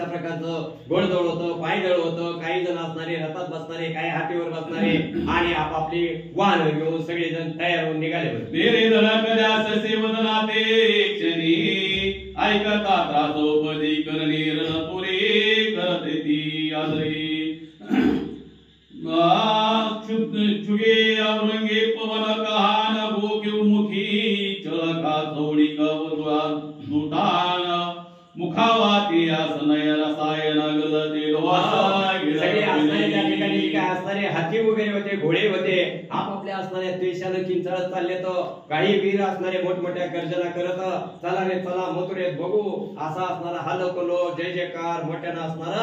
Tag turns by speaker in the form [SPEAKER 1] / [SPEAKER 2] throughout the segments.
[SPEAKER 1] प्रकारचं गोडधोड होतं, पायदळ होतं, काही जण असणारे रथात बसणारे, काही हातीवर बसणारे आणि आपापली वाहन घेऊन सगळेजण तयार होऊन निघाले होते.
[SPEAKER 2] तेरे धडकल्या ससे वदनाते क्षणी ऐकता त्रासोपदी करणे रणपुरे करते ती आदरी चुगे औरंगे पवन कहान गोक्यु मुखी चळका चौडी कवद्वा दुटान मुखावाती आसनय रसायन गलते
[SPEAKER 1] सगळे असणारे त्या ठिकाणी काय असणारे हाती वगैरे होते, घोडे होते, आपापल्या असणाऱ्या द्वेषानं किंचाळत चालले. तर काही वीर असणारे मोठमोठ्या गर्जना करत चला रे चला मथुरेत बघू असा असणारा हालकलो जय जयकार मोठ्यानं असणार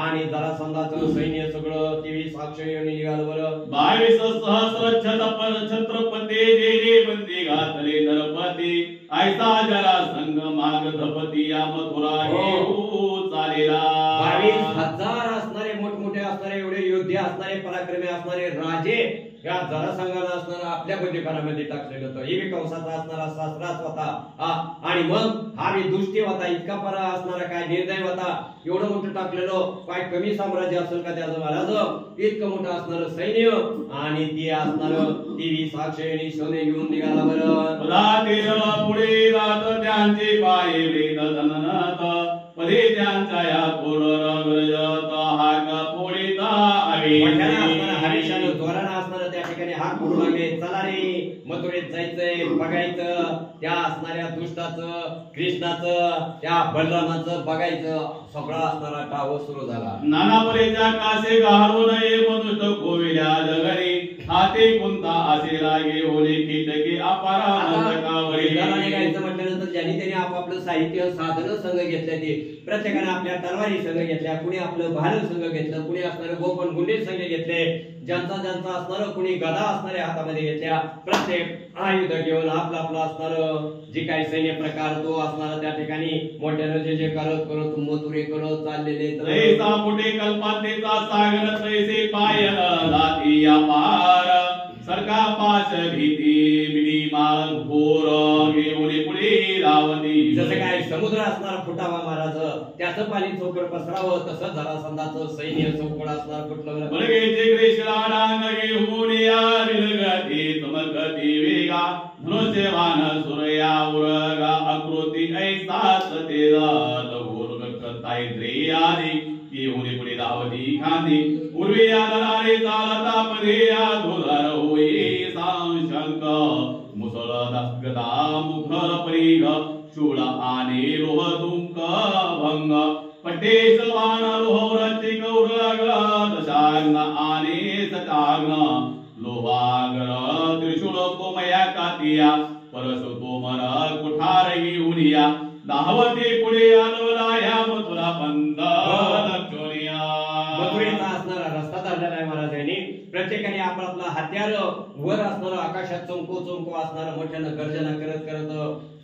[SPEAKER 1] आणि जरासंधाचं सैन्य सगळं 23 अक्षयोनी निघालं. बरं
[SPEAKER 2] 22 सहस्र छत्रपती जे जे बंदी घातले नरपती ऐसा जरा संग माग धपती या मथुरा घेऊ चालेला.
[SPEAKER 1] 22,000 असणारे मोठमोठे असणारे एवढे योद्धे असणारे पराक्रमी असणारे राजे या जरासंघाला असणारा आपल्या बंदीखान्यामध्ये टाकलेलं होतं. हे कंसाचा असणारा शास्त्रात होता आणि मग हा बी दुष्टी होता, इतका परा असणारा काय निर्दय होता. एवढं मोठं टाकलेलं काय कमी साम्राज्य असेल का त्याचं महाराज, इतकं मोठं असणार सैन्य आणि ती असणार 23 अक्षयोनी सोने घेऊन निघाला. बरं
[SPEAKER 2] पुढे रात त्यांचे पाय वेद धननाथ पदे त्यांच्या या कोडर गरजत हाक पोळीता आवे
[SPEAKER 1] हरीशानं जोरानं असणार त्या ठिकाणी हाक पडू लागले. चला रे मथुरेत जायचंय, बघायचं त्या असणाऱ्या दुष्टाचं, कृष्णाचं, त्या बलरामाचं बघायचं. सगळा असणारा टाव सुरू झाला.
[SPEAKER 2] नाना परेच्या कासे गारू नये मनुष्य कोविल्या जगरी हाते कोणता असे लागे ओले कीटके अपारा नंदकावरी.
[SPEAKER 1] निघायचं म्हटल्यानंतर ज्यांनी त्यांनी आपापलं साहित्य साधनं संघ घेतल्या, ते प्रत्येकाने आपल्या तलवारी संघ घेतल्या, कुणी आपलं भाल संघ घेतलं, कुणी असणारे गोपन गुंडे संघ घेतले, ज्यांचा ज्यांचा असणार कुणी गदा असणारे हातामध्ये घेतल्या. प्रत्येक आयुध घेऊन आपला आपला असणार जे काही सैन्य प्रकार तो असणार त्या ठिकाणी मोठ्यानं जे करत करत मथुरे करत चाललेले.
[SPEAKER 2] तैसा पुढे कल्पातेचा सागर तैसे पायन लाती या पार सरका पाश भीती मिडी माळ घोर घेऊन पुढे लावती.
[SPEAKER 1] जसं काय समुद्र असणार फुटावा महाराज, त्याचं पाणी चौकड पसरावं तसं जरासंधाचं सैन्य चौकड असणार फुटलं.
[SPEAKER 2] बळगेचे ग्रेशराडांग घेऊन या विलगती चमकती वेगा धनुष्यवान सूर्या उरगा आकृती ऐसाच तेजा ताई द्रियादी येऊन पुढे धावती खांदी पूर्वी आदराने चालता पदे धुधर होई सांशंक मुसळ गदा मुखर परिघ शूळ आणि लोह तुंक भंग पटेश वाण लोहरची कौरग दशाग्न आणि सटाग्न लोहागर त्रिशूळ कोमया कातिया परशु तोमर कुठार घेऊनिया धावते पुढे आलोला या मथुरा पंत
[SPEAKER 1] मथुरेचा असणारा रस्ता धरलेला आहे महाराजांनी. प्रत्येकाने आपला हत्यार वर असणार आकाशात चमको चमको असणार मोठ्यानं गर्जना करत करत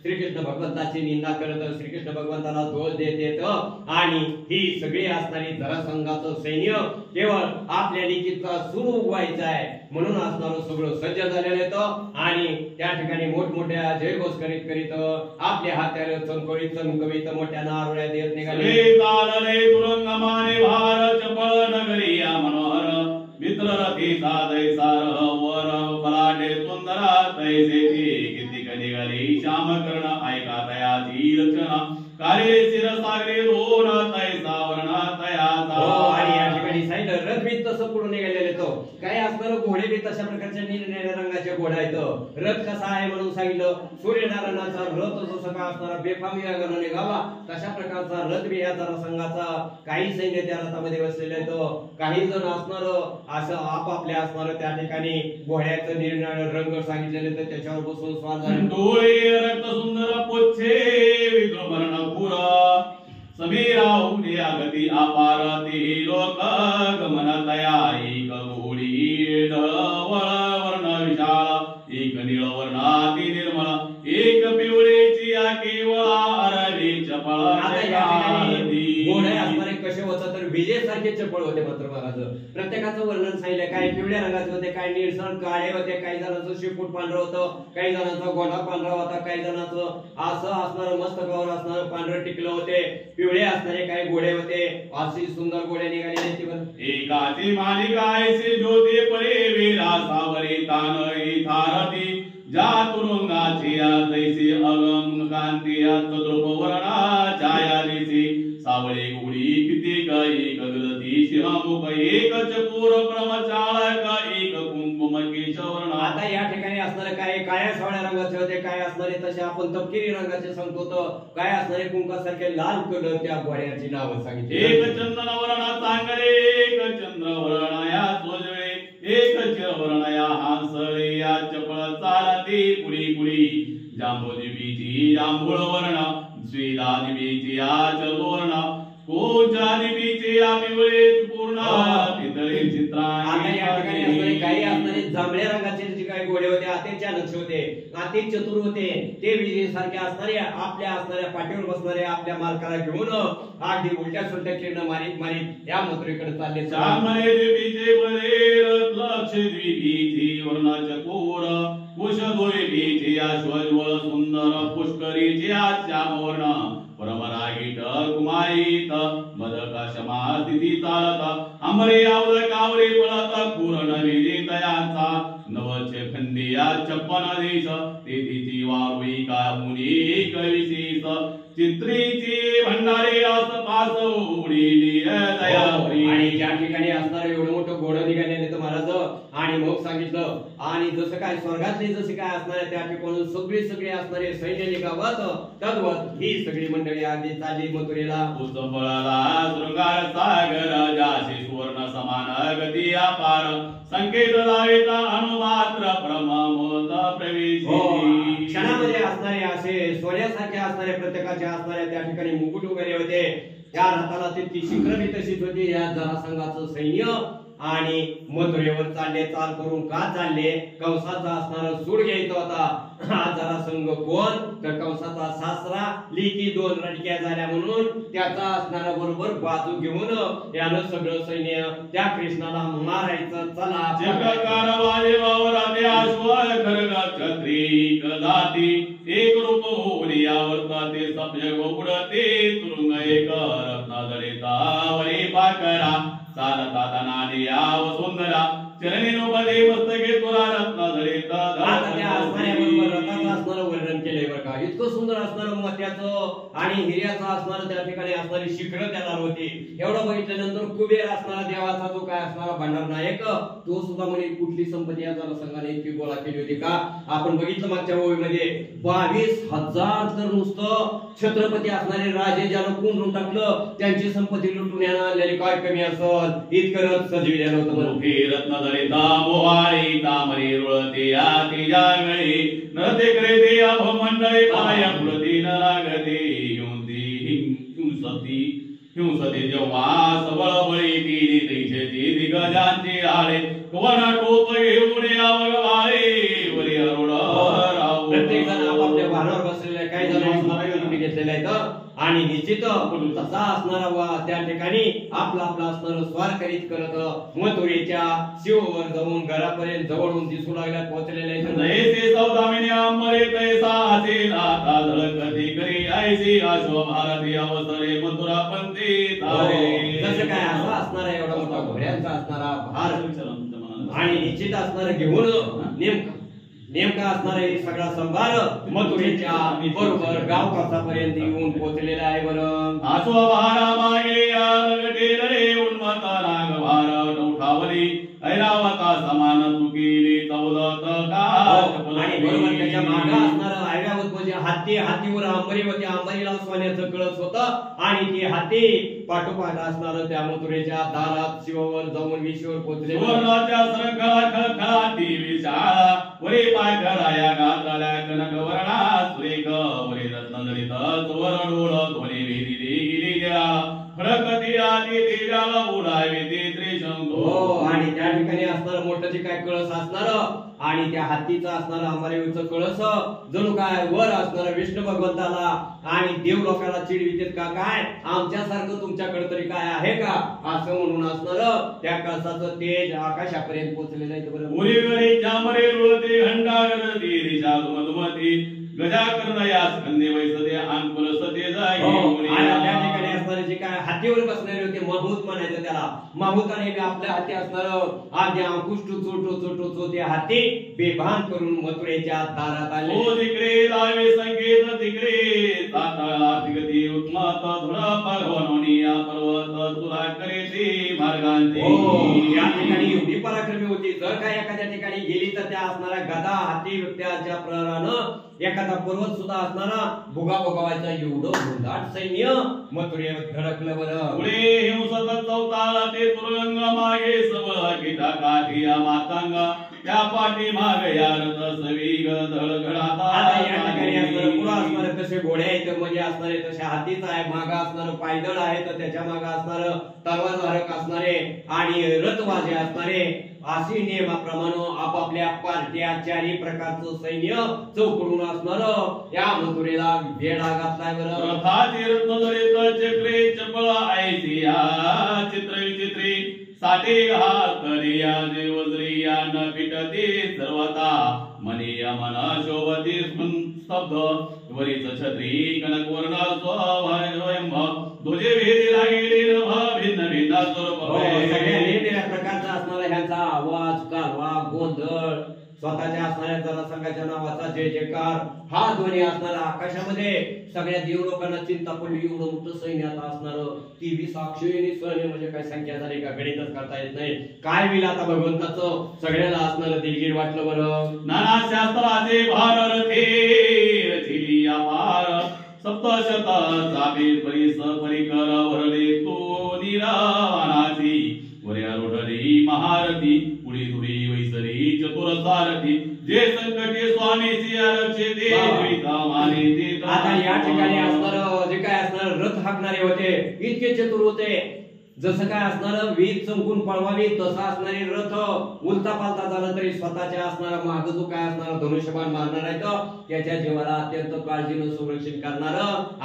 [SPEAKER 1] श्रीकृष्ण भगवंताची निंदा करत श्रीकृष्ण भगवंताला दोष देत येत आणि ही सगळी असणारी जरासंघाचं सैन्य केवळ आपल्या लिखितचा सुरू व्हायचा आहे म्हणून असणार सगळं सज्ज झालेलं येतं आणि त्या ठिकाणी मोठमोठ्या जयघोष करीत करीत आपले हत्यार चमकळीत चमकवीत मोठ्यानं आरोळ्या देत निघाले.
[SPEAKER 2] तुरंगमाने भार चपळ नगरी या मनोहर मित्र रथी साधय सार वर पलाटे सुंदरा तैसे किती कधी घाली श्याम कर्ण ऐका तयाची लक्षण कार्य शिर सागरे दोन तैसा वर्ण तयाचा.
[SPEAKER 1] आणि या ठिकाणी सांगितलं रथ बी तसं पुढे निघालेले तो काय असणार घोडे बी तशा प्रकारच्या निरनिराळ्या रंगाचे घोडे आहेत. रथ कसा आहे म्हणून सांगितलं सूर्यनारायणाचा रथ जसं का असणारा बेफाम वेगाने निघावा तशा प्रकारचा रथ बी या जरासंघाचा काही सैन्य त्या रथामध्ये बसलेले आहेत. काही जण असणार असं आपापल्या असणार त्या ठिकाणी घोड्याचं निरनिराळे रंग सांगितलेले तर त्याच्यावर बसून स्वार झाले.
[SPEAKER 2] डोळे रक्त सुंदर पोच्छे विद्रुमरण पुरा समीराहून या गती अपार ती लोक गमन तयाई कगोडी वळ वर्ण विशाल एक निळ वर्णाती निर्मळ एक पिवळेची या केवळ अरवी चपळ
[SPEAKER 1] घोडे असणारे कसे होतं तर विजेसारखे चपळ होते मात्र महाराज. प्रत्येकाचं वर्णन सांगितलं. काही पिवळ्या रंगाचे होते, काही निळसर काळे होते, काही जणांचं शेपूट पांढरं होतं, काही जणांचा गोंडा पांढरा होता, काही जणांचं असं असणारं मस्तकावर असणारं पांढरं टिकलं होते, पिवळे असणारे काही घोडे होते. अशी सुंदर घोडे निघालेले होते बरं.
[SPEAKER 2] एकाची मालिका ऐसे ज्योती परे वीरा सावरी तानई थारती ज्या तुरुंगाची तैसी अगम कांती तद्रुप वर्णा छाया दिसी सावळी गुडी किती काही गगदती शिवमुख एक चपूर प्रमचाळक एक कुंकुम केशवर्ण.
[SPEAKER 1] आता या ठिकाणी असणारे काही काळ्या सावळ्या रंगाचे होते, काय असणारे तसे आपण तपकिरी रंगाचे सांगतो, तर काय असणारे कुंकासारखे लाल कलर त्या घोड्याची नावं सांगितली.
[SPEAKER 2] एक चंदन वर्ण चांगले एक चंद्र वर्ण या सोजळे एक चिरवर्ण या हांसळे या चपळ चालती कुडी कुडी जांबोदेवीची जांभूळ वर्ण श्रीदादेवीची या चलवर्ण कोचादेवीची या पिवळे पूर्ण पितळे चित्रा.
[SPEAKER 1] आता या ठिकाणी असणारे काही असणारे जांभळ्या रंगाचे जे काही घोडे होते अति चाणक्ष होते, अति चतुर होते, ते विजेसारखे असणारे आपल्या असणाऱ्या पाठीवर बसणारे आपल्या मालकाला घेऊन अगदी उलट्या सुलट्या किरण मारीत मारीत या मथुरेकडे चालले.
[SPEAKER 2] चांगले देवीचे बळेर लक्ष द्वीपीची वर्णाच्या कोर कुशद्वैपीची अश्वज्वल सुंदर पुष्करीची श्यामवर्ण परमरागीत कुमारीत मदकाशमा स्थिती चालत अंबरे आवळ कावरे पळत पूर्ण विजेतयांचा नवचे खंडिया चप्पन देश तेथीची वारुई का मुनी कविशीस चित्रीची भंडारे अस पास उडीली दयावरी.
[SPEAKER 1] आणि ज्या ठिकाणी असणारे एवढं मोठं घोडं निघालेले तर महाराज आणि मग सांगितलं आणि जसं काय स्वर्गातले जसे काय असणारे त्या ठिकाणी सगळे असणारे सैन्य गावात तद्वत ही सगळी मंडळी आधी चालली मथुरेला.
[SPEAKER 2] पुष्पफळाला शृंगार सागर जाशी सुवर्ण समान गती अपार संकेत लावेता अणुमात्र ब्रह्ममोद प्रवेशी.
[SPEAKER 1] क्षणामध्ये असणारे असे सोन्यासारखे असणारे प्रत्येकाचे असणारे त्या ठिकाणी मुकुट वगैरे होते. त्या रथाला तितकी शिखरही तशीच होती. या जरासंघाचं सैन्य आणि मथुरेवर चालले. चाल करून का चालले? कंसाचा असणारा सूड घ्यायचा होता. हा जरासंघ कोण तर कंसाचा सासरा, लिकी दोन रडक्या झाल्या म्हणून त्याचा असणारा बरोबर बाजू घेऊन यानं सगळं सैन्य त्या कृष्णाला मारायचं. चला
[SPEAKER 2] जगकार वाजे वावराते अश्व खरग छत्री कदाती एक रूप होऊन यावर्ताते सभ्य गोकुळते तुरुंग एक रत्नादळेता वरे पाकरा चालता तनाने याव सुंदरा चरणी नोबले मस्तके तुला रत्नादळेता.
[SPEAKER 1] रथाचं असणारं वर्णन केलंय बरं का. इतकं सुंदर असणारं मोत्याचं आणि हिऱ्याचं असणारं त्या ठिकाणी असणारी शिखरं त्याला होती. एवढं बघितल्यानंतर कुबेर असणारा देवाचा जो काय असणारा भंडार नायक तो सुद्धा म्हणे कुठली संपत्ती या जरासंघाने इतकी गोळा केली होती का. आपण बघितलं मागच्या ओळीमध्ये 22,000 तर नुसतं छत्रपती असणारे राजे ज्याला कोंडून टाकलं त्यांची संपत्ती लुटून आणलेली काय कमी असत इतकं रथ सजविलेलं होतं.
[SPEAKER 2] रत्नदळिता मोहाळी तामरी रुळते या तिजागळी नरते क्रेते अभमंडळे पाय कृती न लागते हिंसती जेव्हा सबळ बळी ती तैसेची दिग्गजांची आळे कवना टोप घेऊन यावगवाळे वरी अरुण राव.
[SPEAKER 1] प्रत्येक जण आपापल्या वाहनावर बसलेले काही जण असणारे घेतलेले आहेत आणि निश्चित तसा असणारा वा त्या ठिकाणी आपला असणारं स्वार करीत करत मथुरेच्या शिववर जाऊन घरापर्यंत जवळून दिसू लागल्या पोहोचलेले
[SPEAKER 2] जैसे सौदामिनी अंबरे तैसा असेल आता धडकती करी ऐसी अश्व भारती अवसरे मथुरा पंथी तारे.
[SPEAKER 1] जसं काय असं असणारा एवढा मोठा घोड्यांचा असणारा भार आणि निश्चित असणारं घेऊन नेमका असणारा हे सगळा संभार मथुरेच्या बरोबर गाव कसापर्यंत येऊन पोहोचलेला आहे. बरं
[SPEAKER 2] आश्वभारा मागे रे उन्मत राग भार उठावली ऐरावता समान तुकीली चौदत का.
[SPEAKER 1] आणि बरोबर त्याच्या मागे असणारं ऐरावत म्हणजे हातीवर अंबरीवती अंबरीला सोन्याचं कळस होतं आणि ती हाती पाठोपाठ असणारं त्या मथुरेच्या दारात शिववर जाऊन विश्वर पोहोचले.
[SPEAKER 2] सुवर्णाच्या श्रंखला खळखळाती विशाळा वरी पाय घराया गाताल्या कनकवर्णा सुरेख वरी रत्नजडित सुवर्ण डोळ ध्वनी विहिरी गेली देळा खळकती आधी तेजाला उडावी ते त्रिशंकू.
[SPEAKER 1] हो, आणि त्या ठिकाणी असणारं मोठं जे काय कळस असणार आणि त्या हत्तीचं असणारं अंबारीचं कळस जणू काय वर असणारं विष्णू भगवंताला आणि देव लोकांना चिडवितेत का काय आमच्यासारखं तुमच्याकडे तरी काय आहे का असं म्हणून असणारं त्या कळसाचं तेज आकाशापर्यंत पोहोचलेलं आहे. बरोबर.
[SPEAKER 2] मुलीगरी चामरे रुळते घंटागरती दिशा मधुमती गजाकर्णया स्कंदे वैसते अंकुल सते जागी.
[SPEAKER 1] आणि त्या ठिकाणी असणारे जे काय हातीवर बसणारे होते महूत म्हणायचं त्याला. महूताने आपल्या हाती असणारं आधी अंकुश टोचो ते हाती बेभान करून मथुरेच्या दारात आले.
[SPEAKER 2] ओ तिकडे लावे संकेत तिकडे ताताळा तिगती उत्मात धुळा भगवानोनी या पर्वत तुला करेती मार्गांती.
[SPEAKER 1] या ठिकाणी एवढी पराक्रमी होती जर का एखाद्या ठिकाणी गेली तर त्या असणाऱ्या गदा हाती त्याच्या प्रहारानं एखादा पर्वत सुद्धा असणारा भुगा भोगावायचा एवढं घोंदाट सैन्य मथुरेवर धडकलं. बरं.
[SPEAKER 2] पुढे हिंसत चौताला ते तुरंग मागे सबळ किटा काठी मातांग त्या पाठी माग यारत सवीग धडघडाता.
[SPEAKER 1] आता या ठिकाणी असणारं पुढं असणारे तसे घोडे आहेत म्हणजे असणारे तसे हातीच आहे माग असणारं पायदळ आहे तर त्याच्या माग असणारं तलवारधारक असणारे आणि रथवाजे असणारे अशी नियमाप्रमाणे आपापल्या पार्ट्या चारी प्रकारचं सैन्य चौकडून असणार या मथुरेला वेढा घातलाय. बरं.
[SPEAKER 2] रथाची रत्नजडित चक्रे चपळ ऐसिया चित्र विचित्री साठे घातरिया देवज्रिया न पिटते सर्वता मनीय मन शोभती स्तब्ध वरीच छत्री कनक वर्ण स्वयंभ तुझे भेदी लागेली भिन्न भिन्न स्वरूप.
[SPEAKER 1] सगळ्या वेगवेगळ्या प्रकारचा असणारा ह्यांचा आवाज कारवा गोंधळ स्वतःच्या असणाऱ्या जनसंघाच्या नावाचा जय जयकार हा ध्वनी असणारा आकाशामध्ये सगळ्या देव लोकांना चिंता पडली. एवढं मोठं सैन्य आता असणार ती 20 अक्षयनी सैन्य म्हणजे काय संख्या झाली का गणितच करता येत नाही. काय विल आता भगवंताचं सगळ्याला असणारं दिलगीर वाटलं. बरं.
[SPEAKER 2] नाना शास्त्राचे भार रथे रथिली अपार सप्तशत चाबे परिस परिकर वरले तो निरावानाची वऱ्या रोडली महारथी पुढे धुरी वैसरी चतुर सारथी जे संकटे स्वामी सियारक्षे ते माने ते.
[SPEAKER 1] आता या ठिकाणी असणार जे काय असणार रथ हाकणारे होते इतके चतुर होते जसं काय असणार वीज चमकून पळवावी तसा असणारे रथ उलटा पालता झाला तरी स्वतःच्या असणारा माग जो काय असणार धनुष्यबाण मारणार आहे तर त्याच्या जीवाला अत्यंत काळजीनं संरक्षण करणार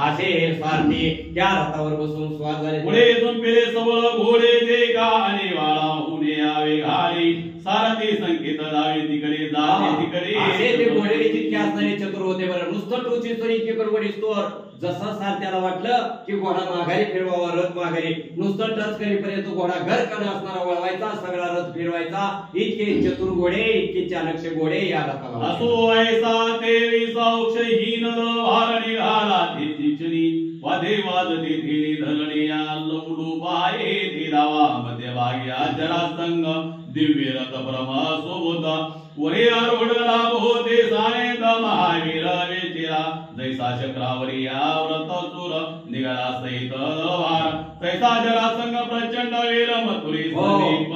[SPEAKER 1] असे हे सारथी त्या रथावर बसून स्वार झाले.
[SPEAKER 2] पुढे पेले सबळ घोडे जे का आणि वाळा उडे यावे घाली सारथी संकेत जावे तिकडे जावे तिकडे.
[SPEAKER 1] असे ते घोडे तितके असणारे चतुर होते. बरं. नुसतं टोची तरी इतके गडबडीस्तोवर जसा सारथ्याला वाटलं की घोडा माघारी फिरवावा रथ माघारी नुसतं टच करीपर्यंत घोडा घर कण असणारा वळवायचा सगळा रथ फिरवायचा इतके चतुर घोडे इतके चाणक्य घोडे या रथाला.
[SPEAKER 2] असो ऐसा तेरी सौक्षहीन भारणी घाला तिचिनी वादे वाजते थिरी धरणी या लवडू पाये थिरावा मध्यभाग्या जरासंग दिव्य रथ ब्रह्म सोबत वरे आरोढ लाभ होते सानेत महावीर वेचिरा जैसा चक्रावरी या व्रत सुर निघाला सहित वार तैसा जरासंग प्रचंड वीर मथुरी समीप.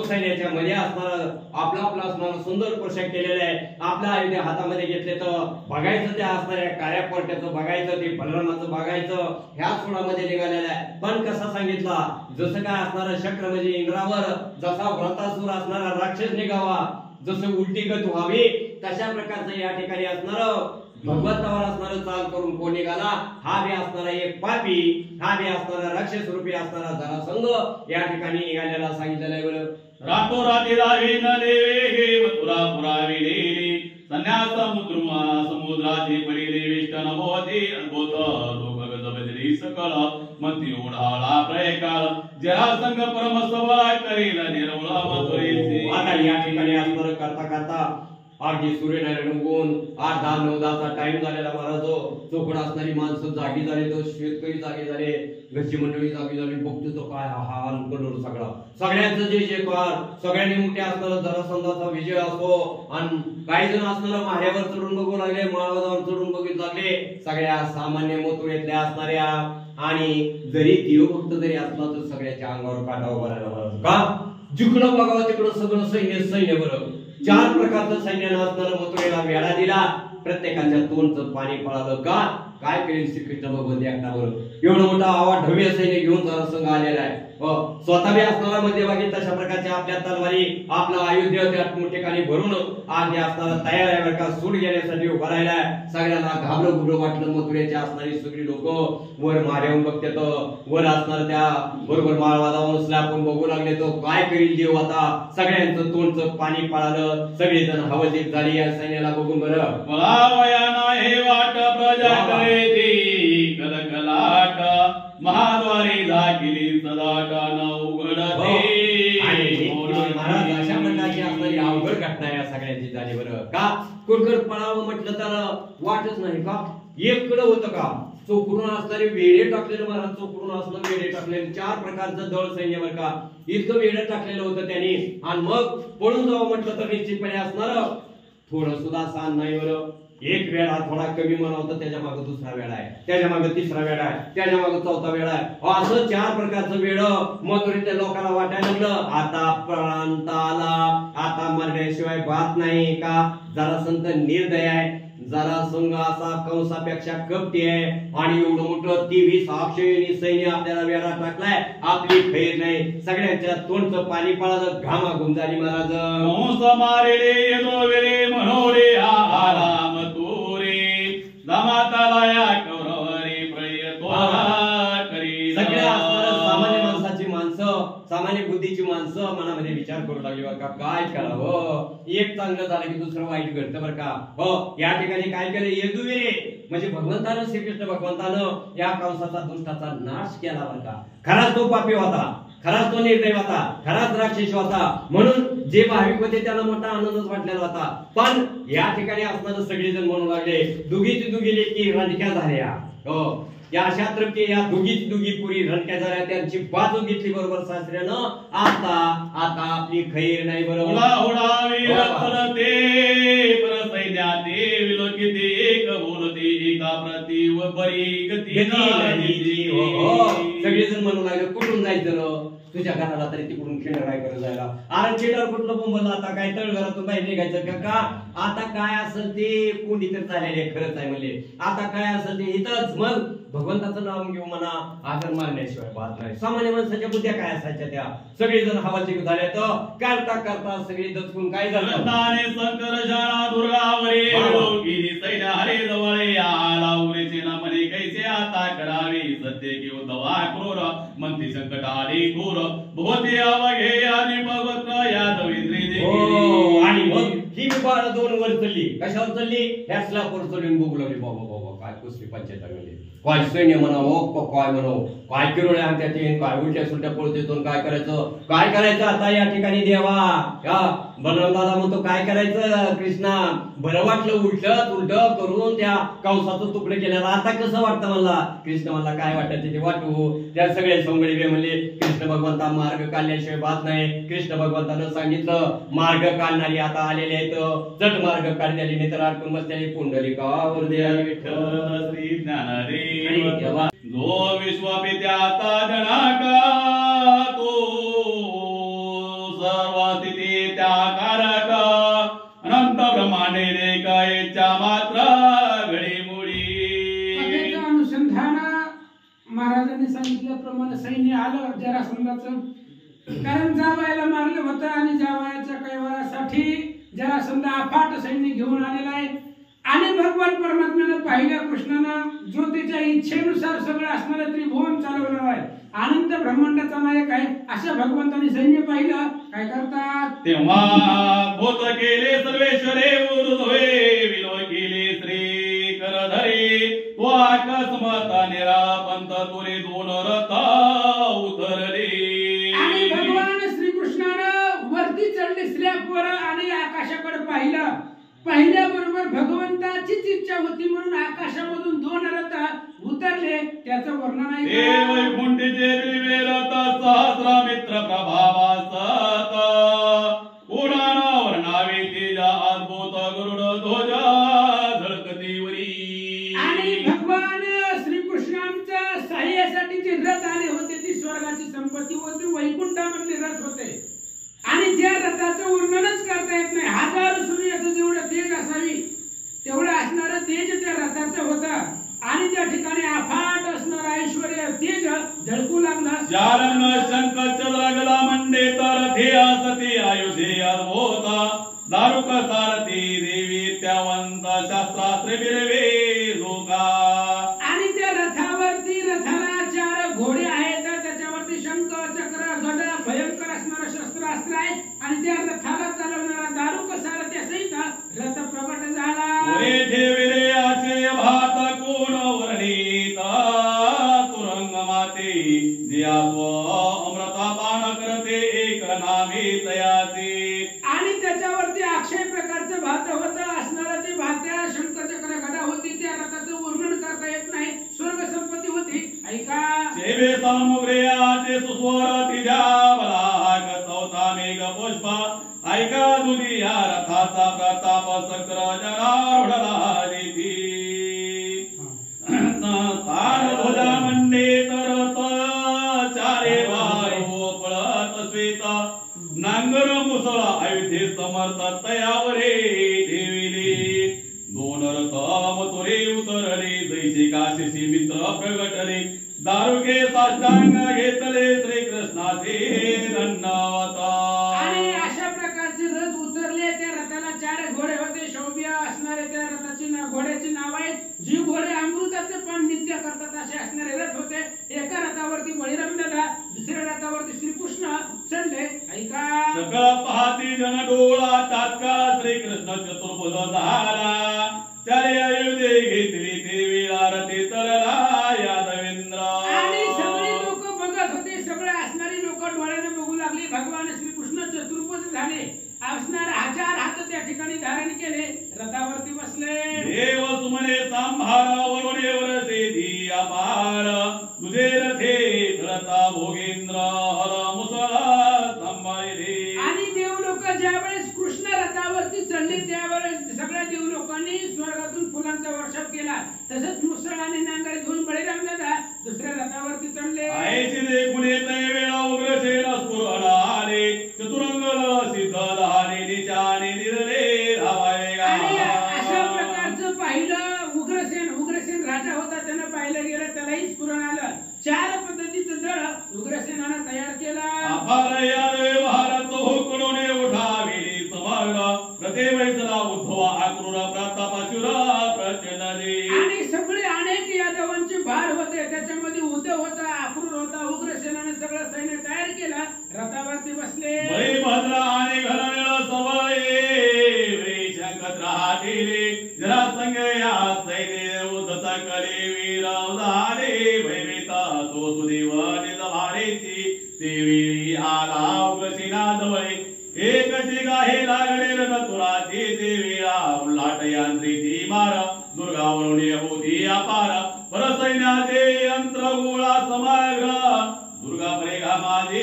[SPEAKER 1] सैन्याच्या मध्ये असणार आपला आपला असणार सुंदर पोशाख केलेला आहे आपल्या आयुध हातामध्ये घेतले तर बघायचं त्या असणाऱ्या काळ्या पोरट्याचं बघायचं ते बलरामाचं बघायचं ह्या सोडामध्ये निघालेलं आहे. पण कसा सांगितला जसं काय असणार शक्र म्हणजे इंद्रावर जसा व्रतासुर असणारा राक्षस निघावा जसं उलटी गत व्हावी तशा प्रकारचं या ठिकाणी असणार भगवंतावर असणारं चाल करून कोण निघाला हा बी असणारा एक पापी हा बी असणारा राक्षस रूपी असणारा जरासंघ या ठिकाणी निघालेला सांगितलेलं आहे. बरं.
[SPEAKER 2] रातोराती दावी न देवे हे मथुरा पुरावी देली संन्यास समुद्राची पडिले वेष्टन भोवती अद्भुत लोक गजबजली सकळ मती ओढाळा प्रयकाळ जरासंघ परम सबळ करील निर्मळ मथुरेचे.
[SPEAKER 1] आता या ठिकाणी असणारं करता करता अगदी सूर्यनारायण उगवून 8-9 टाइम झालेला महाराज चोकड असणारी माणसं जागी झाले तो शेतकरी जागे झाले घरची मंडळी जागी झाली बघतो तो काय हा अनकडोर सगळा सगळ्यांचं जे जे कर सगळ्यांनी मोठे असणारा जरासंधाचा विजय असतो आणि काही जण असणारा माऱ्यावर चढून बघू लागले माळावर चढून बघू लागले सगळ्या सामान्य मथुरेतल्या असणाऱ्या आणि जरी देवभक्त जरी असला तर सगळ्याच्या अंगावर काटा उभा राहिला. का जिकडं बघावं तिकडं सगळं सैन्य बरं 4 प्रकारचं सैन्यानं असणारं मथुरेला वेढा दिला प्रत्येकाच्या तोंडचं पाणी पळालं. का काय करेल श्रीकृष्ण भगवंत एकटा बरोबर एवढं मोठा आवाज ढव्य सैन्य घेऊन जरासंध आलेला आहे. स्वतः बी असणारा मध्यभागी तशा प्रकारच्या आपल्या तलवारी आपलं आयुध्य त्या ठिकाणी भरून आधी असणारा तयार आहे बरं का, सूट घेण्यासाठी उभा राहिलाय. सगळ्यांना घाबरं घुबरं वाटलं. मथुरेची असणारी सगळी लोक वर मारेऊन बघते, वर असणार त्या बरोबर माळवादावून स्लॅपून बघू लागले. तो काय करील देव आता. सगळ्यांचं तोंडचं पाणी पळालं. सगळेजण हवाजीत झाली या सैन्याला बघून. बरं
[SPEAKER 2] वाट प्रजा करेती कलकलाट महाद्वारी दाखिली सदाट न उघडते.
[SPEAKER 1] महाराज अशा प्रकारची असणारी अवघड घटना या सगळ्यांची झाली. बरं का कुडकड पळावं म्हटलं तर वाटच नाही का. एककडं होतं का चोकडून असणारे वेडे टाकलेले महाराज, चोकडून असणार वेडे टाकलेले 4 प्रकारचं दळ सैन्य बरं का. इतकं वेडं टाकलेलं होतं त्यांनी. आणि मग पळून जावं म्हटलं तर निश्चितपणे असणार थोडं सुद्धा सान नाही. बरं एक वेळा थोडा कमी म्हणावं त्याच्या मागे दुसरा वेळा आहे, त्याच्या मागे तिसरा वेळा आहे, त्याच्या मागे चौथा वेळा आहे. असं 4 प्रकारचं वेळ मथुरेच्या लोकांना वाटायला लागलं. आता प्रांताला आता मरण्याशिवाय बात नाही का. जरासंध निर्दय आहे, जरासंध असा कंसापेक्षा कपटी आहे. आणि एवढं मोठं 23 अक्षयणी सैन्य आपल्याला वेळा टाकलाय. आपली खैर नाही. सगळ्यांच्या तोंडचं पाणी पळालं. घामाघूम झाली महाराज.
[SPEAKER 2] कंस मारेले येदो वेळे मनोरे आराम तोरे दामाताला या कौरवरी प्रयत्न करी.
[SPEAKER 1] सगळ्या सामान्य माणसाची माणसं, सामान्य बुद्धीची माणसं मनामध्ये विचार करू लागली बरं का. काय करावं. एक चांगलं झालं की दुसरं वाईट घडतं बरं का. हो या ठिकाणी काय केलं येदुवीरे म्हणजे भगवंतानं श्रीकृष्ण भगवंतानं या कंसाचा दुष्टाचा नाश केला बरं का. खराच तो पापी होता, खराच तो निर्दय होता, खराच राक्षस होता. म्हणून जे भाविक होते त्यांना मोठा आनंदच वाटलेला होता. पण या ठिकाणी असणारे सगळेजण म्हणू लागले दुगीची दुगी लेकी रंडक्या झाल्या. हो या अशा तृप्ती या दुगीची दुगी पुरी रंडक्या झाल्या. त्यांची बाजू घेतली बरोबर सासऱ्यानं. आता आता आपली खैर नाही. बरोबर सगळेजण म्हणू लागले कुठून जायचं तुझ्या घराला तरी तिकडून खेळ काय करत जायला. अरे खेळावर कुठलं बोंबल आता काय तळघरातून बाहेर निघायचं का. आता काय असेल ते कोणी तर चाललेले खरंच आहे म्हणजे. आता काय असेल ते इथंच मग भगवंताचं नाव घेऊ म्हणा. आदर मारण्याशिवाय बात नाही. सामान्य माणसाच्या बुद्ध्या काय असायच्या त्या सगळेजण हवाची झाले तर करता करता सगळे दचकून काय झालं.
[SPEAKER 2] शंकर शाळा दुर्गावरे सैन्य हरे जवळ आला उरेचे ना म्हणे कैसे आता करावे सत्य किंवा दवा क्रूर मंत्री संकट आले क्रूर भोवती अवघे आणि भगवत या दविंद्री देवी.
[SPEAKER 1] आणि मग ही बाळ 2 वर चालली. कशावर चालली. ह्या स्लॅपवर चढून बघू लागली. बाबा बाबा काय कुस्ती पंचायत लागली. काय सैन्य म्हणावं काय म्हणावं काय किरोळ्या आणत्या काय उलट्या सुलट्या पळतो. काय करायचं काय करायचं आता या ठिकाणी देवा. या बनवला म्हणतो काय करायचं कृष्णा. बरं वाटलं उलट उलट करून त्या कंसाचं तुकडे केल्याला. आता कसं वाटतं मला. कृष्ण मला काय वाटायचं ते वाटू. त्या सगळे सोंगडी म्हणले कृष्ण भगवंता मार्ग काढल्याशिवाय बात नाही. कृष्ण भगवंतानं सांगितलं मार्ग काढणारी आता आलेले आहेत. चट मार्ग काढण्याची नेतर अडकून बसल्याने पुंडलिकावर दे विठ्ठल
[SPEAKER 2] श्री ज्ञानदेव जो विश्वपित्याचा जनाका तो सर्व स्थिती त्या कारक अनंत ब्रह्मांडे रेखायच्या मात्र घडीमुळी.
[SPEAKER 3] अनुसंधान महाराजांनी सांगितल्याप्रमाणे सैन्य आलं जरासंधाचं. कारण जावयाला मारलं होतं आणि जावयाच्या कैवारासाठी जरासंध अफाट सैन्य घेऊन आलेला आहे. आणि भगवान परमात्म्यानं पाहिलं कृष्णानं जो त्याच्या इच्छेनुसार सगळं असणारं त्रिभुवन चालवलं आहे. अनंत ब्रह्मांडाचा नायक आहे. अशा भगवंतांनी सैन्य पाहिलं काय करतात.
[SPEAKER 2] तेव्हा बोध केले सर्वेश्वरे उरुधवे विलो केले श्री करधरे तो अकस्मात निरापंत तुरे 2 रथ उतरले.
[SPEAKER 3] आणि भगवान श्रीकृष्णानं वरती चढले स्लॅबवर आणि आकाशाकडे पाहिलं. पाहिल्याबरोबर भगवंताचीच इच्छा होती म्हणून आकाशामधून 2 रथ उतरले. त्याचं वर्णन आहे
[SPEAKER 2] वैकुंठीचे दिव्य रथ सहस्रामित्र प्रभावासत उडाणावर नावे तेजा अद्भुत गरुड ध्वज झळकतीवरी.
[SPEAKER 3] आणि भगवान श्रीकृष्णांच्या सहाय्यासाठी जे रथ आले होते ती स्वर्गाची संपत्ती होती. वैकुंठामधले रथ होते. आणि ज्या रथाचं वर्णनच करता येत नाही. 1000 सूर्याचं जेवढं तेज असावी तेवढं असणारं तेज त्या रथाचं होतं. आणि त्या झळकू लागला.
[SPEAKER 2] शारंग शंख चंद्रगला मंडे तर थे असती आयुधे होता दारुक सारथी देवी त्यावंत शास्त्रास्त्र बिरवे लोका.
[SPEAKER 3] आणि त्या रथावरती रथाला 4 घोडे आहेत, त्याच्यावरती शंख चक्र गदा भयंकर असणारं शस्त्रास्त्र आहे आणि त्या रथाला चालवणारा दारुक सारथी सहित रथ प्रगट झाला.
[SPEAKER 2] पुरे ठेविले आचे भात कोण वर्णित तुरंग माते दिया अमृता पान करते एक नामे तयाचे.
[SPEAKER 3] आणि त्याच्यावरती अक्षय प्रकारचं भात होतं असणारा ते भात्या शंखचक्र गदा होती. त्या रथाचं वर्णन करता येत नाही. स्वर्ग संपत्ती होती. ऐका
[SPEAKER 2] सेवे सामुग्र्याचे सुस्वर तिजा बलाक चौथा मेघ पुष्प ऐका दुधी या रथाचा प्रताप चक्र जनारूढला देती. तान ध्वजा मंडे तरत चारे वायो पळत श्वेत नांगर मुसळ अयोध्ये समर्थ तयावरे ठेविले. 2 रथ मथुरे उतरले जैसे काशीशी मित्र प्रगटले दारुके साष्टांग घेतले श्रीकृष्णाचे दंडवत.
[SPEAKER 3] आणि अशा प्रकारचे रथ उतरले. त्या रथाला 4 घोडे होते. शौर्य असणारे त्या रथाची घोड्याची नाव आहेत. जी घोडे अमृताचे पण नित्य करतात असे असणारे रथ होते. एका रथावरती बळीराम दादा, दुसऱ्या रथावरती श्रीकृष्ण चढले. ऐका
[SPEAKER 2] सकळ पाहती जन डोळा तात्काळ श्रीकृष्ण चतुर्भुज झाला. 4 आयुधे घेतली ते विरारते तरला यादवेंद्र.
[SPEAKER 3] आणि सगळे लोक बघत होते. सगळे असणारी लोक डोळ्याने बघू लागली. भगवान श्रीकृष्ण चतुर्भुज झाले. असणारे 1000 हात त्या ठिकाणी धारण केले. रथावरती बसले.
[SPEAKER 2] देव सुमने सांभार वरुणे वरसे धी अपार तुझे रथे धरता भोगेंद्र हर मुसळा सांभाळले.
[SPEAKER 3] आणि देव लोक ज्यावेळेस कृष्ण रथावरती चढले त्यावेळेस सगळ्या देव लोकांनी स्वर्गातून फुलांचा वर्षाव केला. तसंच मुसळ आणि नांगर घेऊन बळीराम दादा दुसऱ्या रथावरती चढले.
[SPEAKER 2] आयचे दे गुणे तय वेळा उग्रसेन स्फुरण आले चतुरंग सिद्ध झाले निशाने निरले धावावे गा.
[SPEAKER 3] आणि अशा प्रकारचं पाहिलं उग्रसेन राजा होता. त्यानं पाहिलं गेलं. त्यालाही स्फुरण आलं. 4 पद्धतीचं दळ उग्रसेनानं तयार केला.
[SPEAKER 2] अपार यादवे भारत हुकडून उठाविली समग्र प्रते वैसला उद्धवा आक्रूर प्रतापाशुर प्रचंडले.
[SPEAKER 3] आणि सगळे अनेक यादवांचे भार होते. त्याच्यामध्ये उद्धव होता, आक्रूर होता. उग्रसेनाने सगळं सैन्य तयार केला. रथावरती बसले.
[SPEAKER 2] भद्र आणि घननिळ सवये शंकत राहतील जरा संगया सैन्य उद्ध सकले वीर झाले भयभीता तो सुदेव निजभारेची देवी आला उग्रसेना जवळे एकची गाहे लागले रथुराची देवीला उल्लाट यांत्रिकी मार दुर्गावरून होती अपार परसैन्याचे यंत्र गोळा समग्र दुर्गा परेगा माझे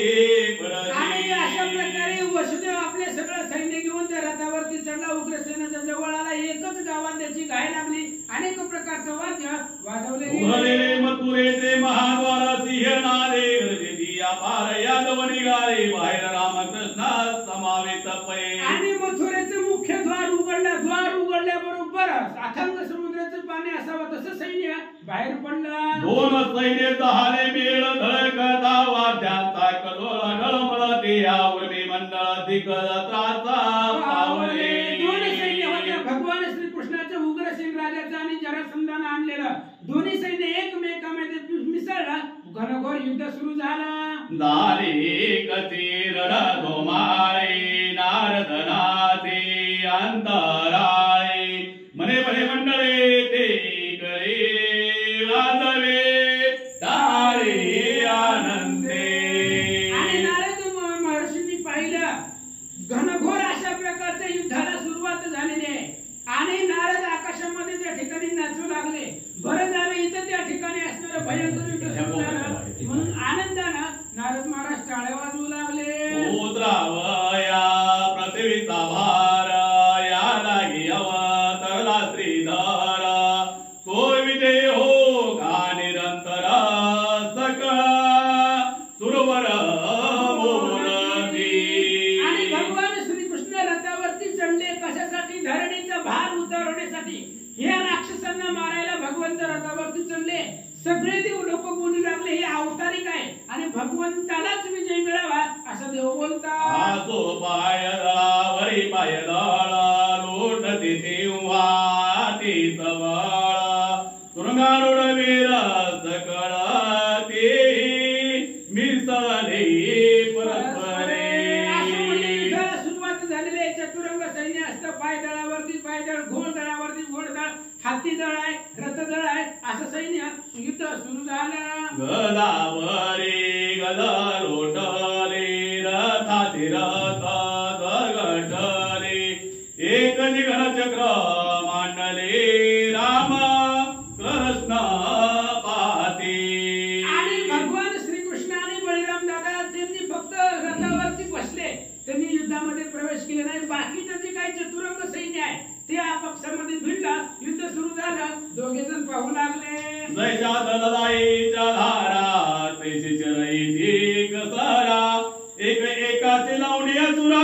[SPEAKER 3] आणि अशा प्रकारे वसुदेव आपले सगळं सैन्य घेऊन त्या रथावरती चढला. उग्रसेनाच्या जवळ आला. एकच गावात त्याची गाय लागली. अनेक प्रकारचं वाद्य वाजवले
[SPEAKER 2] उघडलेले मथुरेचे महाद्वार सिंहनादे गर्जेती अपार यादव निघाले बाहेर रामकृष्णा समावेत पै.
[SPEAKER 3] आणि मथुरेचं मुख्य द्वार उघडलं. द्वार उघडल्याबरोबर अथांग समुद्राचं पाणी असावं तसं सैन्य बाहेर पडलं.
[SPEAKER 2] 2 सैन्य झाले मेळ धडकता वाद्यांचा कलोला ढळमळ ते या उर्मी मंडळ दिग्गजाचा पावले.
[SPEAKER 3] 2 सैन्य होते. भगवान श्रीकृष्णाचं उग्रसेन राजाचं आणि जरासंधानं आणलेलं. दोन्ही सैन्य एकमेकांमध्ये मिसळला. घनघोर युद्ध सुरू झालं.
[SPEAKER 2] दारी कचीर धोमाळे नारदनाचे अंतराळे मने मने मंडळे ते करे वाजवे टाळे आनंदे.
[SPEAKER 3] आणि नारद महर्षींनी पाहिलं. घनघोर अशा प्रकारच्या युद्धाला सुरुवात झालेली आहे. आणि नारद आकाशामध्ये त्या ठिकाणी नाचू लागले. बरं झालं इथं त्या ठिकाणी असणारं भयंकर युद्ध सुरू झालं. म्हणून आनंदानं नारद महाराज टाळ्या वाजवू लागले.
[SPEAKER 2] उतरावया
[SPEAKER 3] भगवंतालाच विजय मिळावा असं देव बोलतात.
[SPEAKER 2] आसो पाय दळावरी पाय दळ लोटते तेव्हा ते सबळ तुरुंगारूढ वीर सकळ ते मिसळले परस्परे.
[SPEAKER 3] सुरुवात झालेली चतुरंग सैन्य असतं. पायदळावरती पायदळ, घोडदळावरती घोडदळ, हाती दळ आहे, रथदळ आहे, असं सैन्य युद्ध सुरू झालं.
[SPEAKER 2] गदावरी गद लोटले रथाचे रथ दगटले एक निघन चक्र मांडले राम कृष्ण पाहते.
[SPEAKER 3] आणि भगवान श्रीकृष्ण आणि बळीराम दादा त्यांनी फक्त रथावरती बसले, त्यांनी युद्धामध्ये प्रवेश केले नाही. बाकीचं जे काही चतुरंग सैन्य आहे ते आपापसामध्ये भिडलं, युद्ध सुरू झालं. दोघे जण पाहू लागले.
[SPEAKER 2] जैसा दलदाईच्या धारा तैसे चरई कसरा एक एकाचे लावणी असुरा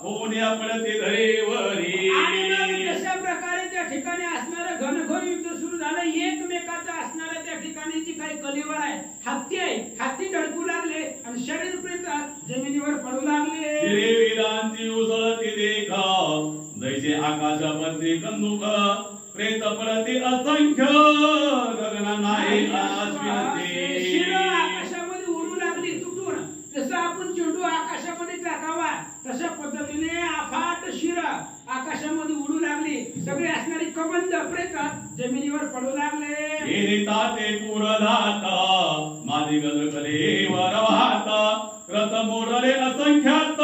[SPEAKER 2] होण्या पडते धरेवरी.
[SPEAKER 3] आणि मग कशा प्रकारे त्या ठिकाणी असणारं घनघोर युद्ध सुरू झालं. एकमेकाचं असणारं त्या ठिकाणी जी काही कलेवर आहे, हत्ती आहे, हत्ती धडकू लागले आणि शरीर प्रेत जमिनीवर पडू लागले.
[SPEAKER 2] वीरांची उसळती देख जैसे आकाशापती कंदुक प्रेत पडते असंख्य गगना नाही
[SPEAKER 3] शिर आकाशामध्ये उडू लागली तुटून. जसं आपण चेंडू आकाशामध्ये टाकावा तशा पद्धतीने अफाट शिर आकाशामध्ये उडू लागली. सगळे असणारी कबंध प्रेत जमिनीवर पडू लागले.
[SPEAKER 2] ताते पुरधात माझी गदकलेवर वाहत रथ मोडले असंख्यात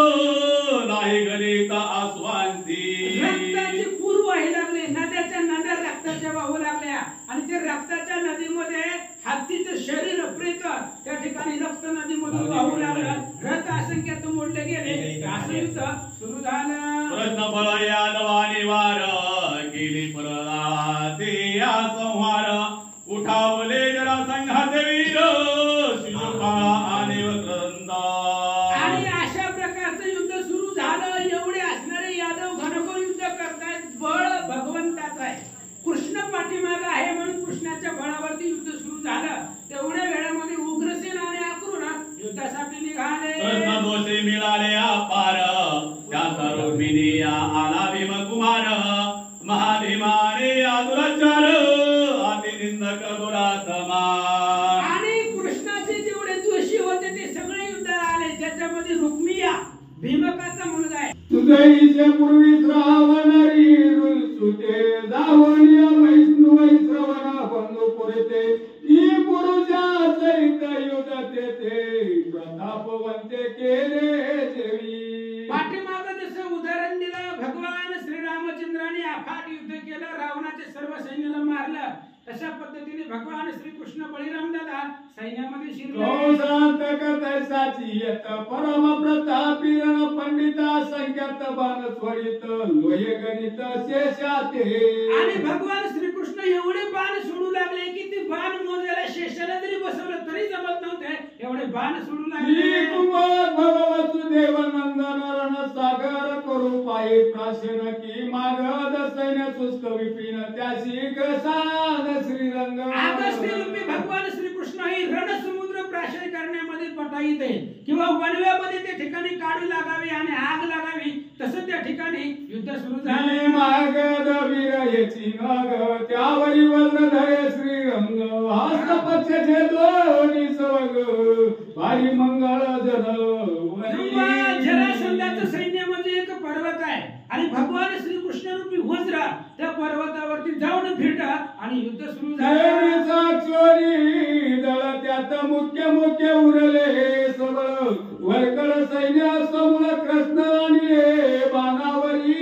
[SPEAKER 2] नाही गणिता आस्वांती.
[SPEAKER 3] रक्ताची पूर वाहू लागले, नद्याच्या नद्या रक्ताच्या वाहू लागल्या आणि ते रक्ताच्या नदीमध्ये हत्तीचं शरीर प्रेत त्या ठिकाणी रक्त नदीमधून वाहू लागलं. रथ असंख्यात मोडले गेले. असं युद्ध सुरू झालं.
[SPEAKER 2] प्रश्न बळ यादवाने वार केली प्रलाते या संहार उठावले जरा संघाचे वीर शिशुपाळा आणि वक्रंदा.
[SPEAKER 3] आणि अशा प्रकारचं युद्ध सुरू झालं. एवढे असणारे यादव घनघोर युद्ध करतायत. बळ भगवंताचं आहे, कृष्ण पाठीमाग आहे म्हणून कृष्णाच्या बळावरती युद्ध सुरू झालं. तेवढ्या वेळामध्ये उग्रसेन आणि अक्रूर युद्धासाठी निघाले.
[SPEAKER 2] कृष्ण दोषी मिळाले अपार त्याचा रोहिणी आला भीम कुमार महाभीमाने आदुराचार अतिनिंदक दुरात्मा.
[SPEAKER 3] आणि कृष्णाचे जेवढे दोषी होते ते सगळे युद्ध आले. ज्याच्यामध्ये रुक्मिया भीमकाचा मुलगा आहे.
[SPEAKER 4] तुझे पूर्वी श्रावणारी सुते दावणीय वैष्णव श्रवणा बंधू पुरते ई पुरुषा सहित युद्धते ते प्रतापवंते केले देवी.
[SPEAKER 3] पाठीमागं जसं उदाहरण दिलं, भगवान श्रीरामचंद्राने अफाट युद्ध केलं, रावणाचे सर्व सैन्याला मारलं. तशा पद्धतीने भगवान श्रीकृष्ण बळीराम दादा सैन्यामध्ये शिरले.
[SPEAKER 4] साची येत परम प्रतापी रण पंडिता संख्यात बाण स्वडित लोहे गणित शेषाते.
[SPEAKER 3] आणि भगवान श्रीकृष्ण एवढे बाण सोडू लागले की ते बाण मोजायला शेषाला जरी बसवलं तरी जमत नव्हते. एवढे बाण सोडू लागले.
[SPEAKER 4] वसुदेव नंदन रण सागर करू पायी प्राशन की मागद सैन्य सुस्त विपिन त्याशी कसाद श्रीरंग.
[SPEAKER 3] आगस्त्यरूपी भगवान श्रीकृष्ण ही रणसमुद्र प्राशन करण्यामध्ये पटाई देईल किंवा वणव्यामध्ये ते ठिकाणी काढू लागावी आणि आग लागावी. तसं त्या ठिकाणी युद्ध सुरू झाले.
[SPEAKER 4] मागद वीर याची नग त्यावरी वज्र धरे श्रीरंग हस्त पक्षाचे दोन्ही सवग भारी मंगळ जन.
[SPEAKER 3] जरासंधाचं सैन्य म्हणजे एक पर्वत आहे आणि भगवान श्रीकृष्ण रूपी वज्र त्या पर्वतावरती जाऊन फिरला आणि युद्ध सुरू झाले.
[SPEAKER 4] साक्षरी दळ त्यात मुख्य मुख्य उरले सबळ वरकड सैन्य समूळ कृष्ण आणि बाणावरी.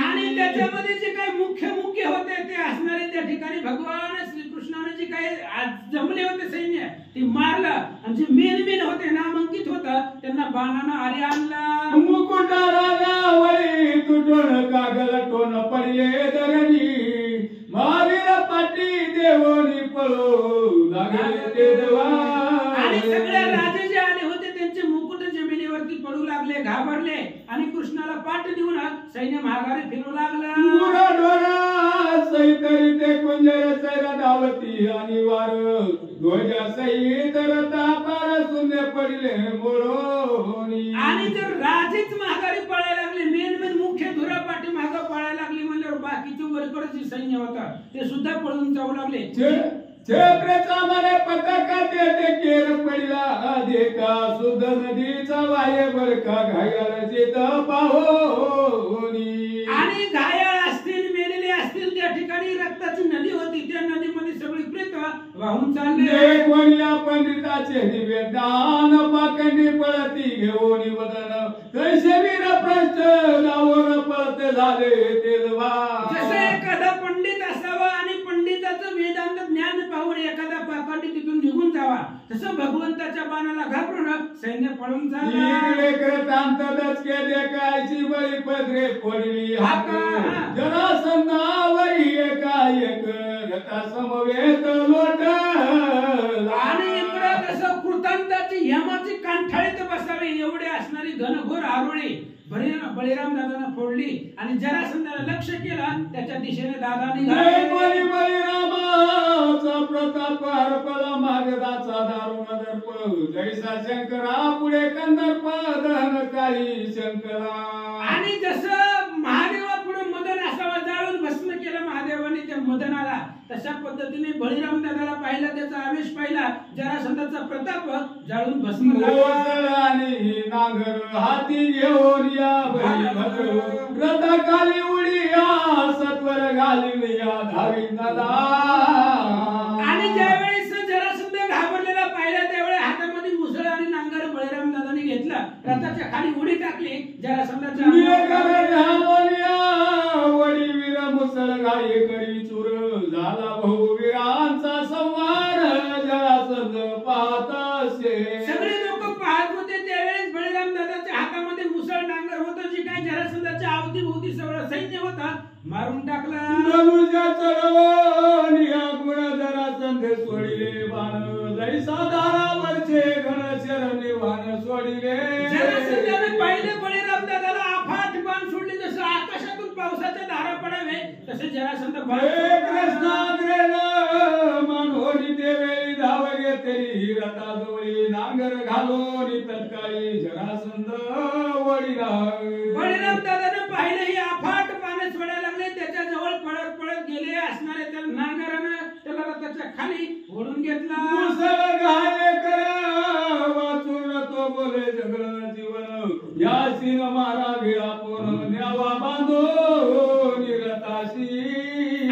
[SPEAKER 3] आणि त्याच्यामध्ये जे काही मुख्य मुख्य होते ते असणारे त्या ठिकाणी भगवान श्रीकृष्णाने जे काही जमले होते सैन्य ते मारलं आणि जे मेन मेन होते नामांकित होतं त्यांना बाणानं आरे आणला.
[SPEAKER 4] मुकुटाला वळी तुटून कागल टोन पडले दरणी महावीर पाटी देवनी पळो लागले ते देवा.
[SPEAKER 3] आणि सगळे राजे जे आले होते त्यांचे मुकुट जमिनीवरती पडू लागले, घाबरले आणि कृष्णाला पाठ देऊन सैन्य माघारी फिरू लागला.
[SPEAKER 4] सैतरी ते कुंजर सैरा धावती आणि वार ध्वजा सहित रथा पार पडले मोळोनी.
[SPEAKER 3] आणि जर राजेच माघारी पळायला लागले, मेन मुख्य धुरापाठी मागं पळायला लागली म्हणल्यावर बाकीचे वरकडचे सैन्य होता ते सुद्धा पळून जाऊ लागले.
[SPEAKER 4] छेत्रेचा मने पताकात येते केर पडला देखा सुद्ध नदीचा वाये बरका घायल जित पाहोनी.
[SPEAKER 3] आणि घायाळ असतील, मेलेले असतील, त्या ठिकाणी रक्ताची नदी होती, त्या नदीमध्ये सगळी प्रेत वाहून चालले.
[SPEAKER 4] कोणल्या पंडिताचे दिव्य दान पाकंडी पळती घेऊन वदन तैसे वीर प्रश्न गावून पळत झाले ते
[SPEAKER 3] जसं एखादा पंडित असावा आणि पंडिताचं वेदांत ज्ञान पाहून एखादा पाखंडी तिथून निघून जावा, तसं भगवंताच्या बाणाला घाबरून सैन्य पळून
[SPEAKER 4] इकडे करत अंतरच केले कायची बळी पदरे पडली हाक जरासंधावरी एकाएक रथा समवेत लोट.
[SPEAKER 3] आणि इकडं कसं कृतांताची यमाची कांठाळीत बसावी एवढे असणारी घनघोर आरोळी बळीराम दादांना फोडली आणि जरासंधाला लक्ष केलं, त्याच्या दिशेने दादा निघाले.
[SPEAKER 4] बळीरामाचा प्रताप हरपला मागदाचा दारुण दर्प जैसा शंकरा पुढे कंदर्प दहन काही शंकरा.
[SPEAKER 3] आणि जसं महादेवा पुढे मदन असावा, जाळून भस्म केलं महादेवाने त्या मदनाला, तशा पद्धतीने बळीराम दादाला पाहिला, त्याचा आवेश पाहिला, जरासंधाचा प्रताप जाळून भस्म झाला.
[SPEAKER 4] आणि नांगर हाती घेऊन या बळी रथाखाली उडी या सत्वर घालून या धावी दादा.
[SPEAKER 3] आणि ज्यावेळेस जरासंध घाबरलेला पाहिला त्यावेळी हातामध्ये मुसळ आणि नांगर बळीराम दादाने घेतला, रथाच्या खाली उडी टाकली. जरासंधाच्या
[SPEAKER 4] वडी वीर मुसळ घाई करी चूर झाला बहुवीरांचा संवार जरासंध पाहत असे.
[SPEAKER 3] सगळे लोक पाहत होते त्यावेळेस बळीराम दादाच्या हातामध्ये मुसळ नांगर होतं, जी काय जरासंधाच्या अवतीभोवती सगळं सैन्य होता मारून टाकला.
[SPEAKER 4] धनुष्य चढवून या गुण जरासंधे सोडिले बाण जैसा दारावरचे घन शरणे वाण सोडिले.
[SPEAKER 3] जरासंधाने पहिले बळीराम दादाला अफाट बाण सोडले, जसं आकाशातून पावसाच्या धारा पडावे तसे जरासंध
[SPEAKER 4] मनोरी देवेळी धाव घेतली रथाजवळी नांगर घालून तत्काळी जरासंध वडीला.
[SPEAKER 3] बळीराम दादाने पाहिले ही अफाट बाण सोडायला लागले, त्याच्या जवळ पळत पळत गेले असणारे त्या नांगरानं त्याला रथाच्या खाली ओढून घेतला.
[SPEAKER 4] मुसळ घाले कर वाचून तो बोले जगळ जीवन या सिंह मारा गिळा पोन न्यावा बांधून रथाशी.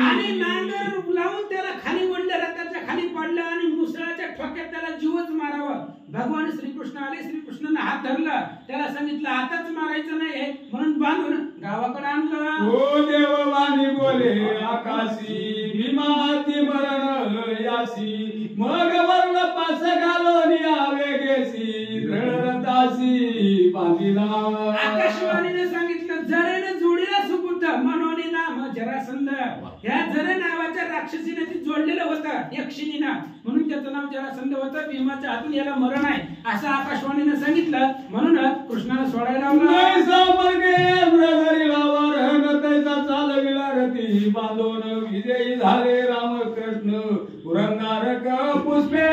[SPEAKER 3] आणि नांगर लावून त्याला खाली ओढलं, रथाच्या खाली पडला आणि मुसळाच्या ठोक्यात त्याला जीवच मारावा. भगवान श्रीकृष्ण आले, श्रीकृष्णाने हात धरला, त्याला सांगितलं आताच मारायचं नाही म्हणून बांधून गावाकडे आणलं.
[SPEAKER 4] ओ देववाणी बोले आकाशी भीमाती मरण यासी मग वर्ण पास घालून यावे गेसी दृढतासी बांधिला.
[SPEAKER 3] आकाशवाणीने सांगितलं जरेने जोडीला सुपुत्र मनोनी नाम जरासंध. या जरे नावाच्या राक्षसीने ती जोडलेलं होतं यक्षिणीना, म्हणून त्याचं नाव जरासंध होतं. भीमाच्या हातून याला मरण आहे असं आकाशवाणीने सांगितलं, म्हणून कृष्णाला सोडायला
[SPEAKER 4] रथी बांधून विजयी झाले रामकृष्ण पुरंदारक पुष्पे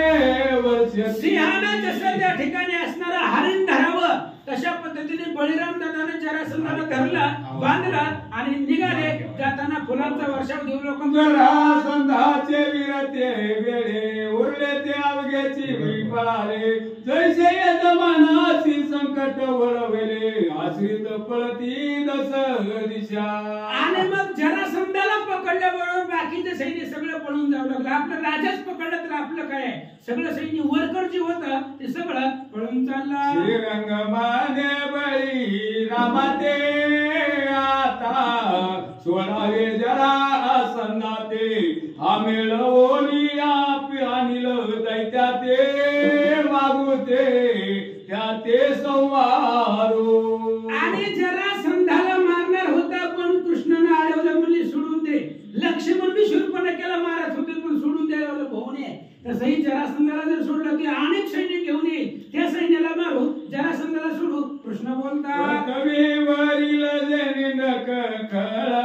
[SPEAKER 4] वर्ष.
[SPEAKER 3] सिंहानं जसं त्या ठिकाणी असणारा हरिण धरावं तशा पद्धतीने बळीराम दादाने जरासंधाला धरला, बांधला आणि निघाले. जाताना फुलांचा वर्षाव देऊ लोक.
[SPEAKER 4] जरासंधाचे वीरते वेळे उरले ते अवघ्याची पळाले जैसे यजमानाची संकट वळवले आश्रित पळती दस दिशा.
[SPEAKER 3] आणि मग जरासंधाला पकडल्याबरोबर बाकीचे सैन्य सगळं पळून जाऊ लागलं. आपलं राजाच पकडलं तर आपलं काय, सगळं सैन्य वरकर जे होतं ते सगळं पळून चाललं.
[SPEAKER 4] श्रीरंग माने बळी रामाते आता सोडावे जरासंधाते हा मिळवली आणील दैत्या ते वागुते त्या ते संवारू.
[SPEAKER 3] आणि जरासंधाला मारणार होता पण कृष्णाने अडवलं, म्हणले सोडून दे. लक्ष्मण बी शूर्पणखेला मारत होते पण सोडून द्यायला भाऊ नये. तसंही जरासंधाला जर सोडलं की अनेक सैन्य घेऊन येईल, त्या सैन्याला मारू जरासंधाला सोडू. कृष्ण बोलतात
[SPEAKER 4] वरील जनी नक खळा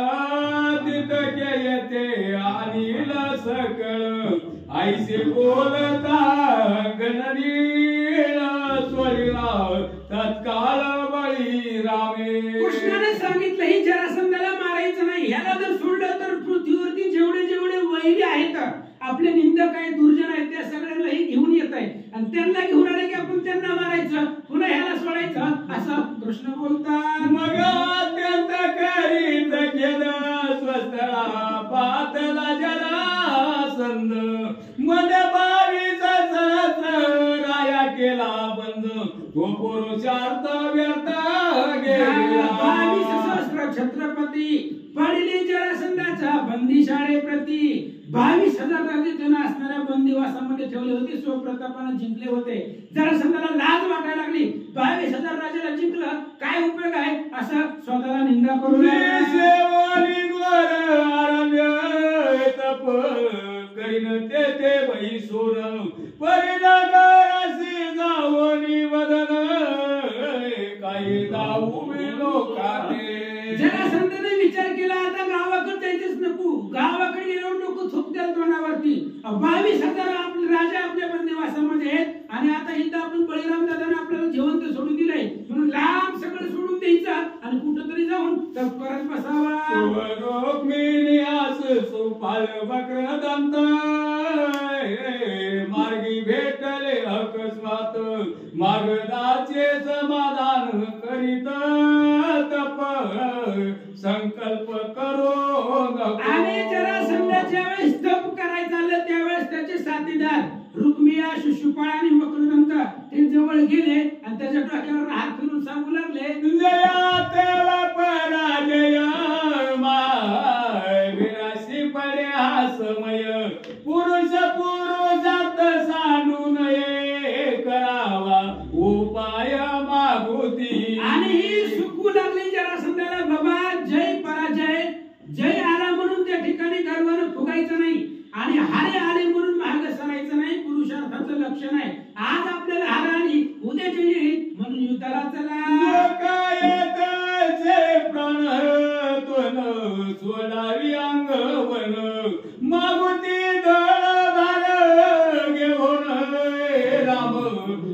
[SPEAKER 4] तितके येते आणील सकळ ऐसे बोलता गणनीळ तत्काळ बळी रामे.
[SPEAKER 3] कृष्णाने सांगितलं ही जरासंधाला मारायचं नाही. ह्याला जर सोडलं तर पृथ्वीवरती जेवढे जेवढे वैरी आहेत, आपले निंदक आहेत, दुर्जन आहेत, त्या सगळ्यांनाही घेऊन येत आहे आणि त्यांना घेऊन आले की आपण त्यांना मारायचं, पुन्हा ह्याला सोडायचं असं कृष्ण बोलतात.
[SPEAKER 4] मग अत्यंत करीत खेद स्वस्तळा पातला जरासंध मध 22 सहस्र राया केला बंद तो पुरुषार्थ व्यर्थ गेला.
[SPEAKER 3] 22 सहस्र छत्रपती पडले जरासंधाच्या बंदीशाळेप्रती. 22,000 राजे त्यांना असणाऱ्या बंदिवासामध्ये ठेवले होते, स्वप्रतापाने जिंकले होते. जरासंधाला लाज वाटायला लागली. 22,000 राजाला जिंकलं, काय उपयोग आहे असं स्वतःला निंदा करू
[SPEAKER 4] तप करीन ते वही सोन परिणाशी जावनी वदन काही दाऊ लोकाते.
[SPEAKER 3] जरासंधाने विचार केला आता गावाकडे जायचंच नको, गावाकडे गेल्यावर नको थुकत्याल तोंडावरती. 22,000 आपले राजा आपल्या बंदिवासामध्ये आहेत आणि आता इथं आपण बळीराम दादाने आपल्याला जिवंत सोडून दिलंय म्हणून लांब सगळं सोडून द्यायचं आणि कुठंतरी जाऊन तप करत बसावा.
[SPEAKER 4] सुपाल वक्रदंत मार्गी भेटले अकस्मात मागदाचे समाधान करीत तप संकल्प करो नको.
[SPEAKER 3] आणि जरासंधा ज्यावेळेस तप करायचं आलं त्यावेळेस त्याचे साथीदार रुक्मिया, शिशुपाळ आणि वक्रदंत ते जवळ गेले आणि त्याच्या डोक्यावर हात फिरून सांगू लागले
[SPEAKER 4] जया पराजय विराशी पडे हा समय पुरुष पुरुषात सांडू नये करावा उपाय मागुती.
[SPEAKER 3] आणि ही सुकू लागली जरासंधाला बाबा जय पराजय, जय आला म्हणून त्या ठिकाणी गर्वानं फुगायचं नाही आणि हारे आले म्हणून मागे सरायचं नाही. पुरुषार्थाचं लक्षण आहे. आज आपल्याला हार आली उद्या जय येईल म्हणून युद्धाला चला.
[SPEAKER 4] प्राण सोडावी अंगवन मागुती दळ भार घेऊन राम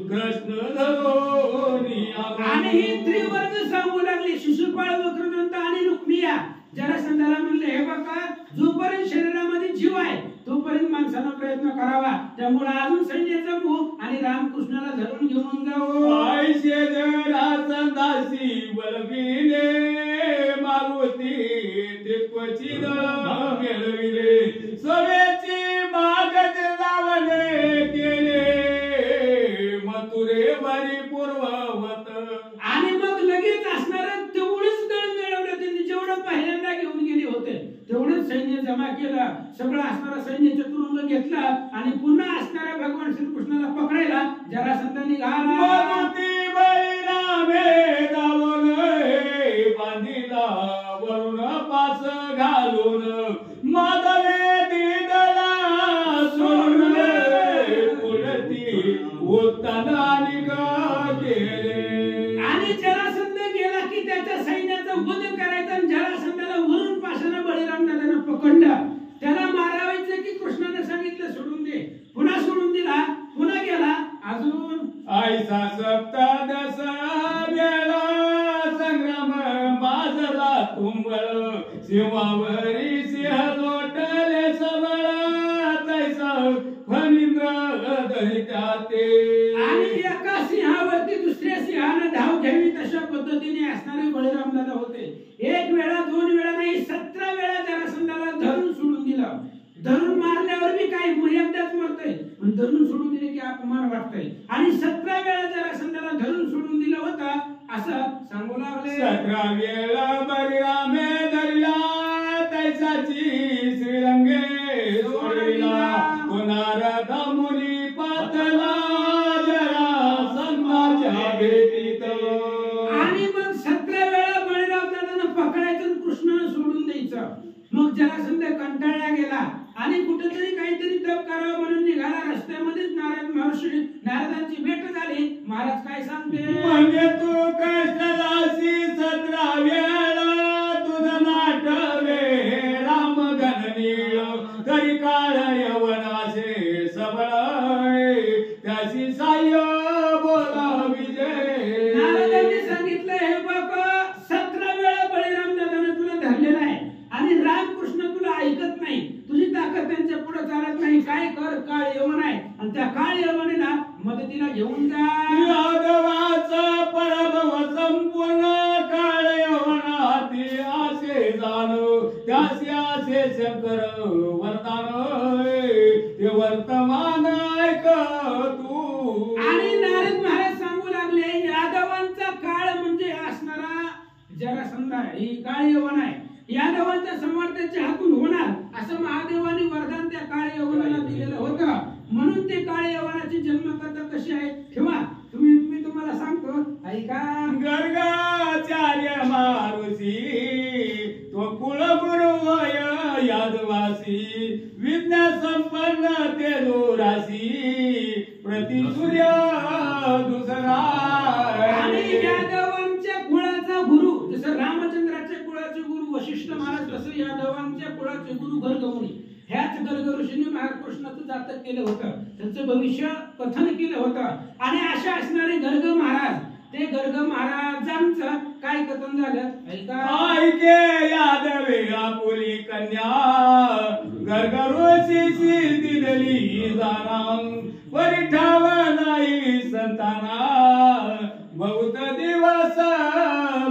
[SPEAKER 4] कृष्ण धरोनी.
[SPEAKER 3] आणि ही त्रिवर्ग सांगू लागली शिशुपाळ, वक्रदंत आणि रुक्मिया. जरासंधाला म्हणले हे बघा जोपर्यंत शरीरामध्ये जीव आहे तोपर्यंत माणसानं प्रयत्न करावा, त्यामुळे अजून सैन्य जमू आणि रामकृष्णाला धरून घेऊन जाऊ.
[SPEAKER 4] आयशे जरासंधाशी बलविले मागुती त्रिक्वची दळ मिळविले सवेची मागत लावले केले मथुरे वरी पूर्ववत.
[SPEAKER 3] आणि मग लगेच असणारं तेवढंच दळ मिळवलं त्यांनी, जेवढं पहिल्यांदा घेऊन गेले होते तेवढंच सैन्य जमा केलं. सगळं असणारं सैन्य चतुरंग घेतला आणि पुन्हा असणाऱ्या भगवान श्रीकृष्णाला पकडायला जरासंध निघाला.
[SPEAKER 4] बांधिला वरुण पास घालून माधवे दिदला सोडून पुढती उत्ताना केले.
[SPEAKER 3] आणि जरासंध गेला की त्याच्या सैन्याचा वध करायचा आणि जरासंधाला वरून पाशाने बळीराम दादाने पकडलं. त्याला मारावायचं की कृष्णाने सांगितलं सोडून दे, पुन्हा सोडून दिला, पुन्हा गेला. अजून
[SPEAKER 4] आईसा सप्तदश वेळा संग्राम माजला तुंबळ सिंहावरी सिंह लोटले सबळ तैसा फणींद्र दरिता ते.
[SPEAKER 3] आणि एका सिंहावरती दुसऱ्या सिंहाने धाव घ्यावी तशा पद्धतीने असणारे बळीराम दादा होते. एक वेळा दोन वेळा नाही 17 वेळा जरासंधाला धरून सोडून दिलं. धरून मारल्यावर बी काय एकदाच मरतय पण धरून सोडून दिले की अपमान वाटतंय. आणि 17 वेळा जरासंधाला धरून सोडून दिलं होतं असं सांगू लागले.
[SPEAKER 4] 17 वेळा बळीरामे धरला तैसाची श्रीरंगे सोडविला पुनारद मुनी पातला जरासंधाच्या भेटीत.
[SPEAKER 3] आणि मग 17 वेळा बळीराम दादानं पकडायचं आणि कृष्णानं सोडून द्यायचं. मग जरासंध कंटाळला गेला आणि कुठेतरी काहीतरी तप करावं म्हणून निघाला. रस्त्यामध्येच नारदांची भेट झाली. महाराज काय सांगते
[SPEAKER 4] म्हणजे तू कष्टदासी 17 वेळा तुझं नाटवे राम घननीळ तरी काळ यवनाचे सबळ त्याची साई जय बोला विजय.
[SPEAKER 3] नारदांनी सांगितलं हे बघ 17 वेळा बळीराम दादाने तुला धरलेला आहे आणि रामकृष्ण तुला ऐकत नाही, तुझी ताकद त्यांच्या पुढे चालत नाही. काय कर, काळ यवन आहे आणि त्या काळ यवनेला मदतीला घेऊन जा.
[SPEAKER 4] यादवाचा पराभव संपूर्ण काळ यवन हाती असे जाण त्यासी असे शंकर वरदान ते वर्तमान ऐक तू.
[SPEAKER 3] आणि नारद महाराज सांगू लागले यादवांचा काळ म्हणजे असणारा जरासंध ही काळ यवन आहे, यादवांचा संहार त्याच्या हातून होणार असं महादेवाने वरदान त्या काळ यवनाला दिलेलं होतं. म्हणून ते काळ यवनाची जन्मकथा कशी आहे ठेवा, मी तुम्हाला सांगतो ऐका.
[SPEAKER 4] गर्गाचार्य मारुसी तो कुलगुरु वय यादवासी विद्या संपन्न ते दोरासी प्रति सूर्य दुसरा.
[SPEAKER 3] आणि यादवांच्या कुळाचा गुरु जसं रामचंद्राच्या कुळाचे गुरु वशिष्ठ महाराज तसं यादवांच्या कुळाचे गुरु गर्गमुनी. ह्याच गर्ग ऋषींनी महाकृष्णाचं जातक केलं होतं, त्यांचं भविष्य कथन केलं होतं. आणि अशा असणारे गर्ग महाराज, ते गर्ग महाराजांचं काय कथन झालं ऐका.
[SPEAKER 4] ऐके यादवे आपुली कन्या गर्ग ऋषीची दिलेली जाना परिठाव नाही संताना बहुत दिवस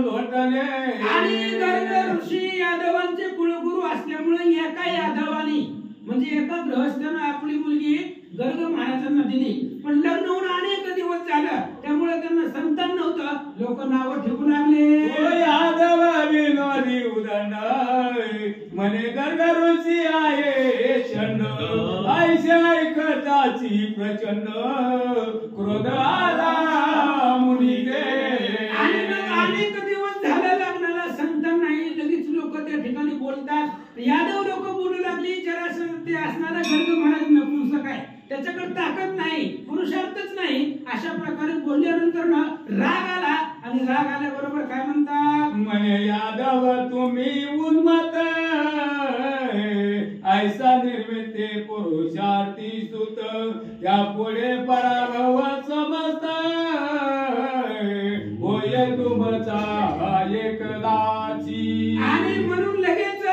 [SPEAKER 4] लोटले.
[SPEAKER 3] आणि गर्ग ऋषी यादवांचे कुलगुरु असल्यामुळे एका यादवानी म्हणजे एका गृहस्थानं आपली मुलगी गर्ग महाराजांना दिली. पण लग्न होऊन अनेक दिवस झालं त्यामुळे त्यांना संतान नव्हतं, लोक नाव ठेवू लागले.
[SPEAKER 4] यादव विनोदी उदंड म्हणे गर्ग ऋषी आहे शंड ऐसे ऐकताची प्रचंड क्रोध आला मुनी दे.
[SPEAKER 3] आणि मग अनेक दिवस झालं लग्नाला संतान नाही, लगेच लोक त्या ठिकाणी बोलतात. यादव लोक बोलू लागली जरासंध ते असणारा गर्ग महाराज नपुंसक आहे, त्याच्याकडे ताकद नाही, पुरुषार्थच नाही. अशा प्रकारे बोलल्यानंतर ना राग आला आणि राग आल्याबरोबर काय म्हणतात
[SPEAKER 4] म्हणे यादव तुम्ही उन्मत ऐसा निर्मिते पुरुषार्थी सुत या पुढे पराभव समजत होय तुमचा एकदाची.
[SPEAKER 3] आणि म्हणून लगेच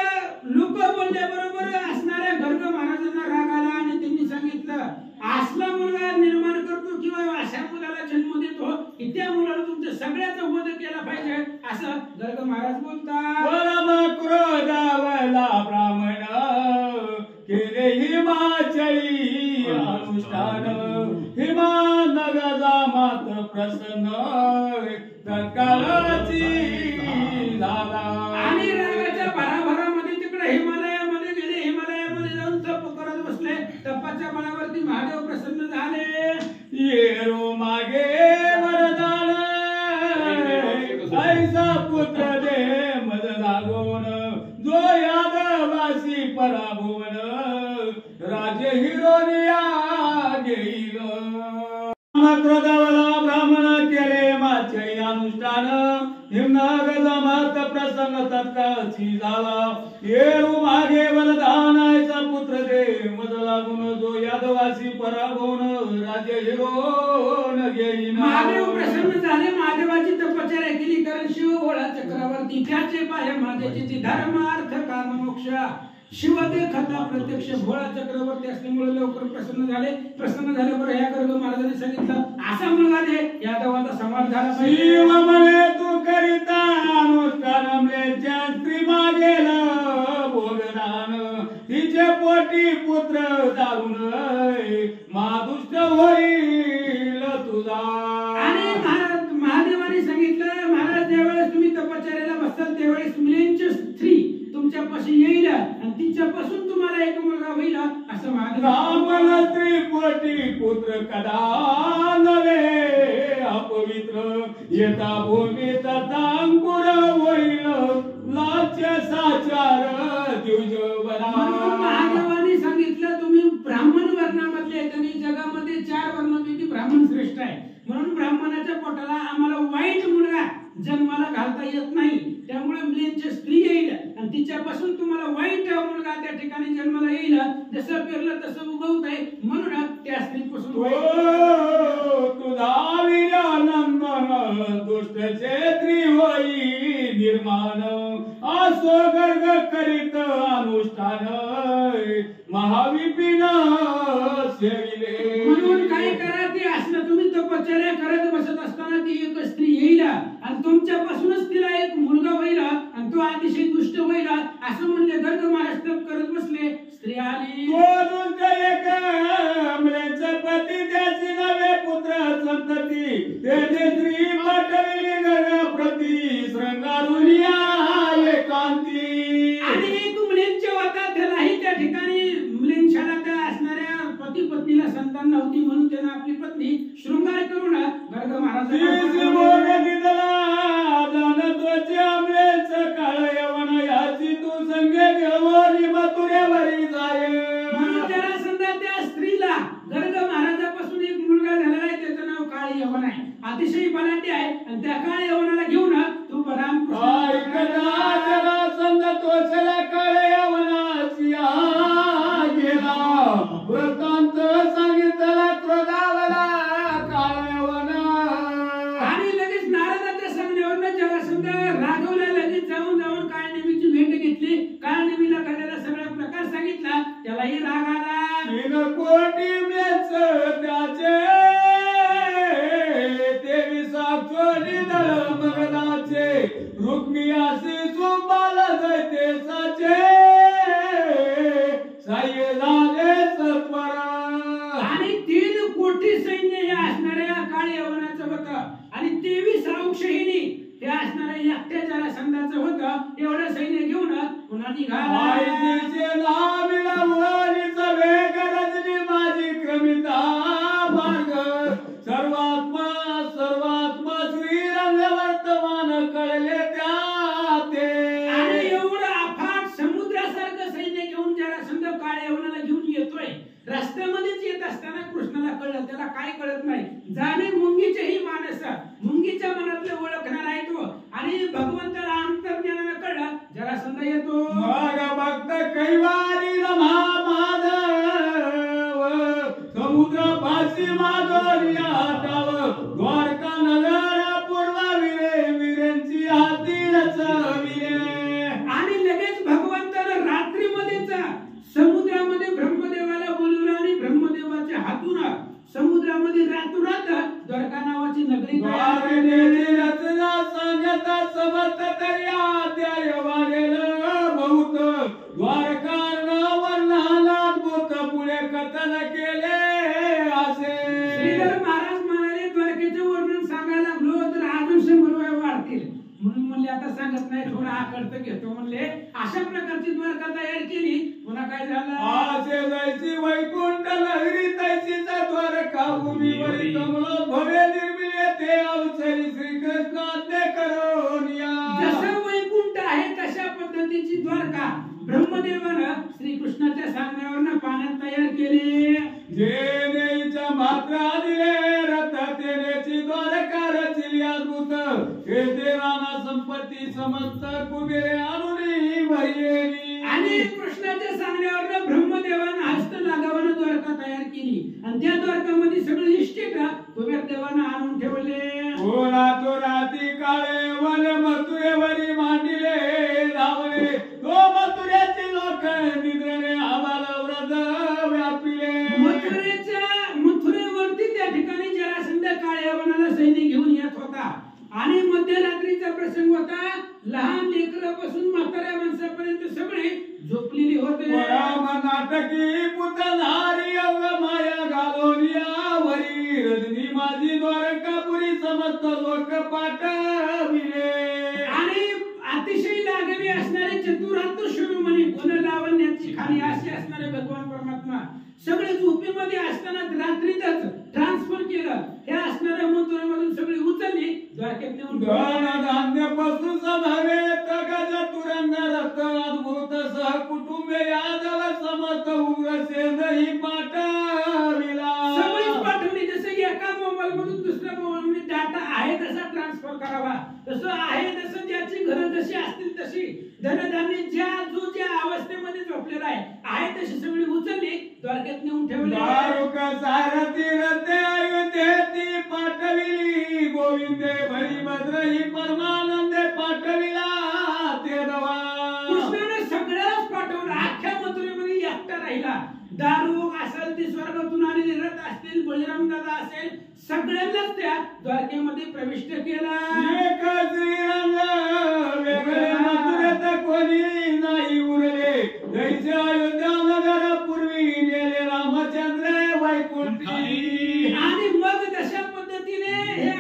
[SPEAKER 3] लोक बोलल्याबरोबर असणाऱ्या गर्ग महाराजांना राग आला आणि त्यांनी सांगितलं असला मुलगा निर्माण करतो किंवा अशा मुलाला जन्म देतो की त्या मुलाला तुमच्या सगळ्याचा वध केला पाहिजे असं गर्ग महाराज बोलतात.
[SPEAKER 4] परम क्रोधावला ब्राह्मण केले हिमाचली अनुष्ठान हिमानगजा मात प्रसन्न तत्काळाची झाला.
[SPEAKER 3] आणि रागाच्या भराभरामध्ये तिकडे हिमालयामध्ये गेले, हिमालयामध्ये जाऊन तप करत बसले. तपाच्या बळावरती महादेव प्रसन्न झाले.
[SPEAKER 4] येरो मागे वरदान ऐसा पुत्र दे मज लागोन जो यादवासी पराभवन राजे हिरोनिया घेईल. क्रोधावला ब्राह्मण केले माचे अनुष्ठान हिमनागजमत प्रसन्न तत्काळची झाला. येरू मागे वरदानाचा पुत्र दे मज लागून जो यादवासी पराभवन राजे हिरोन घेईन.
[SPEAKER 3] महादेव प्रसन्न झाले, महादेवाची तपश्चर्या केली कारण शिव भोळा चक्रावरती त्याचे पाय माझ्याचे धर्म अर्थ काम मोक्ष शिव देखता प्रत्यक्ष भोळा चक्रवर्ती असल्यामुळे लवकर प्रसन्न झाले. प्रसन्न झाल्यावर या गर्ग महाराजांनी सांगितलं असा मुलगा दे यादवाचा संवाद झाला पाहिजे.
[SPEAKER 4] शिव म्हणे तू करिता अनुष्ठान स्त्री मागेल भोगदान तिचे पोटी पुत्र दारुण मादुष्ट होईल तुझा.
[SPEAKER 3] आणि महादेवाने सांगितलं महाराज ज्यावेळेस तुम्ही तपश्चर्याला बसताल त्यावेळेस मुलींची स्त्री तुमच्यापाशी येईल आणि तिच्यापासून तुम्हाला एक मुलगा होईल असं
[SPEAKER 4] महादेव. त्रिपोटी पुत्र कदा नव्हे अपवित्र येता भूमी तथा अंकुर होईल लाच्य साचार द्युज बना.
[SPEAKER 3] महादेवाने सांगितलं तुम्ही ब्राह्मण वर्णामधले आहेत आणि जगामध्ये 4 वर्णापैकी ब्राह्मण श्रेष्ठ आहे. म्हणून ब्राह्मणाच्या पोटाला आम्हाला वाईट मुलगा जन्माला घालता येत नाही, त्यामुळे मुलींची स्त्री येईल आणि आणि तिच्यापासून तुम्हाला वाईट मुलगा त्या ठिकाणी जन्माला येईल. जसं पेरलं तसं उगवत आहे, म्हणून त्या स्त्रीपासून
[SPEAKER 4] तुझा वीरानंदन दुष्ट क्षेत्री होई निर्माण असो गर्ग करीत अनुष्ठान महाविपिन सेविले.
[SPEAKER 3] म्हणून काय करा ते असलं तुम्ही तपश्चर्या करत बसत असताना ती एक स्त्री येईल आणि तुमच्यापासूनच तिला एक मुलगा होईल आणि तो अतिशय दुष्ट होईल असं म्हणले. गर्ग महाराज तप करत बसले, स्त्री आली.
[SPEAKER 4] पती त्याची नवे पुत्र संतती तेने स्त्री पाठविली गर्ग प्रती श्रंगारून एकांती.
[SPEAKER 3] आणि एक मुलींच्या होता, त्यालाही त्या ठिकाणी मुलींशाला त्या असणाऱ्या पती पत्नीला संतान नव्हती, म्हणून त्यानं आपली पत्नी शृंगार करून गर्ग महाराज
[SPEAKER 4] काळ यवन याची तू संगे घेऊन मथुरेवरी जाय.
[SPEAKER 3] म्हणून जरासंध त्या स्त्रीला गर्ग महाराजापासून एक मुलगा झालेला आहे, त्याचं नाव काळ यवन आहे, अतिशय बलाढ्य आहे. आणि त्या काळ यवनाला घेऊन तू
[SPEAKER 4] जरासंध तोचला काळ यवनाची गेला वृत्तांत सांगितला क्रोधावला काळ यवन.
[SPEAKER 3] आणि लगेच नारदाच्या सांगण्यावरनं जरासंध राघवला लगेच जाऊन काळनेमीची भेट घेतली. काळनेमीला घडलेला सगळा प्रकार सांगितला, त्यालाही राग आला.
[SPEAKER 4] 3 कोटी मेच त्याचे तेवी साक्षोनी दळ मगनाचे रुक्मियासी सुंबाल दैते साचे साये झाले सत्वर.
[SPEAKER 3] आणि 3 कोटी सैन्य हे असणाऱ्या काळ यवनाचं होतं आणि 23 औक्षहिणी हे असणाऱ्या एकट्या जरासंधाचं होतं. एवढं सैन्य घेऊन पुन्हा निघाला.
[SPEAKER 4] सर्वात्मा सर्वात्मा श्रीरंग वर्तमान कळले त्या ते.
[SPEAKER 3] आणि एवढं अफाट समुद्रासारखं सैन्य घेऊन जरासंध काळ यवनाला घेऊन येतोय. रस्त्यामध्येच येत असताना कृष्णाला कळलं, त्याला काय कळत नाही. जाणे मुंगीचेही मानस, मुंगीच्या मनातले ओळखणार आहे तो. आणि भगवंताला अंतर्ज्ञानानं कळलं, जरासंध येतो.
[SPEAKER 4] मग भक्त कैवारी रमा माधव समुद्र पाशी माधोरिया टाव द्वारका नगर पूर्व विरे विरेंची हातीरच विरे. आणि
[SPEAKER 3] लगेच भगवंतानं रात्रीमध्येच समुद्रामध्ये ब्रह्मदेवाला बोलवलं आणि ब्रह्मदेवाच्या हातून समुद्रामध्ये रातोरात द्वारका नावाची नगरी
[SPEAKER 4] रचना सांगता समत तर्या त्या वाढेलं बहुत द्वारका वर्णनात भूत पुढे कथन केले असे.
[SPEAKER 3] श्रीधर महाराज म्हणाले, द्वारकेचं वर्णन सांगायला लागलो तर अजून 100 वेळा वाढतील, म्हणून म्हणले आता सांगत नाही, थोडा आकर्त घेतो. म्हणले अशा प्रकारची द्वारका तयार केली. पुन्हा काय झालं,
[SPEAKER 4] आसे जायची वैकुंठ लहरी तैसीचा द्वारका भूमीवरी कमल भवे निर्मिले ते अवसरी श्रीकृष्णाने करोनिया.
[SPEAKER 3] जसं वैकुंठ आहे तशा पद्धतीची द्वारका ब्रह्मदेवानं श्रीकृष्णाच्या सांगण्यावरनं पाण्यात तयार केली.
[SPEAKER 4] जेनेच्या मात्रा दिले रथ तेनेची द्वारका रचिली अद्भुत हे देवाना संपत्ती समस्त कुबेरे आणून भरलेली.
[SPEAKER 3] आणि कृष्णाच्या सांगण्यावरनं ब्रह्मदेवानं हस्त लागावानं द्वारका तयार केली आणि त्या द्वारकामध्ये सगळे इष्टिक कुबेर देवानं आणून ठेवले.
[SPEAKER 4] रातो राती काळे वन मथुरेवरी मांडिले धावले तो मथुऱ्याचे लोक निद्रेने आम्हाला व्रत व्यापिले.
[SPEAKER 3] मथुरेवरती त्या ठिकाणी जरासंध काळ यवनाला सैन्य घेऊन येत होता आणि मध्यरात्रीचा प्रसंग होता. लहान लेकरापासून म्हाताऱ्या माणसापर्यंत सगळे झोपलेली होते.
[SPEAKER 4] नाटकी पुतधारी अव माया घालोनियावरी रजनी माझी द्वारकापुरी समस्त लोक पाठविले.
[SPEAKER 3] आणि अतिशय लागवी असणारे चतुरांत शिरोमणी गुणलावण्याची खाली असे असणारे भगवान परमात्मा सगळे झोपेमध्ये असताना रात्रीतच ट्रान्सफर केलं. हे असणाऱ्या मथुरेमधून सगळी उचलली द्वारकेत नेऊन
[SPEAKER 4] धान्यापासून सभावेत गज तुरंग रथ अद्भुत सह कुटुंबे यादव समस्त उग्रसेनही पाठविला.
[SPEAKER 3] सगळीच पाठवली. जसं एका मोबाईल मधून दुसऱ्या मोबाईल मध्ये डाटा आहे तसा ट्रान्सफर करावा, तसं आहे तसं ज्याची घरं जशी असतील तशी धनधान्य ज्या अवस्थेमध्ये झोपलेला आहे तशी सगळी उचलली द्वारकेत नेऊन ठेवली.
[SPEAKER 4] दारुक सारथी रथे अयोध्येती पाठविली गोविंदे भरिभद्र ही परमानंदे पाठविला ते दवा.
[SPEAKER 3] कृष्णाने सगळ्याच पाठवलं. अख्ख्या मथुरेमध्ये एकटा राहिला. दारू असेल ती स्वर्गातून आलेली रथ असतील बळीराम दादा असेल सगळ्यांनाच त्या द्वारकेमध्ये प्रविष्ट केला.
[SPEAKER 4] एक श्रीरंग वेगळे मथुरेत कोणी नाही उरले जैसे अयोध्या नगर पूर्वी गेले रामचंद्र वैकुंठी.
[SPEAKER 3] आणि मग तशा पद्धतीने हे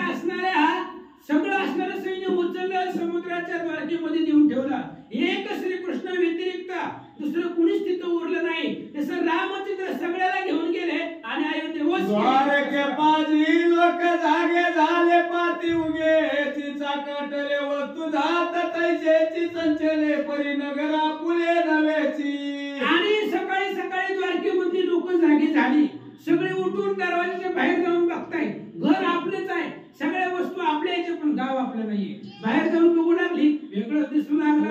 [SPEAKER 3] सगळं असणारं सैन्य उचललं समुद्राच्या द्वारकेमध्ये नेऊन ठेवलं. एक श्रीकृष्ण व्यतिरिक्त दुसरं कुणीच तिथं उरलं नाही. तसं रामचंद्र सगळ्याला घेऊन गेले आणि अयोध्येवर
[SPEAKER 4] द्वारके पाजी लोक जागे झाले पाती उगे चिचा कटले वस्तू जात तैसेची संचले परिनगरा फुले नव्याची.
[SPEAKER 3] आणि सकाळी सकाळी द्वारकेमधली लोक जागी झाली. सगळे उठून दरवाजाच्या बाहेर जाऊन बघताय. घर आपलेच आहे सगळ्या वस्तू आपल्या याच्या पण गाव आपलं नाहीये. बाहेर जाऊन बघू लागली वेगळं दिसू लागलं.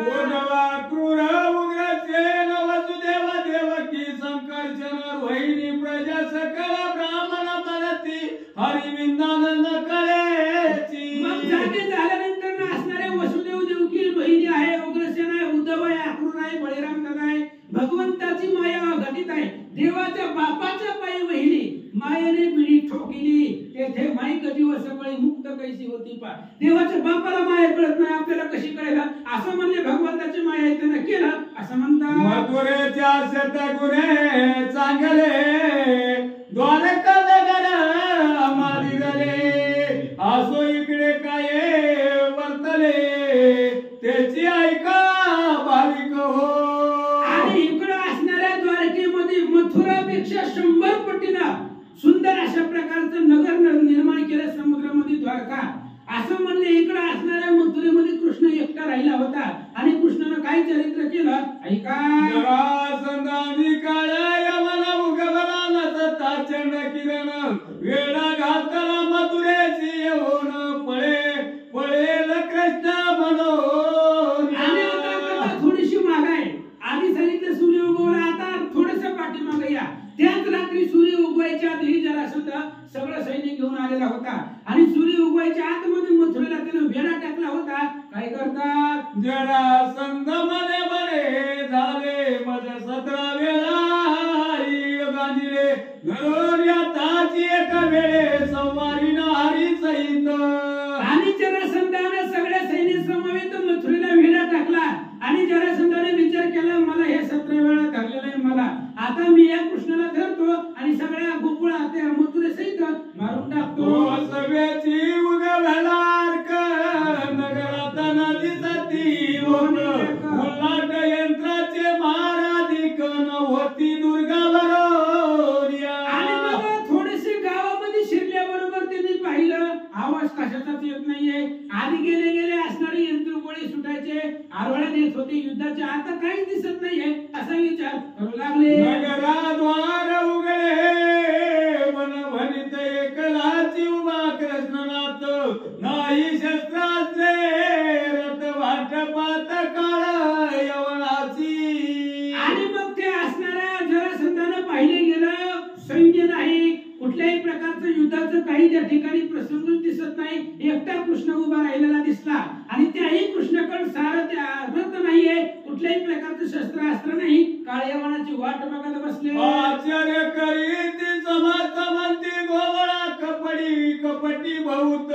[SPEAKER 4] क्रूर उग्रसेन वसुदेव देवकी संकर्षण रोहिणी प्रजा सकल ब्राह्मण मनती हरिविंदानंद कळेची.
[SPEAKER 3] मग जागे झाल्यानंतर असणारे वसुदेव देवकी रोहिणी आहे उग्रसेन आहे उद्धव आहे अक्रूर आहे बळीराम दादा आहे. भगवंताची माया घटित आहे. देवाच्या बापाच्या पायी वहिली मायेने पिढी ठोकिली तेथे माई कधी व सकाळी मुक्त कैसी होती पा. देवाच्या बापाला माया कळत नाही आपल्याला कशी कळेल असं म्हणले भगवंताची माया त्यानं केलं असं म्हणतात.
[SPEAKER 4] मथुरेच्या शतगुणे चांगले द्वारका नगर आम्हाली झाले असो इकडे काय वर्तले त्याची ऐका भाविक हो.
[SPEAKER 3] आणि इकडे असणाऱ्या द्वारकेमध्ये मथुरापेक्षा 100 पटीनं सुंदर अशा प्रकारचं नगर निर्माण केलं समुद्रामध्ये द्वारका. असं म्हणले इकडे असणाऱ्या मथुरेमध्ये कृष्ण एकटा राहिला होता आणि कृष्णानं काय चरित्र केलं ऐका.
[SPEAKER 4] जरासंधानी काळ्या यमना उगवला नसता चंड किरण वेळा घातला मथुरेची येऊन पळेल कृष्ण म्हणून.
[SPEAKER 3] आणि आता कथा थोडीशी माग आहे. आधी सांगितलं सूर्य उगवला आता थोडस पाठीमागे या. त्याच रात्री सूर्य उगवायच्या आधी जरासंध सगळं सैन्य घेऊन आलेला होता आणि सूर्य उगवायच्या आतमध्ये मथुरेला त्यानं वेढा टाकला होता. काय करतात
[SPEAKER 4] जरासंध मने बरे झाले मज 17 वेळा गांजिले घरून ताची एक वेळे संवारी हरी सहित.
[SPEAKER 3] आणि जरासंधाने सगळ्या सैन्य समवेत मथुरेला वेढा टाकला आणि जरासंधाने विचार केला मला हे 17 वेळा धरलेलं आहे मला आता मी या कृष्णाला धरतो आणि सगळ्या गोकुळा त्या मथुरे सहित मारून टाकतो.
[SPEAKER 4] सगळ्याची उगवलार्क नगरात नदी सती उल्लाट यंत्राचे महाराधिक होती दुर्गावर.
[SPEAKER 3] आणि मग थोडेसे गावामध्ये शिरल्याबरोबर त्यांनी पाहिलं आवाज कशाचाच येत नाहीये. आधी गेले गेले असणारे यंत्र गोळी सुटायचे आरोळ्या देत होते युद्धाच्या आता काहीच दिसत नाहीये असा विचार करू लागले.
[SPEAKER 4] नगराद्वार उघडे मन भरित एकलाची उभा कृष्णनाथ नाही शस्त्राचे रथ वाटपात काळ यवनाची.
[SPEAKER 3] आणि मग ते असणाऱ्या जरासंधानं पाहिले गेलं सैन्य नाही कुठल्याही प्रकारचं युद्धाचं काही त्या ठिकाणी प्रसंगच दिसत नाही. एकटा कृष्ण उभा राहिलेला दिसला आणि त्याही कृष्णाकडे सारथ्य रथ नाहीये कुठल्याही प्रकारचं शस्त्रास्त्र नाही. काळयवनाची वाट बघत बसले.
[SPEAKER 4] आश्चर्य करीत समस्त म्हणती गोवळा कपटी बहुत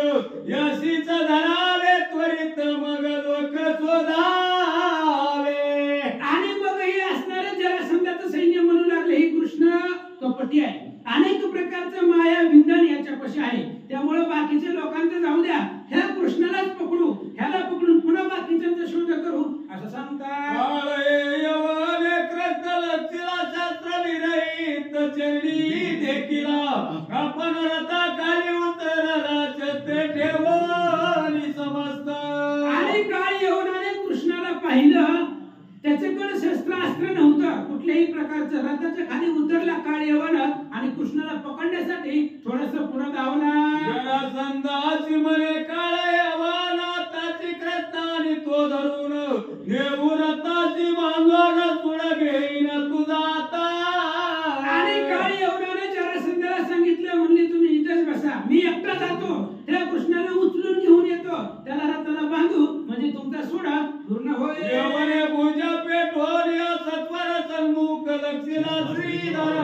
[SPEAKER 4] यशीच धरावे त्वरित मग लोक शोधावे.
[SPEAKER 3] आणि मग हे असणारे जरासंधाचं सैन्य म्हणू लागले ही कृष्ण कपटी आहे अनेक प्रकारचं माया विंधन याच्यापाशी आहे त्यामुळे बाकीच्या लोकांचं जाऊ द्या ह्या कृष्णालाच पकडू ह्याला पकडून पुन्हा बाकीच्यांचा शोध करू असं सांगतात. कृष्ण लक्षला शास्त्र विरहित चरणी देखिला आपण रथा खाली उतरला छत्र ठेवली समस्त. आणि काय येऊन कृष्णाला पाहिलं त्याच्याकडे शस्त्रास्त्र नव्हतं कुठल्याही प्रकारचं रथाच्या खाली उतरला काळ येवण आणि कृष्णाला पकडण्यासाठी थोडस पुढे धावला.
[SPEAKER 4] जरासंधाची मने काळ येवण ताची कृष्ण आणि तो
[SPEAKER 3] असतो त्या कृष्णाला उचलून घेऊन येतो, त्याला रथाला बांधू म्हणजे तुमचा सोडा पूर्ण होईल.
[SPEAKER 4] यवने भुजा पेटवून या सत्वर सन्मुख लक्षिला श्रीधर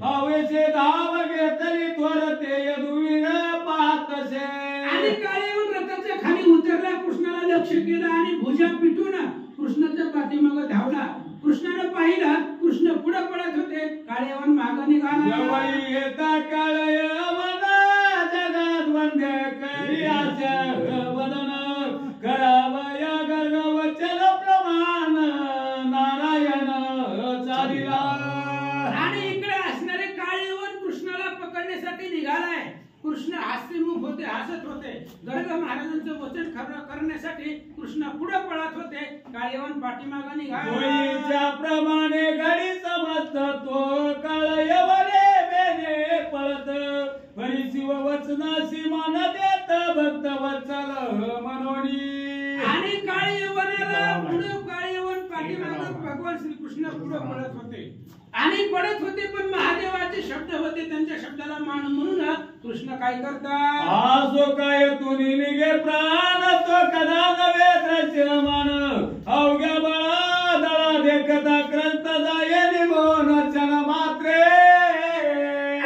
[SPEAKER 4] हवेचे धाव घेतली त्वरते यदुवीर पाहतसे.
[SPEAKER 3] आणि काळेवन रथाच्या खाली उतरला, कृष्णाला लक्ष केलं आणि भुजा पिटून कृष्णाच्या पाठीमागे धावला. कृष्णाने पाहिलं कृष्ण पुढे पळत होते, काळेवन मागे निघाला.
[SPEAKER 4] जवळी येता काळयवन जगात वंद्य करियाच्या वदन करावया गर्गवचन प्रमाण नारायण चालिला.
[SPEAKER 3] आणि इकडे असणारे काळेवन कृष्णाला पकडण्यासाठी निघालाय. कृष्ण हास्यमुख होते, हसत होते. गर्ग महाराजांचं वचन खरं करण्यासाठी कृष्ण पुढे पळत होते, काळेवन पाठीमागे निघाला.
[SPEAKER 4] होईच्या प्रमाणे घडी समजत तो काळयवने बेने पळत परी शिव वचनाशी मन देत भक्त वत्सल मनोनी.
[SPEAKER 3] आणि काळयवनाला पुढे काळयवन पाठीमागे भगवान श्रीकृष्ण पुढे पळत होते आणि पडत होते, पण महादेवाचे शब्द होते, त्यांच्या शब्दाला मान म्हणून कृष्ण काय करतात.
[SPEAKER 4] आजो काय तुनी निघे प्राण तो कदा नवे द्रश्य मान अवघ्या बळा दळा देखता क्रंत जाये निघून चन मात्रे.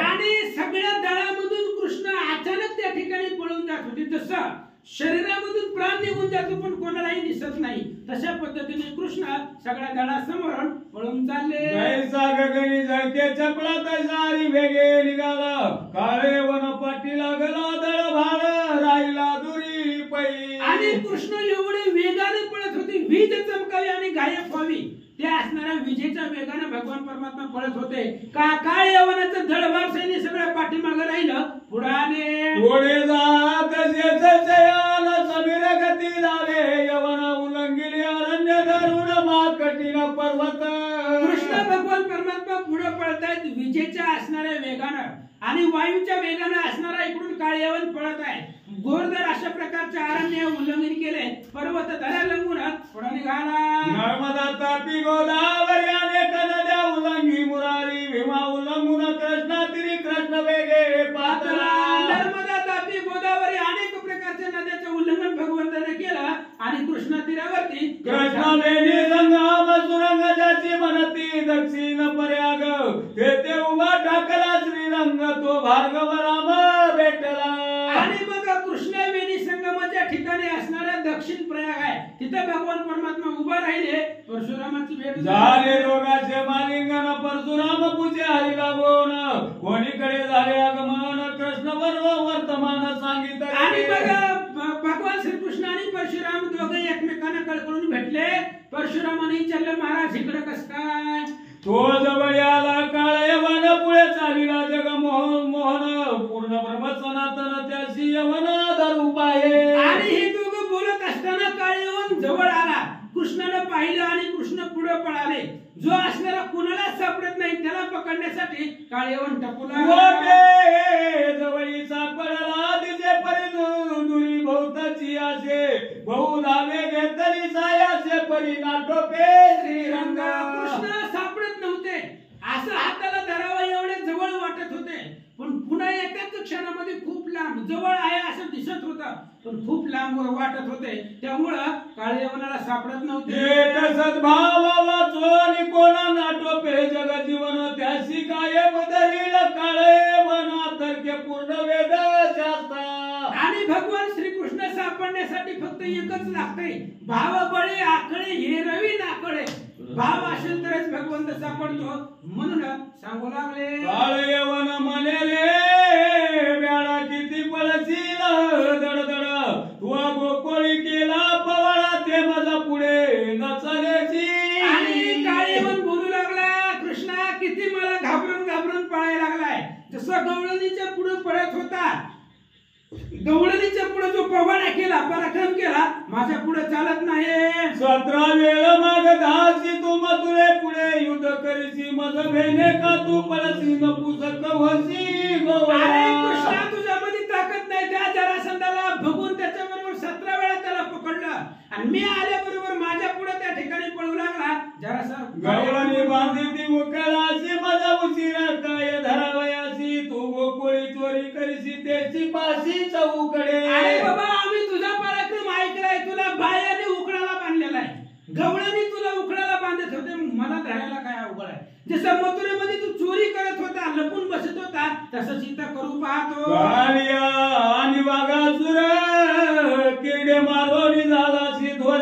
[SPEAKER 3] आणि सगळ्या दळामधून कृष्ण अचानक त्या ठिकाणी पळून जात होते. जसं शरीरामधून प्राण निघून जातो पण कोणालाही दिसत नाही, तशा पद्धतीने कृष्ण सगळ्या दळासमोर पळून चालले.
[SPEAKER 4] जैसा गगनी झळके चपळा तैसारी वेगे निघाला काळे वन पाठी लागला दळ भार राहिला दुरी पै.
[SPEAKER 3] आणि कृष्ण एवढे वेगाने पळत होते, वीज चमकावी आणि गायब व्हावी त्या असणाऱ्या विजेच्या वेगाने भगवान परमात्मा पळत होते. काय यवनाचं धडभार सैन्य सगळ्या पाठीमागे राहिलं, पुढाने
[SPEAKER 4] पुढे जात जयन समीर गती झाले यवन उल्लंघिले अरण्य धरून माकटीन पर्वत.
[SPEAKER 3] कृष्ण भगवान परमात्मा पुढे पळतायत विजेच्या असणाऱ्या वेगानं आणि वायूच्या वेगानं असणारा इकडून काळयवन पळत आहे. घोरदार अशा प्रकारचे अरण्य उल्लंघन केले, पर्वत दऱ्या लंघून पुढे निघाला.
[SPEAKER 4] नर्मदा तापी गोदावरी अनेक नद्या उल्लंघी मुरारी भीमा उल्लंघून कृष्णा तिरी कृष्ण वेगे पातला.
[SPEAKER 3] नर्मदा तापी गोदावरी अनेक प्रकारच्या नद्याचं उल्लंघन भगवंताने केलं आणि कृष्णा तीरावरती
[SPEAKER 4] कृष्णा वेणी संगम सुरंग ज्याची म्हणती दक्षिण पर्याग तेथे उभा टाकला श्रीरंग तो भार्गव राम भेटला.
[SPEAKER 3] आणि मग कृष्णवेणी संगमाच्या ठिकाणी असणारा दक्षिण प्रयाग आहे, तिथे भगवान परमात्मा उभा राहिले. परशुरामाची भेट
[SPEAKER 4] झाले रोगाचे मालिंगन परशुराम पूजे हरी लागून कोणीकडे झाले आगमन कृष्ण वर्तमान सांगितले.
[SPEAKER 3] आणि मग भगवान श्रीकृष्ण आणि परशुराम दोघे एकमेकांना कळकळून भेटले. परशुरामाने विचारले, महाराज इकडे कस काय.
[SPEAKER 4] तो जवळ आला काळयवन पुढे चालिला जग मोहन पूर्ण ब्रह्म सनातन त्याशी यवन धरू पाहे.
[SPEAKER 3] आणि हे दोघं बोलत असताना काळयवन जवळ आला. कृष्णाने पाहिलं आणि कृष्ण पुढे पळाले. जो असणारा कुणाला सापडत नाही त्याला पकडण्यासाठी काळयवन टपूला
[SPEAKER 4] जवळी सापडला तिचे परिदुरी बहुताची आसे बहु धावे घेतली सायासे परी नाटोपे श्रीरंग.
[SPEAKER 3] कृष्ण सापडत नव्हते, असं हाताला धरावं एवढे जवळ वाटत होते, पण पुन्हा एकाच क्षणामध्ये खूप लांब जवळ आहे असं दिसत होतं, पण खूप लांब वाटत होते. त्यामुळं काळयवनाला सापडत नव्हते.
[SPEAKER 4] सद्भाव वाचोनी कोणा नाटोपे जग जीवन त्याशी काय बदलील काळयवना तर्के पूर्ण वेद शास्त्र.
[SPEAKER 3] आणि भगवान श्रीकृष्ण सापडण्यासाठी फक्त एकच लागते, भाव बळे आकळे हे रवी नाकळे. भाव असेल तरच भगवंत सापडतो, म्हणून सांगू लागले.
[SPEAKER 4] काळयवन म्हणे रे बेळा किती पळशील दडदड तू गोकोळी केला पवळा ते माझा पुढे नचल्याची.
[SPEAKER 3] आणि काळयवन बोलू लागला, कृष्णा किती मला घाबरून घाबरून पळायला लागलाय. जसं गवळणीच्या पुढे पळत होता, गवळणीच्या पुढे जो पवाडा केला पराक्रम केला, माझ्या पुढे चालत नाही.
[SPEAKER 4] 17 वेळ माग धासी तू मथुरे पुढे युद्ध करीसी मज भेने का तू पळसी न पुसक वसी गोवा.
[SPEAKER 3] अरे कृष्णा तुझ्यामध्ये ताकद नाही. त्या जरासंधाला बघून त्याच्याबरोबर 17 वेळा त्याला पकडलं आणि मी आल्याबरोबर माझ्या पुढे त्या ठिकाणी पळू लागला. जरासंध
[SPEAKER 4] गवळणी बांधी ती उकळाशी मज उशिरा काय धरावयासी तू गोकुळी चोरी करीसी त्याची पाशी चौकडे.
[SPEAKER 3] अरे बाबा आम्ही तुझा पराक्रम ऐकलाय. तुला बायाने उकडाला बांधलेला आहे. गवळणी तुला उकडाला बांधत होते. मला धरायला काय अवघड आहे. जसं मथुरेमध्ये तू चोरी करत होता, लपून बसत होता, तसंच इथं करू पाहतो.
[SPEAKER 4] कालिया आणि वाघासुर किडे मारोनी झाला सिद्धोर.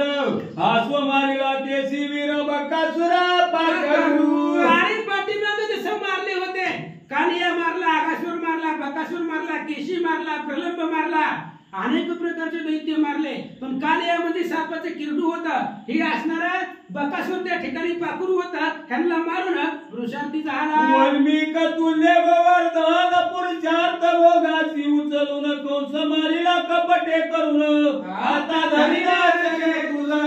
[SPEAKER 4] आसव मारिला केसी वीर बकासुर पाखरू.
[SPEAKER 3] आणि पाठीमागे जसं मारले होते, कालिया मारला, आगासूर मारला, बकासूर मारला, केशी मारला, प्रलंब मारला, अनेक प्रकारचे दैत्य मारले. पण कालियामध्ये सापाचं किरडू होतं. हे असणारा बकासूर त्या ठिकाणी पाखरू होता. त्यांना मारून वृषांती झाला.
[SPEAKER 4] वल्मिक तुल्य गोवर्धन पुरुषार्थ रोगाची उचलून कंस मारिला कपटे करून. आता धरिला तुझा.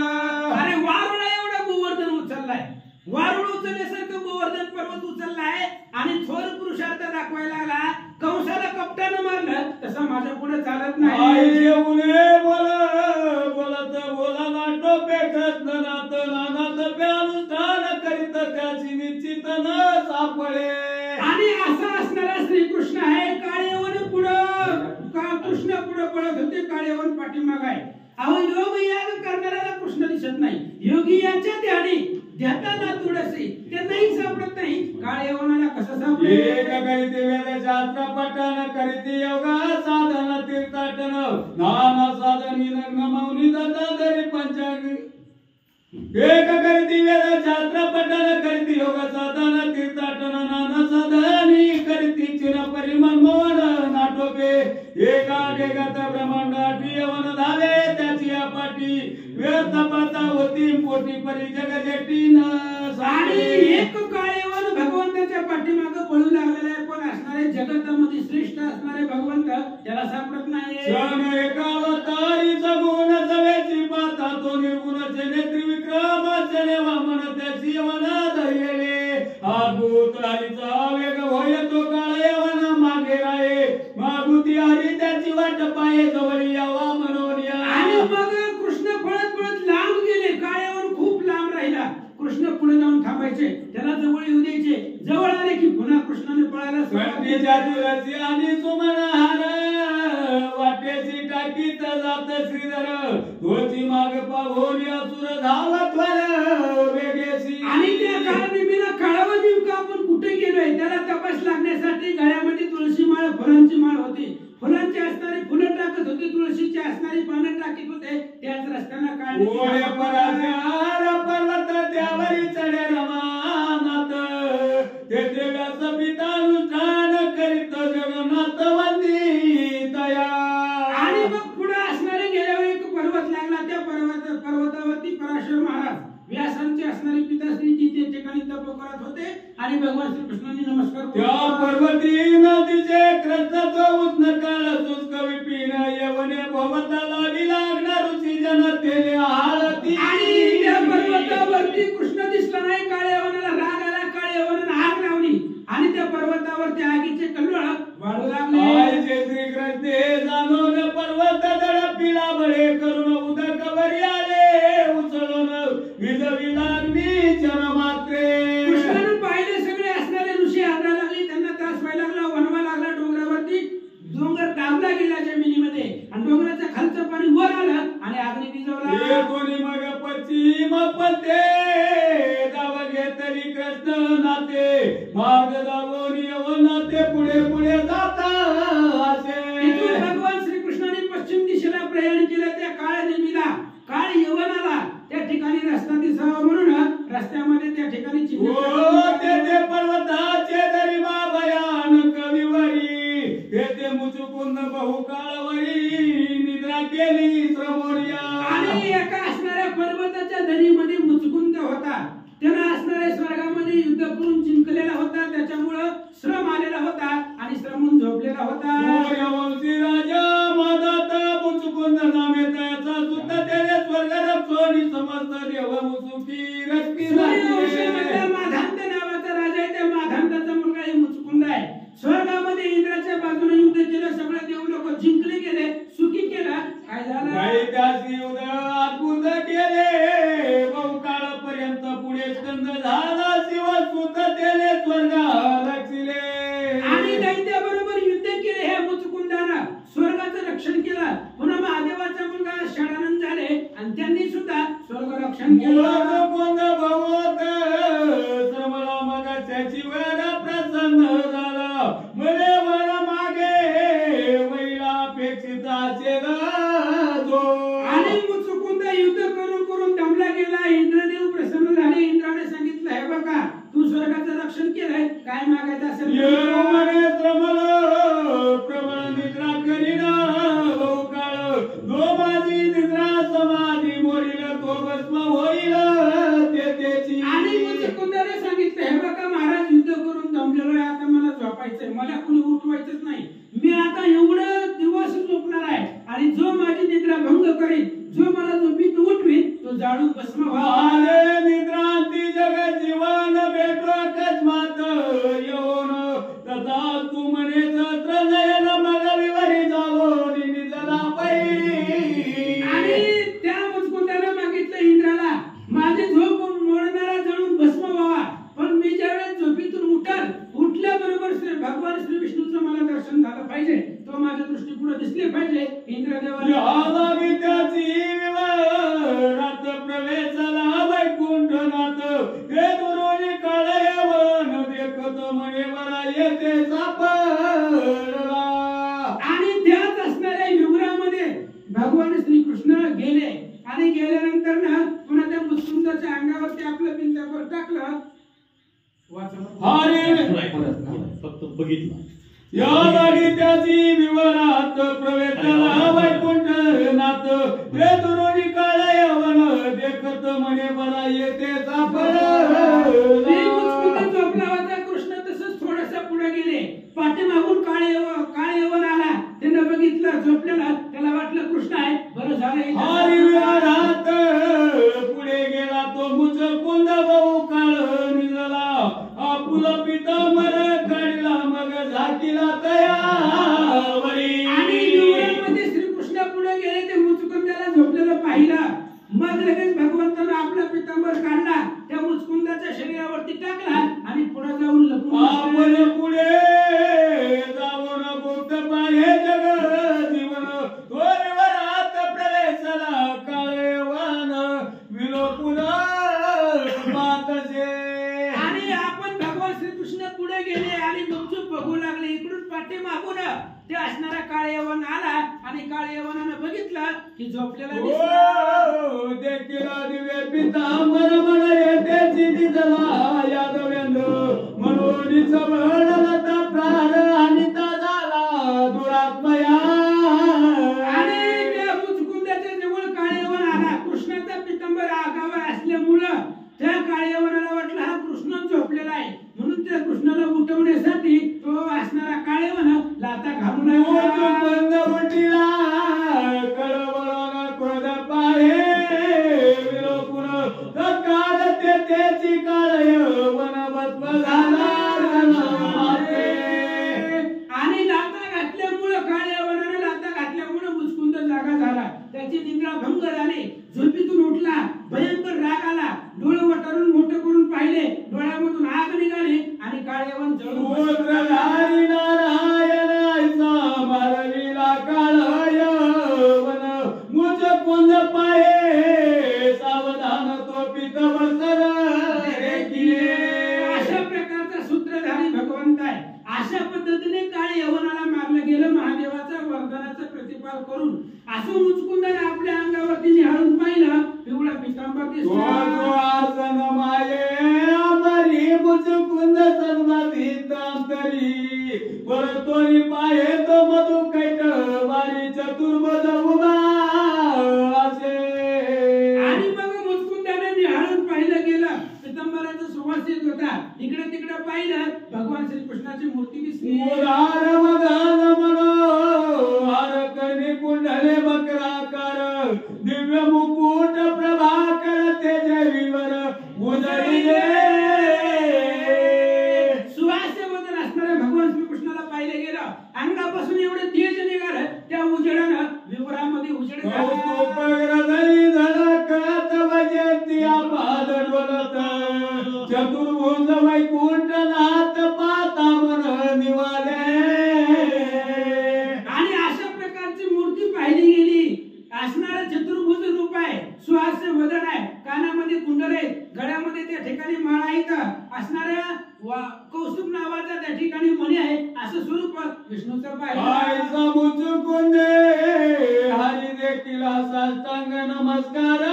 [SPEAKER 3] अरे वारुळा एवढा गोवर्धन उचललाय. वारुळ उचलल्यासारखं गोवर्धन पर्वत उचललाय आणि थोर पुरुषार्थ दाखवायला लागला. कंसाला कपटानं मारलं तसं माझ्या पुढे चालत नाही.
[SPEAKER 4] बोलत बोला नाटोपे कृष्ण नाथ नानात अनुष्ठान करीत त्याची निश्चित न सापळे.
[SPEAKER 3] आणि असा असणारा श्रीकृष्ण आहे. काळेवन पुढं कृष्ण पुढं पळत होते, काळेवन पाठीमाग आहे. अहो योग याग करणाऱ्याला कृष्ण दिसत नाही. योगी यांच्या ध्यानी ध्याताना तुळसी ते नाही सापडत नाही. काळेवनाला कसं सापडेल.
[SPEAKER 4] एक करीते वेद शास्त्र पठन करीते योगा साधन तीर्थाटन नाना साधनी लग्न मौनी दत्ताधरी पंचांग. एक करीते वेद शास्त्र पठन करीते योगा साधन तीर्थाटन नाना साधनी करीते चिर परिमल मोहन नाटोपे. एका डेगात ब्रह्मांड यवन धावे त्याची अपाटी. व्यर्थ पाता होती पोटी परी जग जेटी न.
[SPEAKER 3] आणि एक काळेवन भगवंताच्या पाठीमागे पळू लागलेला आहे. पण असणारे जगतामध्ये श्रेष्ठ असणारे भगवंत त्याला सापडत नाही.
[SPEAKER 4] क्षण एकावतारीचा गुण सवेची पाता तो निर्गुणाचे नेत्री विक्रमाचे वामन त्याची यवन धैर्यले. अद्भुत हरीचा वेग होय तो काळयवन मागे राये. मागुती हरी त्याची वाट पाये जवळ यावा मनोरिया.
[SPEAKER 3] आणि मग कृष्ण पळत पळत लांब गेले. काळेवन खूप लांब राहिला. कृष्ण पुढे जाऊन थांबायचे, त्याला जवळ येऊ द्यायचे. जवळ आले की पुन्हा कृष्णाने पळायला
[SPEAKER 4] तुळसी आणि सुमनहार वाटेची टाकीत जात श्रीधर. तोची माग पाहून असुर धावत वेगेसी.
[SPEAKER 3] आणि त्या काळनिमीला कळावं नेमकं आपण कुठे गेलोय त्याला तपास लागण्यासाठी गळ्यामध्ये तुळशी माळ, फुलांची माळ होती. फुलांची असणारी फुलं टाकत होती, तुळशीची असणारी पानं टाकीत होते. त्याच रस्त्यानं
[SPEAKER 4] पर्वत त्यावरी चढे रमानाथ. तेथे व्यासपीठानुष्ठान करीत जगन्नाथ वंदितया.
[SPEAKER 3] आणि मग पुढे असणारे गेल्यावर एक पर्वत लागला. त्या पर्वतावरती पराशर महाराज व्यासांची असणारी पिताश्री त्या ठिकाणी तप करत होते आणि भगवान श्रीकृष्णांनी नमस्कार
[SPEAKER 4] त्या पर्वती नदीचे कृष्ण उष्ण काळ शुष्क विपिन यवने भवताला लागणार ऋषी जनतेने आरती.
[SPEAKER 3] आणि त्या पर्वतावरती कृष्ण दिसला नाही. काळेवनाला राग आला. काळेवनाने आग लावली आणि त्या पर्वतावरती आगीचे कल्लोळ वाढू लागले.
[SPEAKER 4] श्रीकृष्ण जाणून पर्वत दडपिला बळे करून उदकवरी आले उचलून विजवी लागली चरमात्रे.
[SPEAKER 3] कृष्णाने पाहिले सगळे असणारे ऋषी आगायला लागले. त्यांना त्रास व्हायला लागला, वणवा लागला. डोंगरावरती डोंगर दाबला गेला जमिनीमध्ये आणि डोंगराच्या खालचं पाणी वर आलं आणि अग्नी विझवला.
[SPEAKER 4] कोणी मग पश्चिम पते दाव घेतली कृष्ण नाते. मार्ग दावून येऊन नाते पुढे पुढे जाता असे.
[SPEAKER 3] भगवान श्रीकृष्णाने पश्चिम दिशेला प्रयाण केलं. त्या काळ नेमीला काळ यवनाला त्या ठिकाणी रस्ता दिसावा म्हणून रस्त्यामध्ये त्या ठिकाणी
[SPEAKER 4] तेथे पर्वताचे दरिमा भयानक विवरी. तेथे मुचुकुंद बहुकाळवरी निद्रा केली श्रमोरिया.
[SPEAKER 3] आणि एका असणाऱ्या पर्वताच्या धरीमध्ये मुचकुंद होता. त्यांना असणाऱ्या स्वर्गामध्ये युद्ध करून जिंकलेला होता. त्याच्यामुळं श्रम आलेला होता आणि श्रमून झोपलेला होता.
[SPEAKER 4] सूर्यवंशी राजा मदत मुचुकुंद नामे त्याचा सुद्धा त्याने स्वर्ग रक्षोनी समस्त देव मुसुकी रक्ती.
[SPEAKER 3] सूर्यवंशामधला माधांत नावाचा राजा आहे. त्या माधांताचा मुलगा हे मुचकुंद आहे. स्वर्गामध्ये इंद्राच्या बाजूने युद्ध केलं. सगळे देव लोक जिंकले गेले, सुखी केलं. काय झालं. दर्शन केलं.
[SPEAKER 4] कोंद भवत श्रमला मग त्याची वर प्रसन्न झाला. मले वर मागे वैला अपेक्षिताचे जो
[SPEAKER 3] आणि मुचुकुंद युद्ध करून करून दमला गेला. इंद्रदेव प्रसन्न झाले. इंद्राने सांगितलं, हे बघा तू स्वर्गाचं रक्षण केलंय, काय मागायचं असेल
[SPEAKER 4] येऊमने श्रमल प्रबळ निद्रा करीना बहु काळ. जो माझी निद्रा समाधी मोरील तो भस्म होईल त्याची.
[SPEAKER 3] आणि मुचुकुंदाने सांगितलं, हे बघा महाराज युद्ध करून दमलेलो आहे, आता मला झोपायचंय, मला कोणी उठवायचंच नाही. मी आता एवढं दिवस झोपणार आहे आणि जो माझी निद्रा भंग करेल, जो मला झोपीत उठवीन, तो जाळून भस्म व्हावा.
[SPEAKER 4] निद्रांती जग जीवन भेटो अकस्मात येऊन तथा तू म्हणे सत्र नयन मग विवरी जावो निजला पायी.
[SPEAKER 3] आणि त्या मुचकुंदाने मागितलं इंद्राला, माझी झोप मोडणारा जळून भस्म व्हावा. पण मी ज्यावेळेस झोपीतून उठल्याबरोबर भगवान श्री विष्णूचं मला दर्शन झालं पाहिजे, तो माझ्या दृष्टीपुढे दिसले पाहिजे. इंद्रदेवाने
[SPEAKER 4] रात प्रवेशाला वैकुंठनाथ हे दुरोणी काळयवन देखत म्हणे बरा येते सापडला.
[SPEAKER 3] आणि त्याच असणाऱ्या युगरामध्ये भगवान श्रीकृष्ण गेले आणि गेल्यानंतर ना पुन्हा त्या मुचकुंदाच्या अंगावरती आपलं पिंजर टाकलं.
[SPEAKER 2] फक्त बघितलं.
[SPEAKER 4] या जागी त्याची विवरात प्रवेशाला वैकुंठनाथ हे दुरोणी काळयवन देखत म्हणे बरा येते सापडला.
[SPEAKER 3] झोपला होता कृष्ण, तसंच थोडासा पुढे गेले. पाठीमागून काळ यवन आला. त्यानं बघितलं झोपलेला, त्याला वाटलं कृष्ण आहे, बरं झालं.
[SPEAKER 4] हरिविहारात पुढे गेला तो मुचकुंद बहु काळ निजला. आपुला पितांबर काढला मग झाकीला तयावरी.
[SPEAKER 3] आणि युवरामध्ये श्रीकृष्ण पुढे गेले. ते मुचकुंदाला झोपलेलं पाहिलं. मग लगेच भगवंतानं आपला पितांबर काढला, त्या मुचकुंदाच्या शरीरावरती टाकला आणि पुढे जाऊन लपून
[SPEAKER 4] आपण पुढे जाऊन गुप्त पाहे जग जीवन तोरवरात प्रवेशला काळयवन विलोपुन पातसे.
[SPEAKER 3] आणि आपण भगवान श्रीकृष्ण पुढे गेले आणि गुपचूप बघू लागले. इकडून पाठीमागून ते असणारा काळयवन आला आणि काळयवनानं बघितलं की झोपलेला दिसला.
[SPEAKER 4] देखील दिव्य पितांबर मला येतेची निजला यादवेंद्र म्हणून सबळता प्राण आणि झाला दुरात्मया.
[SPEAKER 3] आणि त्या मुचकुंदाच्या जवळ काळयवन आला. कृष्णाचा पितांबर आगावा असल्यामुळं त्या काळयवनाला वाटलं हा कृष्ण झोपलेला आहे, म्हणून त्या कृष्णाला उठवण्यासाठी तो असणारा काळयवन लाथा घालू लागला.
[SPEAKER 4] बंद उठिला कळवळण क्रोध पाहे विलोपुन तत्काळ त्याची काळयवन भस्म झाला.
[SPEAKER 3] आणि लाथा घातल्यामुळं काळयवनाने लाथा घातल्यामुळं मुचकुंद जागा झाला. त्याची निद्रा भंग झाली. झोपेतून उठला. भयंकर राग आला. डोळे वटारून मोठे करून पाहिले. डोळ्यामधून आग निघाली आणि काळयवन जळून
[SPEAKER 4] पुत्रधारी नारायण ऐसा मारविला काळयवन मुचकुंद पाहे सावधान तो पितवसर देखिले.
[SPEAKER 3] अशा प्रकारचा सूत्रधारी भगवंत आहे. अशा पद्धतीने काळयवनाला मारलं गेलं महादेवाचा वरदानाचं प्रतिपाल करून. असं मुचकुंदाने आपल्या अंगावरती निहाळून पाहिलं. पिवळा पितांबर दिसला.
[SPEAKER 4] आसन माये अमरी मुचकुंद सर्व भीतांतरी परतोरी पाहे तो मधु कैट वारी चतुर्भुज उभा असे.
[SPEAKER 3] आणि मग मुचकुंदाने निहाळून पाहिलं गेलं. पितांबराचा सुवास येत होता. इकडे तिकडे पाहिलं, भगवान श्रीकृष्णाची मूर्ती दिसली.
[SPEAKER 4] मुरार मगन मनोहर कर्णी कुंडले बकराकार दिव्य मुकुट प्रभाकर तेज विवर उदयले.
[SPEAKER 3] सुवास्यवदन असणाऱ्या भगवान श्रीकृष्णाला पाहिलं गेलं. अंगापासून एवढे तेज निघालं, त्या उजेडानं विवरामध्ये उजेड
[SPEAKER 4] कौतुकग्रधरी धडकत वजंती आपाद डोलत चतुर्भुज वैकुंठनाथ पाता मन निवाले. आणि अशा प्रकारची मूर्ती पाहिली गेली. असणारं चतुर्भुज रूप आहे. सुहास्य वदन आहे. कानामध्ये
[SPEAKER 3] ठिकाणी माळा इथं असणाऱ्या कौस्तुभ नावाचा त्या ठिकाणी मणी आहे असं स्वरूप विष्णूचं
[SPEAKER 4] पाहिजे मुचुकुंद हरी देखील साष्टांग नमस्कार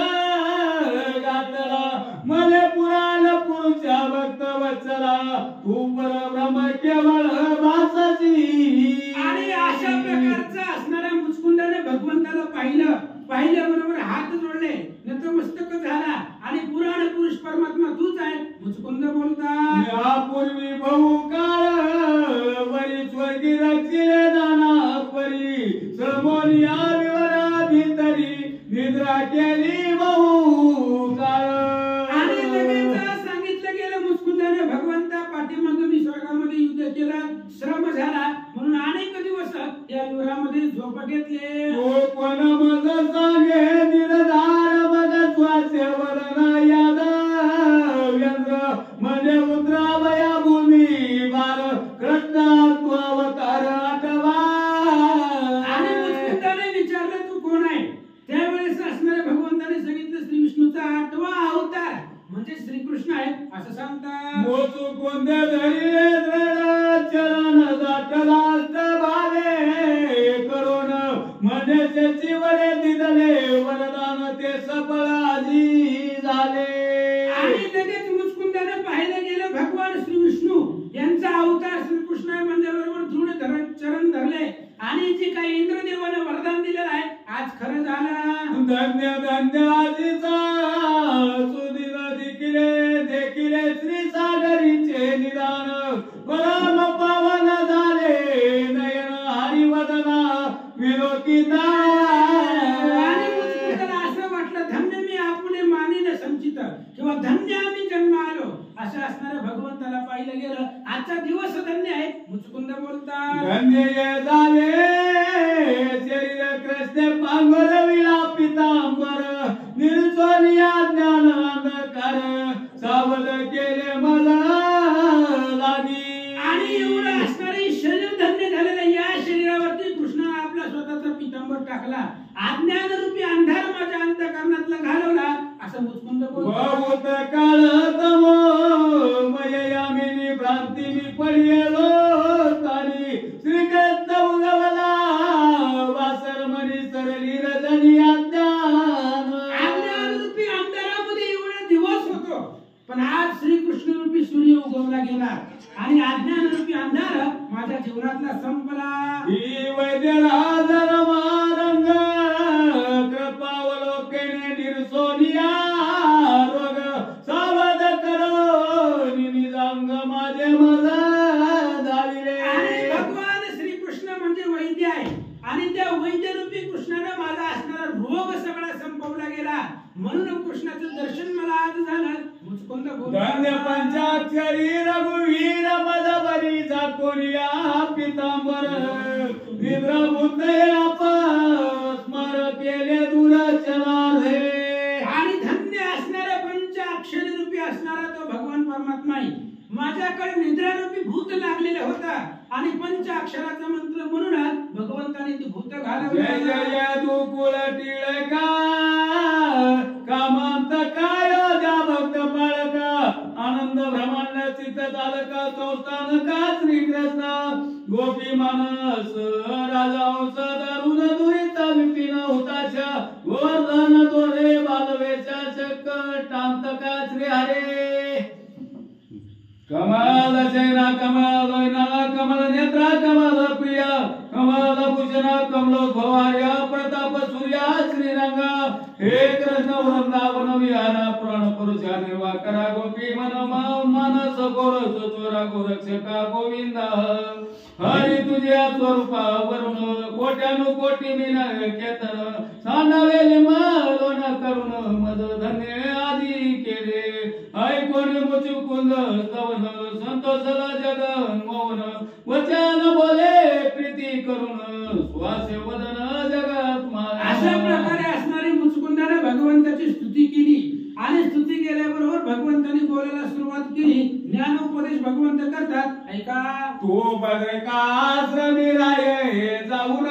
[SPEAKER 4] घातला मले पुराण पुरुषा भक्त वत्सला तू परब्रह्म केवळ भासाची
[SPEAKER 3] आणि अशा प्रकारचं असणाऱ्या मुचकुंदाने भगवंताला पाहिल्याबरोबर हात जोडले नतमस्तक झाला आणि पुराण पुरुष परमात्मा तूच आहे मुचकुंद बोलतात
[SPEAKER 4] यापूर्वी बहु काळ वरी स्वर्गी रचिले दाना परी समोनिया विवरा भीतरी निद्रा केली बहु काळ
[SPEAKER 3] आणि लगेच सांगितलं गेलं मुचकुंदाने भगवंता पाठीमागे मी स्वर्गामध्ये युद्ध केलं श्रम झाला म्हणून अनेक दिवस या युरामध्ये झोप घेतले
[SPEAKER 4] कोण मग सांगे निर्धार मग स्वास्य वरण याद व्यंद्र म्हणजे उद्रावया भूमी बार कृष्णात्व अवतार आठवा
[SPEAKER 3] आणि मुचकुंदाने विचारलं तू कोण आहे त्यावेळेस असणाऱ्या भगवंताने सांगितलं श्री विष्णूचा 8वा अवतार म्हणजे श्रीकृष्ण आहे असं सांगतात
[SPEAKER 4] मुचकुंद धरिले दृढ चरण दाटला भावे करून मनुष्याची वरे दिदले वरदान ते सफळ आजी झाले
[SPEAKER 3] आणि लगेच मुचकुंदाने पाहिलं गेलं भगवान श्री विष्णू यांचा अवतार श्रीकृष्ण आहे म्हणल्याबरोबर दृढ चरण धरले आणि जे काही इंद्रदेवाने वरदान दिलेलं आहे आज खरं झालं
[SPEAKER 4] धन्य धन्य आजीचा सुदिन देखिले श्री सागरीचे निदान परम पावन झाले नयन हरिवदना विलोकिता
[SPEAKER 3] आणि मुचकुंदाला असं वाटलं धन्य मी आपले मानिन संचित किंवा धन्य आम्ही जन्म आलो असं असणाऱ्या भगवंताला पाहिलं गेलं आजचा दिवस धन्य आहे मुचकुंद बोलतात
[SPEAKER 4] धन्य झाले शरीर कृष्ण पांगोल विला पितांबर निर्सोनिया ज्ञान अंधकार सावध केले मला लागी
[SPEAKER 3] आणि एवढं असणारे शरीर धन्य झालेलं या शरीरावरती कृष्णाने आपला स्वतःचा पितांबर टाकला अज्ञान रूपी अंधार माझ्या अंतःकरणातला घालवला असं मुचकुंद बोलतात
[SPEAKER 4] बहुत काळ तमो मययामिनी भ्रांती मी पडलेलो तारी श्रीकृष्ण उगवला वासरमणी सरली रजनी अज्ञान
[SPEAKER 3] रूपी अंधारामध्ये एवढे दिवस होतो पण आज श्रीकृष्ण रूपी सूर्य उगवला गेला आणि अज्ञान रूपी अंधार माझ्या जीवनातला संपला
[SPEAKER 4] ही वैद्यराजर मारंग कृपावलोकेने निर्सोनिया रोग सावध करो निजांग माझे मला धाविले
[SPEAKER 3] आणि भगवान श्रीकृष्ण म्हणजे वैद्य आहे आणि त्या वैद्य रूपी कृष्णाने माझा असणारा रोग सगळा संपवला गेला म्हणून कृष्णाचं दर्शन मला आज झालं मुचकुंद
[SPEAKER 4] धन्य पंचाक्षरी रघुवीर मदवरी जाकोनिया पितांबर निद्रा बुद्धे स्मर केले दुरचनाधे
[SPEAKER 3] आणि धन्य असणारा पंचाक्षरी रूपी असणारा तो भगवान परमात्मा आहे माझ्याकडे निद्रा रूपी भूत लागलेला होता आणि पंचाक्षराचा मंत्र म्हणून भगवंताने ते भूत घालवले
[SPEAKER 4] जय जय तू कुळ टिळका कामांत काय द्या भक्त बाळका आनंद ब्रह्मांड चित्त चालका संस्थान का श्रीकृष्ण गोपी मानस राजा हंस दारुण दुरिता विपिन हुताच्या गोवर्धन तोरे बालवेचा चक्क टांतका श्री हरे कमल चैना कमल लोयना कमल नेत्रा कमल प्रिया कमल भूषण कमल भवार्य प्रताप सूर्या श्रीरंग हे कृष्ण वृंदावन विहार पुराण पुरुष निर्वा करा गोपी मनस गोर चोरा गोरक्षका गोविंद हरी तुझ्या स्वरूपा वरुण कोट्यानु कोटी मीन केतन सांडावेली लोन करुण मद धन्य आदी केले ऐकोन मुचुकुंद स्तवन संतोषला जगन मौन वचन बोले प्रीती करुण स्वास्य वदन जगत
[SPEAKER 3] अशा प्रकारे असणारी मुचकुंदाने भगवंताची स्तुती केली आणि स्तुती केल्याबरोबर भगवंताने बोलायला सुरुवात केली ज्ञानोपदेश भगवंत करतात ऐका
[SPEAKER 4] तू बदका श्रमी राय जाऊन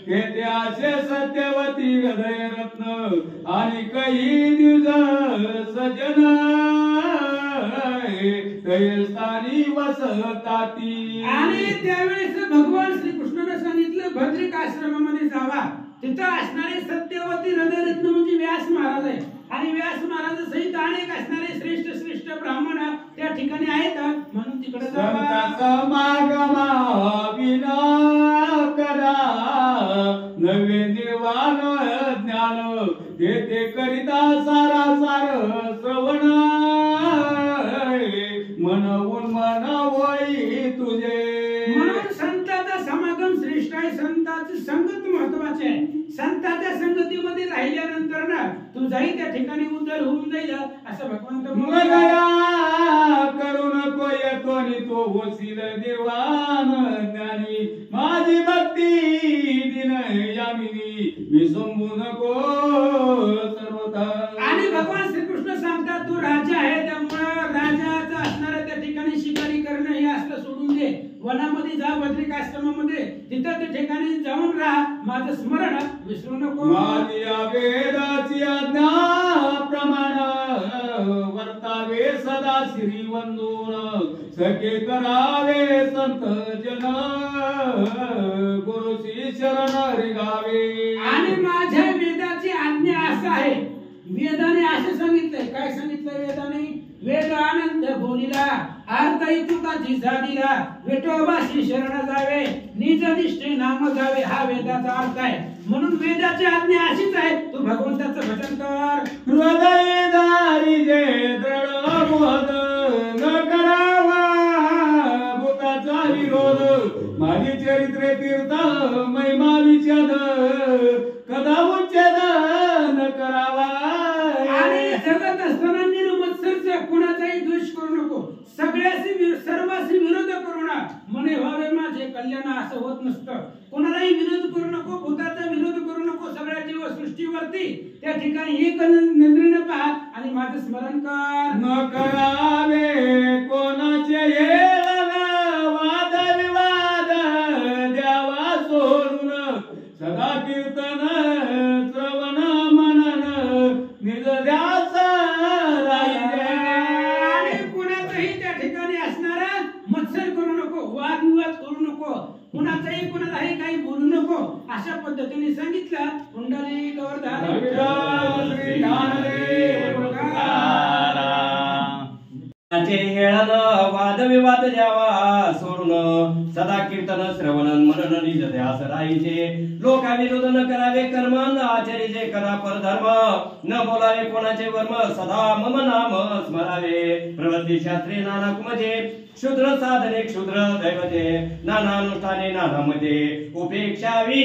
[SPEAKER 4] येत्या असे सत्यवती हृदय रत्न आणि काही दिवस सजन तय स्थानी वसताती.
[SPEAKER 3] आणि त्यावेळेस भगवान श्रीकृष्णाने सांगितलं भद्रिक आश्रमामध्ये जावा. तिथं असणारे सत्यवती हृदयरत्न म्हणजे व्यास महाराज आहे. आणि व्यास महाराज सहित अनेक असणारे श्रेष्ठ श्रेष्ठ ब्राह्मण त्या ठिकाणी आहेत. म्हणून तिकडे जावा.
[SPEAKER 4] समागमा विना करा नवे निर्वाण ज्ञान ते करिता सारा सार श्रवण मनवून मनवई तुझे.
[SPEAKER 3] म्हणून संतांचा समागम श्रेष्ठ आहे. संतांची संगत महत्वाची आहे. संतांच्या संगतीमध्ये राहिल्यानंतर ना तू जाई त्या ठिकाणी उद्धार होऊन जाईल असं भगवंत
[SPEAKER 4] करू नको येतो आणि तो होशील निर्वाण ज्ञानी. माझी भक्ती दिन यामिनी विसंबू नको सर्वथा.
[SPEAKER 3] आणि भगवान श्रीकृष्ण सांगतात तू राजा आहे त्यामुळं राजाचं असणाऱ्या त्या ठिकाणी शिकारी करणं हे असलं सोडून दे. वनामध्ये जा बद्रिक आश्रमामध्ये तिथं त्या ठिकाणी जाऊन राहा. माझं स्मरण विसरू नको.
[SPEAKER 4] माझी वेदाची आज्ञा प्रमाण वर्तावे सदा श्री वंदून सखे करावे संत जन गुरुशी शरण रिगावे.
[SPEAKER 3] आणि माझ्या वेदाची आज्ञा असं आहे. वेदाने असं सांगितलंय. काय सांगितलंय वेदाने? वेद आनंद बोलिला आरताई तुकाची झाडीला विठोबाशी शरण जावे निज निष्ठे नाम गावे. हा वेदाचा अर्थ आहे. म्हणून वेदाची आज्ञा अशीच आहे. तू भगवंताचं भजन कर.
[SPEAKER 4] हृदय दारी जे दृढ बोध न करावा भूताचा विरोध. माझी चरित्रे तीर्थ महिमा विच्छेद कदा उच्छेद न करावा.
[SPEAKER 3] आणि जगत असताना निर्मत्सर कुणाचाही द्वेष करू नको. सगळ्याशी सर्वाशी विरोध करू नका. म्हणे व्हावे माझे कल्याण असं होत नसतं. कोणालाही विरोध करू नको. भूताचा विरोध करू नको. सगळ्या जीव सृष्टीवरती त्या ठिकाणी एक नजरेनं पहा आणि माझं स्मरण कर.
[SPEAKER 4] न करावे कोणाचे वाद विवाद द्यावा सोडून सदा कीर्तन श्रवण मनन निज ध्यास
[SPEAKER 3] आणि कुणाचाही त्या ठिकाणी असणारा मत्सर करू नको. वादविवाद करू नको. कुणाचाही कुणालाही काही बोलू नको. अशा पद्धतीने सांगितलं. कुंडली गौरधारी
[SPEAKER 4] श्री ज्ञानदेव
[SPEAKER 1] हेळन वादविवाद द्यावा सोडून सदा कीर्तन श्रवण मनन निज ध्यास राहायचे. लोकाविरोध न करावे कर्म न आचरिजे कदा परधर्म न बोलावे कोणाचे वर्म सदा मम नाम स्मरावे. प्रवृत्ती शास्त्रे नाना कुमजे शूद्र साधने क्षुद्र दैवते नाना अनुष्ठाने नाना मध्ये उपेक्षावी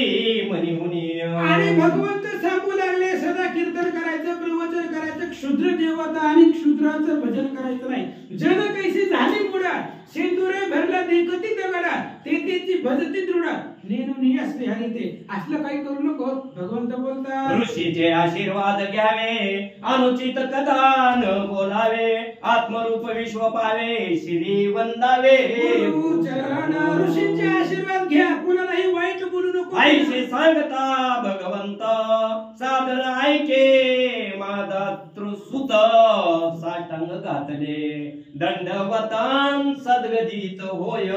[SPEAKER 1] मनी मुनी.
[SPEAKER 3] आणि भगवंत सांगू लागले सदा कीर्तन करायचं प्रवचन करायचं. क्षुद्र देवता आणि क्षुद्राचं भजन करायचं नाही. जन कैसी झाली मुडा शेंदुरे भरला देखती दगडा तेची भजती दृढा नेनुनी असले हरी ते. असलं काही करू नको. भगवंत बोलतात
[SPEAKER 1] ऋषीचे आशीर्वाद घ्यावे अनुचित कथा न बोलावे आत्मरूप विश्व पावे श्री वंदावे.
[SPEAKER 3] चरण ऋषींचे आशीर्वाद घ्या. कुणालाही वाईट बोलू नको.
[SPEAKER 1] ऐसे सांगता भगवंत सादर ऐके मादातृसुत साष्टांग घातले दंडवतान सद्गदित होय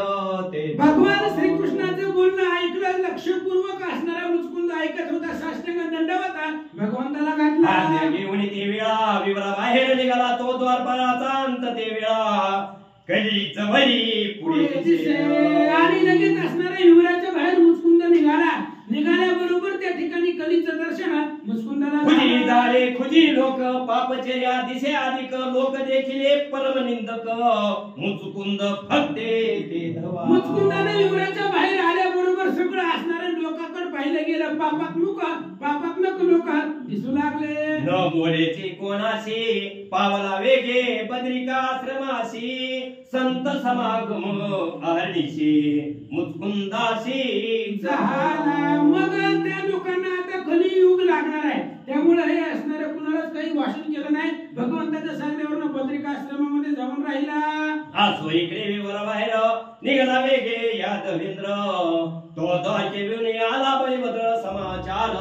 [SPEAKER 1] ते.
[SPEAKER 3] भगवान श्रीकृष्णाचं बोलणं ऐकलं लक्षपूर्वक असणारा मुचकुंद ऐकत होता. साष्टांग दंडवता भगवंताला घातला.
[SPEAKER 1] घेऊन ते वेळा विवरा बाहेर निघाला तो द्वारपालाचा अंत ते वेळा कधीच वरी पुढे दिसे.
[SPEAKER 3] आणि लगेच असणाऱ्या युवराच्या बाहेर मुचकुंद निघाला. निघाल्याबरोबर त्या ठिकाणी कलीचं दर्शन मुचकुंदाला
[SPEAKER 1] खुजी झाले. खुजी लोक पापचर्या दिसे अधिक लोक देखील परमनिंदक मुचकुंद फक्ते ते धवा.
[SPEAKER 3] मुचकुंदाने युवराच्या बाहेर आल्याबरोबर सगळं असणाऱ्या लोकांकडे पाहिलं गेलं. पापात्मक लोक दिसू लागले.
[SPEAKER 1] न बोलेचे कोणाशी पावला वेगे बद्रिका आश्रमाशी संत समागम अहर्निशी मुचकुंदाशी
[SPEAKER 3] झाला. मग त्या लोकांना आता कलियुग लागणार आहे. त्यामुळे हे असणाऱ्या कुणालाच काही भाषण केलं नाही. भगवंताच्या सांगण्यावरून बद्रिका आश्रमामध्ये जाऊन राहिला.
[SPEAKER 1] असो इकडे विवर बाहेर निघाला वेगे यादवेंद्र तो दाचे विवणी आला आले बदल समाचार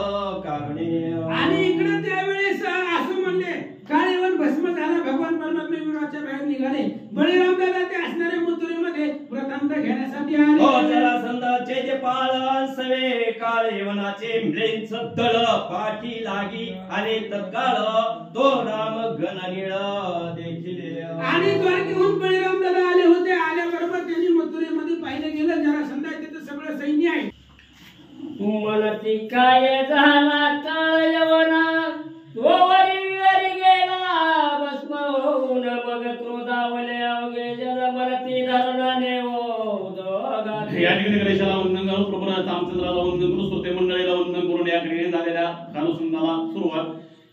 [SPEAKER 1] कारणे.
[SPEAKER 3] आणि इकडे त्यावेळेस असं म्हणले काळेवन भस्म झाला भगवान परमात्मा विरोधाच्या बाहेर निघाले. बळीराम दादा ते असणाऱ्या मथुरेमध्ये व्रतांत घेण्यासाठी
[SPEAKER 1] हो
[SPEAKER 3] आले.
[SPEAKER 1] जरासंधाचे जे पाळ सवे काळे वनाचे म्लेंच दळ पाठी लागी आले तत्काळ तो राम गणनीळ देखील.
[SPEAKER 3] आणि द्वारकेहून बळीराम दादा आले होते. आल्याबरोबर त्यांनी मथुरेमध्ये पाहिलं गेलं जरासंधा तिथं सगळं सैन्य आहे.
[SPEAKER 5] म्हणती काय झाला काळ यवना तो वरी गेला भस्म होऊन मग क्रोधावले अवघे जन मरती धरणाने
[SPEAKER 2] या ठिकाणी गणेशाला वंदन करून प्रभूला रामचंद्राला वंदन करून श्रोते मंडळीला वंदन करून या ठिकाणी झालेल्या कालसंधाला सुरुवात.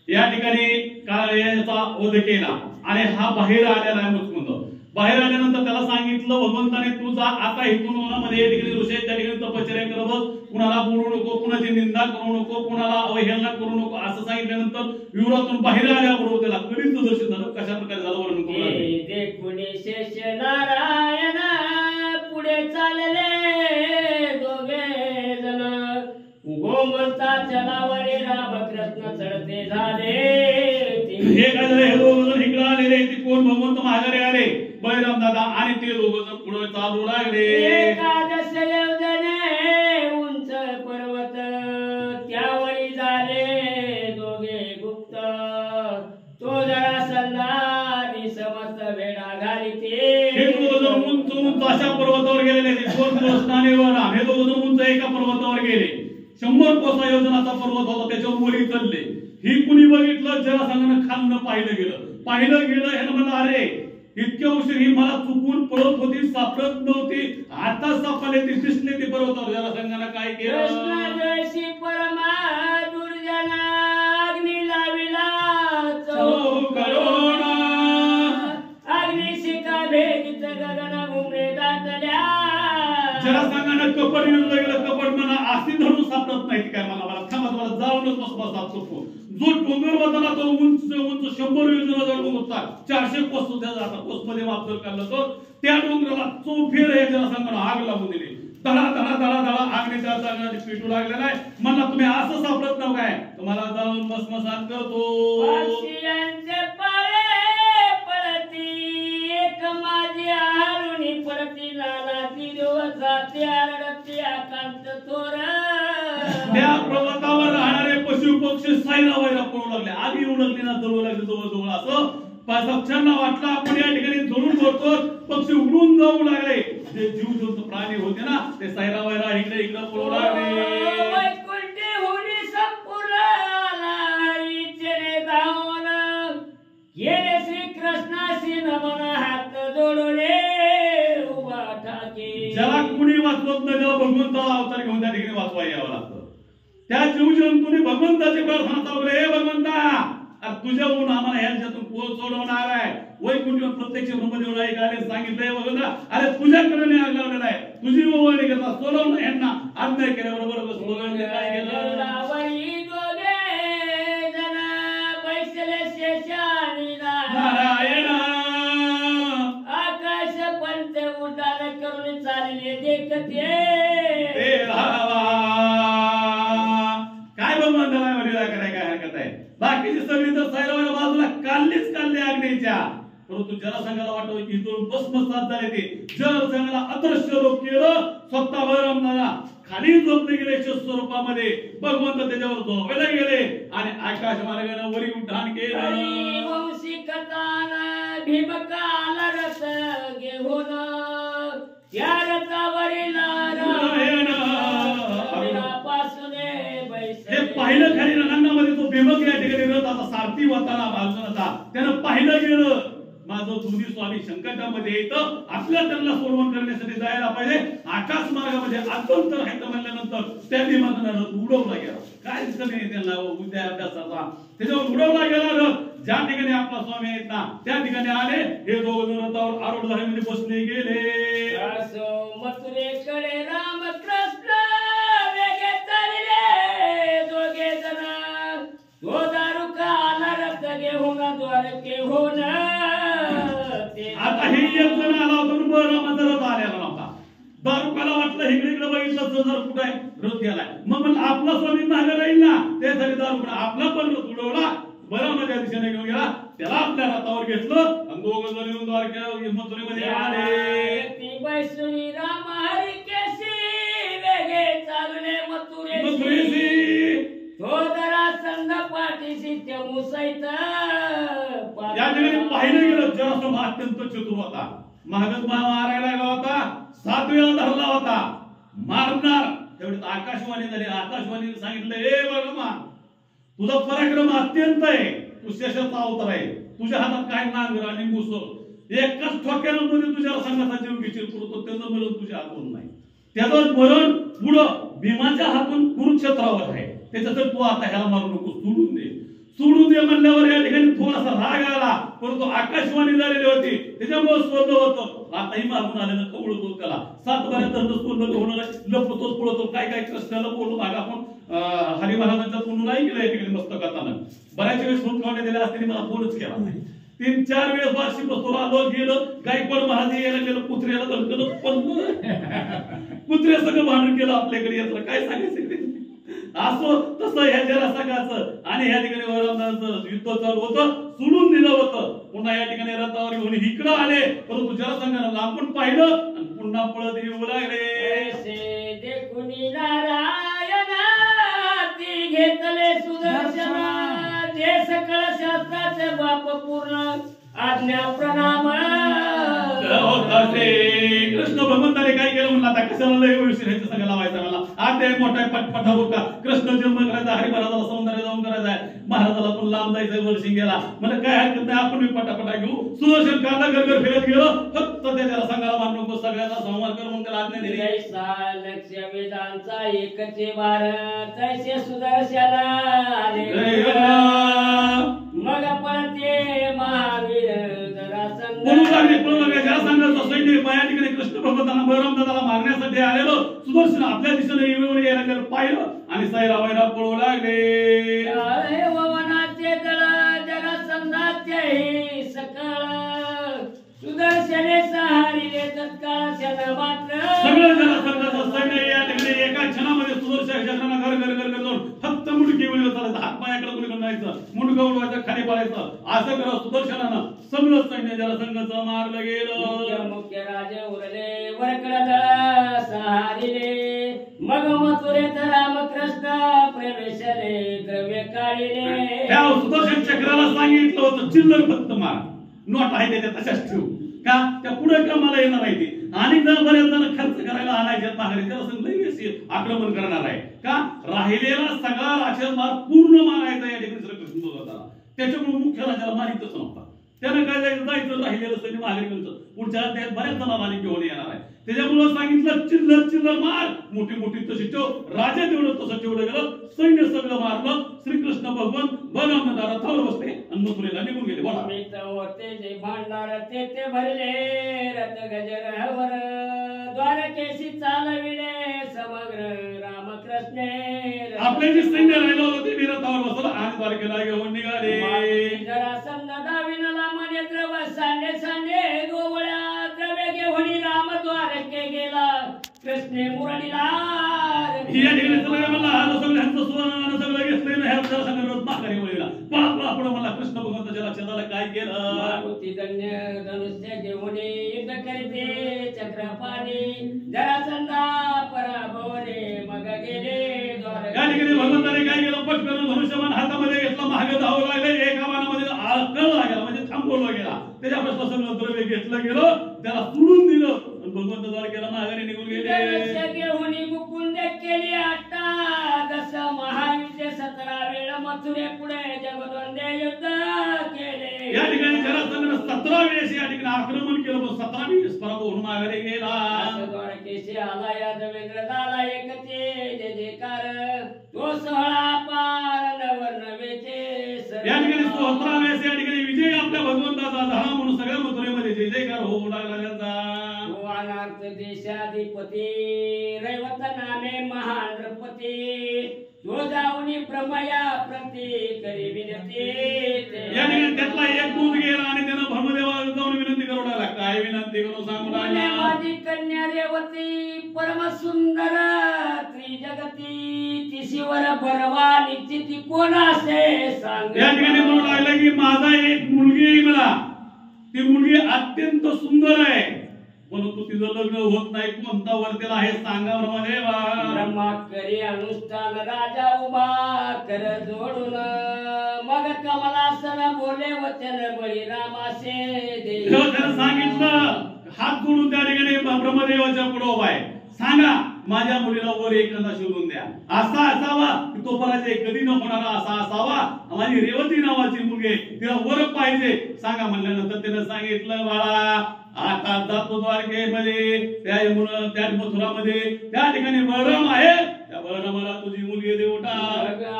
[SPEAKER 2] या ठिकाणी काळयाचा वध केला आणि हा बाहेर आलेला आहे मुचकुंद. बाहेर आल्यानंतर त्याला सांगितलं भगवंताने तू जा आता इथून वनामध्ये या ठिकाणी ऋषी त्या ठिकाणी तपश्चर्या करत बस, कुणाला बोलू नको, कुणाची निंदा करू नको, कुणाला अवहेलना करू नको असं सांगितल्यानंतर विवरातून बाहेर आल्याबरोबर त्याला कधीच दर्शन झालं. कशा प्रकारे झालं वर्णन करू लागले.
[SPEAKER 5] देखुनी शेष नारायण पुढे चालले दोघे जण गोमंता चलावरे रामकृष्ण चढते झाले.
[SPEAKER 2] हे काय झालं, हे दोघ जण इकडे आलेले ते कोण भगवंत माघारी आले बळीराम दादा आणि ते दोघ जण पुढे चालू लागले.
[SPEAKER 5] एकादश योजने उंच पर्वत त्यावरी झाले दोघे गुप्त तो जरा सल्लानी समस्त वेडा घालिते.
[SPEAKER 2] हे दोघ जण उंच उंच अशा पर्वतावर गेलेले. दोन दिवस नाणेवर हे दोघ जण उंच एका पर्वतावर गेले. 100 कोसा योजनाचा पर्वत होता त्याच्यावर वरी चढले. ही कुणी बघितलं जरासंधानं खाल्लं पाहिलं गेलं. ह्यानं म्हणलं अरे इतक्या उशीर ही मला चुकून पळत होती सापडत नव्हती आता सापडले ती दिसले ती पर्वतावर. जरासंधानं काय केलं
[SPEAKER 5] कृष्ण परमा दुर्जना अग्नी लाविला
[SPEAKER 2] चौकरोना
[SPEAKER 5] अग्नी शिका भेदीत गगन घुमरे दाटल्या.
[SPEAKER 2] जरासंधानं कपट युद्ध गेलं. कपट म्हणा अशी धरून सापडत नाही काय मला थांबा तुम्हाला जाऊनच बसवा करतो. जो डोंगर होता ना तो उंच 100 योजना डोंगर होता. 400 कोस त्याचा कोसमध्ये वापर केला तो त्या डोंगराला चौफेर हे जरासंधानं आग लागून दिली. धडा धडा धडा धडा आगने त्या जागेला पेटू लागलेला आहे. म्हणला तुम्ही असं सापडत नाव काय तुम्हाला जाऊन भस्मसात करतो.
[SPEAKER 5] पक्षियांचे पाळे पळती एक माझी हारुणी पडती नानाची दिवसाची आरडती आकांत थोर.
[SPEAKER 2] त्या पर्वतावर राहणारे पशु पक्षी सायरा वैरा पळू लागले. आगी येऊ लागली ना जवळ लागली जवळ असं पक्षांना वाटलं आपण या ठिकाणी धरून बोलतो. पक्षी उडून जाऊ लागले. जे जीवजंत प्राणी होते ना ते सायरा वैरा इकडे पळू लागले.
[SPEAKER 5] वैकुंठी होणी संपूर्ण इच्छेने धावून गेले श्रीकृष्णाशी नमन हात जोडले उभा ठाके.
[SPEAKER 2] ज्याला कुणी वाचवत नाही त्याला भगवंताला अवतार घेऊन त्या ठिकाणी वाचवा यावं लागतं. त्या जीवजंतूने भगवंताची प्रार्थना चालू हे भगवंता तुझ्याहून आम्हाला ह्यांच्यातून कोण सोडवणार आहे. वैकुंठ प्रत्यक्ष ब्रह्मदेव ऐकायला सांगितलंय भगवंता अरे तुझ्याकडे न्याय लावलेला आहे. तुझी ओवाळणी करता सोडवणं यांना अन्याय केल्याबरोबर काय केलं नारायण
[SPEAKER 5] आकाश पंच उड्डाण करून चालले देखते.
[SPEAKER 2] काय भगवंताला वडिला कराय काय हरकत आहे. बाकीची सगळी तर सायराच्या बाजूला काढली आग्नेच्या. परंतु जरासंधाला वाटलं की इथून भस्मसात झाले ते. जरासंधाला अदृश्य लोक केलं. स्वतः बळीरामाला खाली झोपले गेले स्वरूपामध्ये. भगवंत त्याच्यावर झोपायला गेले आणि आकाश मार्गाने वरी उड्डाण केलं.
[SPEAKER 5] वंशी कथान भीमकाला रथ घेऊन त्या रथावरील
[SPEAKER 2] हे पाहिलं खाली रणांगणामध्ये तो भीमक या ठिकाणी रथ आता सारथी होताना अर्जुनाचा त्यानं पाहिलं गेलं माझं दोन्ही स्वामी संकटामध्ये येतं आपल्या त्यांना सोडवण करण्यासाठी जायला पाहिजे. आकाश मार्गामध्ये आतंतर आहे म्हणल्यानंतर त्या भीमाचा रथ उडवला गेला. काय नाही त्यांना उद्या अभ्यासाचा त्याच्यावर उडवला गेला रथ. ज्या ठिकाणी आपला स्वामी आहेत ना त्या ठिकाणी आले. हे दोघं रथावर आरूढ झाले बसले गेले.
[SPEAKER 5] मथुरेकडे रामकृष्ण वेगे चालले दोघे जण. तो दारुका आला रथ घेऊन द्वारकेहून.
[SPEAKER 2] आता हे एक जण आला होता बळीरामाचा रथ आलेला नव्हता. दारुकाला वाटलं इकडे बघितलं जर कुठे रथ गेलाय. मग म्हणलं आपला स्वामी मागे राहील ना त्यासाठी दारू आपला पण उडवला बरामध्ये दिशेने घेऊन गेला त्याला आपल्या रथावर घेतलं आणि दोघं जण येऊन द्वारका मथुरेमध्ये आले
[SPEAKER 5] ती बैसुनी राम हरी केसी वेगे चालले
[SPEAKER 2] मथुरेशी
[SPEAKER 5] थोदरा संध पाठीशी ते मुसैत
[SPEAKER 2] या ठिकाणी पाहिलं गेलं जरासंध अत्यंत चतुर होता महागत मारायला गेला होता 7 वेळा धरला होता मारणार तेवढ्यात आकाशवाणी झाली आकाशवाणीने सांगितलं ए भगवान तुझा पराक्रम अत्यंत आहे तू शेषाचा अवतार आहे तुझ्या हातात काय नांगर आणि मुसळ एकाच ठोक्यानं मध्ये तुझ्या संघाचा जीव घेशील पुरतो त्याचं मरण तुझ्या हातून नाही त्याचं मरण पुढं भीमाच्या हातून कुरुक्षेत्रावर आहे त्याच्यात तू आता ह्याला मारू नको सोडून दे म्हणल्यावर या ठिकाणी थोडासा राग आला परंतु आकाशवाणी झालेली होती त्याच्यामुळे सोडलं होतं आताही मागून आलेलं कवळतो त्याला 7 बऱ्याच सोडलं होणार लपतोच पळतो काय काय कृष्णाला बोलू माग आपण हरी महाराजांच्या तोंडून नाही केलं या ठिकाणी मस्तकातानं बऱ्याच वेळेस फोन दिले असते मला फोनच केला नाही 3-4 वेळेस वार्षिक बसतो आलो गेलं गायकवाड महाराज यायला गेलं कुत्र्याला धडकलं पण कुत्र्या सगळं भांडण केलं आपल्याकडे यातलं काय सांगायचं असो तसं ह्या जरासंधाचं आणि ह्या ठिकाणी वैरामदाचं युद्ध चालू होतं सोडून दिलं होतं पुन्हा या ठिकाणी रथावर घेऊन इकडं आले परंतु जरासंधानं लांबून पाहिलं आणि पुन्हा पळत येऊ लागले
[SPEAKER 5] देखुनी नारायण ती घेतले सुदर्शन जे सकळ शास्त्राचे बाप पूर्ण आज्ञा प्रणाम
[SPEAKER 2] कृष्ण भगवंताने काय केलं म्हणलं आता कशाला लय उशीर ह्याच्या सगळं लावायचं मला आता मोठा पटपटा होता कृष्ण जन्म करायचा हरी महाराजाला सौंदर्य जाऊन करायचा महाराजाला पण लांब जायचं वर्षी गेला म्हणजे काय हरकत नाही आपण पटापटा घेऊ सुदर्शन कांदा घर फिरत गेलो फक्त त्याला संघाला मान नको सगळ्याचा संवाद करून त्याला आज्ञा दिली
[SPEAKER 5] लक्ष वेदांचा एकचे भारत तैसे सुदर्शना मग पळते महावीर
[SPEAKER 2] कृष्ण भगवंतांना बळरामदादाला मारण्यासाठी आलेलो सुदर्शन आपल्या दिशेने येऊन यायला गेलं पाहिलं आणि सैरावायला पळू लागले
[SPEAKER 5] वनाचे दळ जरासंधाचे सकळ सुदर्शने सहारिले तत्काळ मात्र
[SPEAKER 2] सगळं जरासंधाचं सैन्य या ठिकाणी एका क्षणामध्ये सुदर्शन चक्रांना घर जाऊन फक्त मुंडकी उडवलं चालायचं हात पायाकडे कुणी जायचं मुंडकं उडवायचं खाली पडायचं असं करत सुदर्शनानं सगळं सैन्य जरासंधाचं मारलं गेलं
[SPEAKER 5] मुख्य राजे उरले वरकड दळ सहारिले मग मथुरेत रामकृष्ण प्रवेशले द्रव्य काढिले
[SPEAKER 2] त्या सुदर्शन चक्राला सांगितलं होतं चिल्लर फक्त मार नोट आहे त्याच्या तशाच ठेवू का त्या पुढे कामाला येणार आहे ते आणि बऱ्याच जण खर्च करायला आणायचे माघारी त्याला आक्रमण करणार आहे का राहिलेला सगळा राक्षस मार पूर्ण मारायचा या ठिकाणी श्रीकृष्ण भगवंताला त्याच्यामुळे मुख्य राजाला माहितच नव्हता त्यानं काय जायचं राहिलेलं सैन्य माघारी घ्यायचं पुढच्या अध्यायात बऱ्याच जणांना आणि घेऊन येणार आहे त्याच्यामुळे सांगितलं चिल्लर मार मोठी तशी ठेव राजा तेवढं तसं ठेवलं गेलं सैन्य सगळं मारलं श्रीकृष्ण भगवान बळरामदादा रथावर बसले आणि मथुरेला निघून गेले बोला
[SPEAKER 5] होते जे भांडार ते भरले रथ गजरवर द्वारकेशी चालविले समग्र रामकृष्णे
[SPEAKER 2] आपले जे सैन्य राहिलं होतं ते रथावर बसलं आणि द्वारकेला घेऊन निघाले
[SPEAKER 5] जरासंध दाविनला मने द्रव सांडे गोवळ्या द्रव्य घेऊन राम द्वारके गेला कृष्णे मुरलीला
[SPEAKER 2] या ठिकाणी सगळं मला सगळ्यांचं सोनं सगळं घेतलं ह्या जरासंधानं माघारी वळला पळा पुढे मला कृष्ण भगवंताच्या लक्षात काय केलं
[SPEAKER 5] मारुती धनुष्य घेऊन युद्ध करते चक्रपाणी जरासंधा पराभवले मग गेले
[SPEAKER 2] या ठिकाणी भगवंताने काय केलं पटकन धनुष्यबाण हातामध्ये घेतला महाग धावू लागले एका बाणामध्ये कळला गेला म्हणजे थांबवला गेला त्याच्यापासून सगळं द्रव्य घेतलं गेलं त्याला सोडून दिलं भगवंत द्वारकेला माघारी निघून गेले
[SPEAKER 5] घेऊन मुकुंद केली 8 महायुद्ध 17 वेळ मथुरे पुढे जगदंदे युद्ध केले
[SPEAKER 2] या ठिकाणी जरासंधानं 17 वेळेस या ठिकाणी आक्रमण केलं पण 17 वेळेस पराभव होऊन माघारी गेला
[SPEAKER 5] द्वारकेशी आला या देवेंद्र झाला एकचे जे जयकार तो सोहळा पार नवर नवेचे
[SPEAKER 2] या ठिकाणी 17 वेळेस या ठिकाणी विजय आपल्या भगवंताचा झाला म्हणून सगळ्या मथुरेमध्ये जय जयकार होऊ लागला त्यांचा
[SPEAKER 5] अनार्थ देशाधिपती रैवत नामे महान नृपती तो जाऊनी प्रमया प्रती करी विनंती
[SPEAKER 2] या ठिकाणी त्यातला एक दूध गेला आणि त्यानं ब्रह्मदेवाला जाऊन विनंती करू लागला काय विनंती करू सांगू लागला
[SPEAKER 5] माझी कन्या रेवती परम सुंदर आली जगती तिशीवर बरवा निश्चिती कोण असे सांग.
[SPEAKER 2] या ठिकाणी म्हणू लागलं की माझा एक मुलगी आहे, मला ती मुलगी अत्यंत सुंदर आहे, परंतु तिचं लग्न होत नाही. कोणता वर्तेला आहे सांगा ब्रह्मदेवा.
[SPEAKER 5] ब्रह्मा करी अनुष्ठान राजा उभा कर जोडून मग कमलासन बोले वचन बळीरामासे दे.
[SPEAKER 2] त्यानं सांगितलं, हात जोडून त्या ठिकाणी ब्रह्मदेवाच्या पुढे उभा आहे. सांगा माझ्या मुलीला वर एखादा शोधून द्या, असा असावा की तो पराजय कधी न होणारा असा असावा. माझी रेवती नावाची मुलगी आहे, तिला वर पाहिजे सांगा म्हणल्यानंतर त्यानं सांगितलं, बाळा आता जातो द्वारकेमध्ये, त्या मथुरामध्ये त्या ठिकाणी बळराम आहे, त्या बळरामाला तुझी मुलगी देवटा.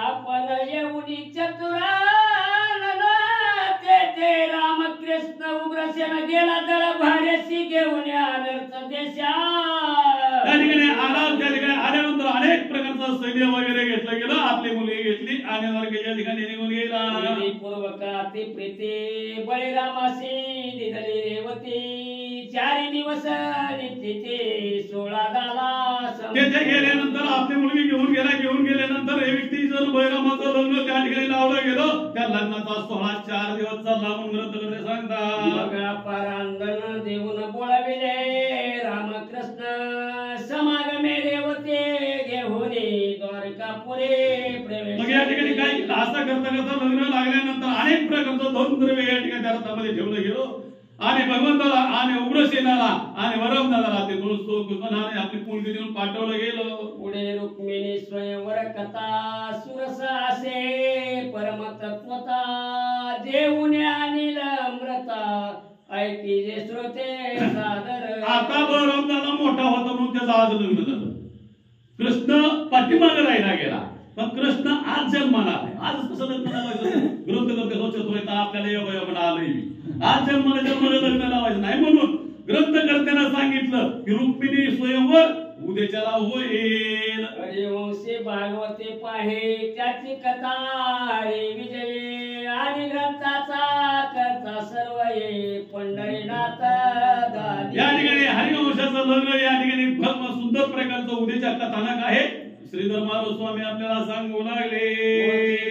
[SPEAKER 5] आपण येऊनी चतुरा ते रामकृष्ण उग्रसेन गेला दळ भारेसी घेऊन अनर्थ देशा.
[SPEAKER 2] त्या ठिकाणी आला, त्या ठिकाणी आल्यानंतर अनेक प्रकारचं सैन्य वगैरे घेतलं गेलं, आपली मुलगी घेतली आणि द्वारकेच्या ठिकाणी निघून गेला.
[SPEAKER 5] पूर्वका ते प्रीती बळीरामासी दिधली रेवती 4 दिवस नित्य 16 झाला.
[SPEAKER 2] तेथे गेल्यानंतर आपली मुलगी घेऊन गेल्यानंतर हे व्यक्ती जर बळीरामाचं लग्न त्या ठिकाणी लावलं गेलं, त्या लग्नाचा सोहळा 4 दिवस चालला म्हणून ग्रंथकर्ते सांगतात.
[SPEAKER 5] परांगण देऊन बोलाविले रामकृष्ण समागमे देवते घेऊन द्वारकापुरे प्रवेश.
[SPEAKER 2] मग या ठिकाणी काय केलं, असं करता लग्न लागल्यानंतर अनेक प्रकारचं धन द्रव्य या ठिकाणी त्या रथामध्ये ठेवलं गेलं आणि भगवंताला आणि उग्रसेनाला आणि वरमदादाला ते दोन आपली मुलगी देऊन पाठवलं गेलं.
[SPEAKER 5] पुढे रुक्मिणी स्वयंवर कथा सुरस असे परमतत्वता देऊन अनिल अमृता ऐकी जे श्रोते सादर.
[SPEAKER 2] आता वरमदादा मोठा होता म्हणून त्याचं आज लग्न झालं. कृष्ण पाठीमागे राहिला गेला, पण कृष्ण आज जन्माला आलाय. आज कसं लग्न लावायचं ग्रंथकर्ते सोचत आपल्याला योगायोगाला आलंय, आज जन्माला लग्न लावायचं नाही. म्हणून ग्रंथकर्त्यानं सांगितलं की रुक्मिणी स्वयंवर उद्याच्याला होईल.
[SPEAKER 5] हरिवंशी भागवते पाहे त्याची कथा रे विजय आणि ग्रंथाचा करता सर्व ये पंढरीनाथ दादी.
[SPEAKER 2] या ठिकाणी हरिवंशाचं लग्न या ठिकाणी भव्य सुंदर प्रकारचं उद्याच्या कथानक आहे. श्रीधर महाराज स्वामी आपल्याला सांगू लागले,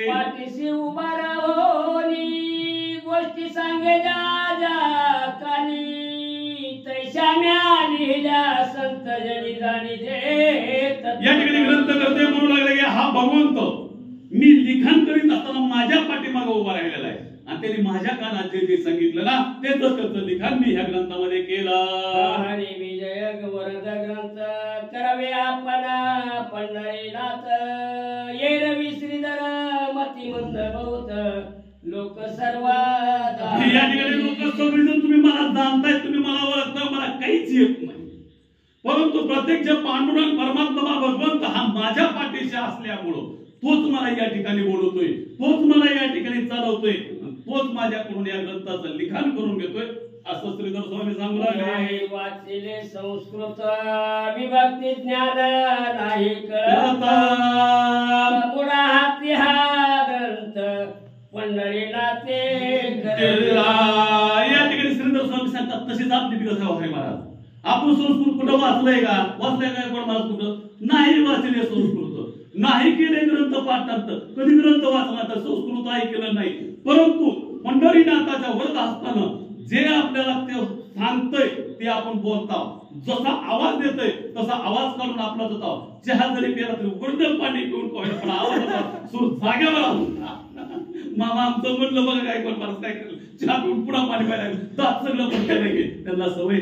[SPEAKER 5] पाठीशी उभा राहोनी गोष्टी सांगे जा कानी तैशा म्या लिहिल्या संत जनी जाणी देत.
[SPEAKER 2] या ठिकाणी ग्रंथकर्ते म्हणू लागले की हा भगवंत मी लिखाण करीत असताना माझ्या पाठीमागे उभा राहिलेला आहे आणि त्यांनी माझ्या कानात जे सांगितलं ना ते तसं लिखाण मी ह्या ग्रंथामध्ये केलं.
[SPEAKER 5] हरी विजय वरद ग्रंथ करावे आपण पंढरीनाथ ये रवी श्रीधर मती मंद बहुत लोक सर्व.
[SPEAKER 2] या ठिकाणी लोक सगळेजण तुम्ही मला जाणताय, तुम्ही मला ओळखता, मला काहीच येत नाही, परंतु प्रत्यक्ष पांडुरंग परमात्मा भगवंत हा माझ्या पाठीशी असल्यामुळं तोच मला या ठिकाणी बोलवतोय, तोच मला या ठिकाणी चालवतोय, तोच माझ्याकडून या ग्रंथाचं लिखाण करून घेतोय असं श्रीधर स्वामी सांगू लागले.
[SPEAKER 5] वाचले संस्कृत विभक्ती ज्ञान नाही कळत मुळा हाती हा ग्रंथ पंढरीनाथे.
[SPEAKER 2] या ठिकाणी श्रीधर स्वामी सांगतात तशीच आपली विकास आहे महाराज. आपण संस्कृत कुठं वाचलंय का? वाचलंय काय कोण महाराज? कुठं नाही वाचले संस्कृत, नाही केले ग्रंथ पाठांतर, कधी ग्रंथ वाचला तर संस्कृत ऐकलं नाही. परंतु पंढरीनाथाच्या वरद हस्तानं जे आपल्याला ते सांगतंय ते आपण बोलतो, जसा आवाज देतोय तसा आवाज काढून आपला जातो. चहा जरी प्याला तरी उघडं पाणी पिऊन कोण पण आवाज सूर जाग्यावर आला. मामा आमचं म्हणलं बघा काय कोण मला काय केलं, चहा पिऊन पुन्हा पाणी प्यायला दात सगळं पण केलं, त्यांना सवय.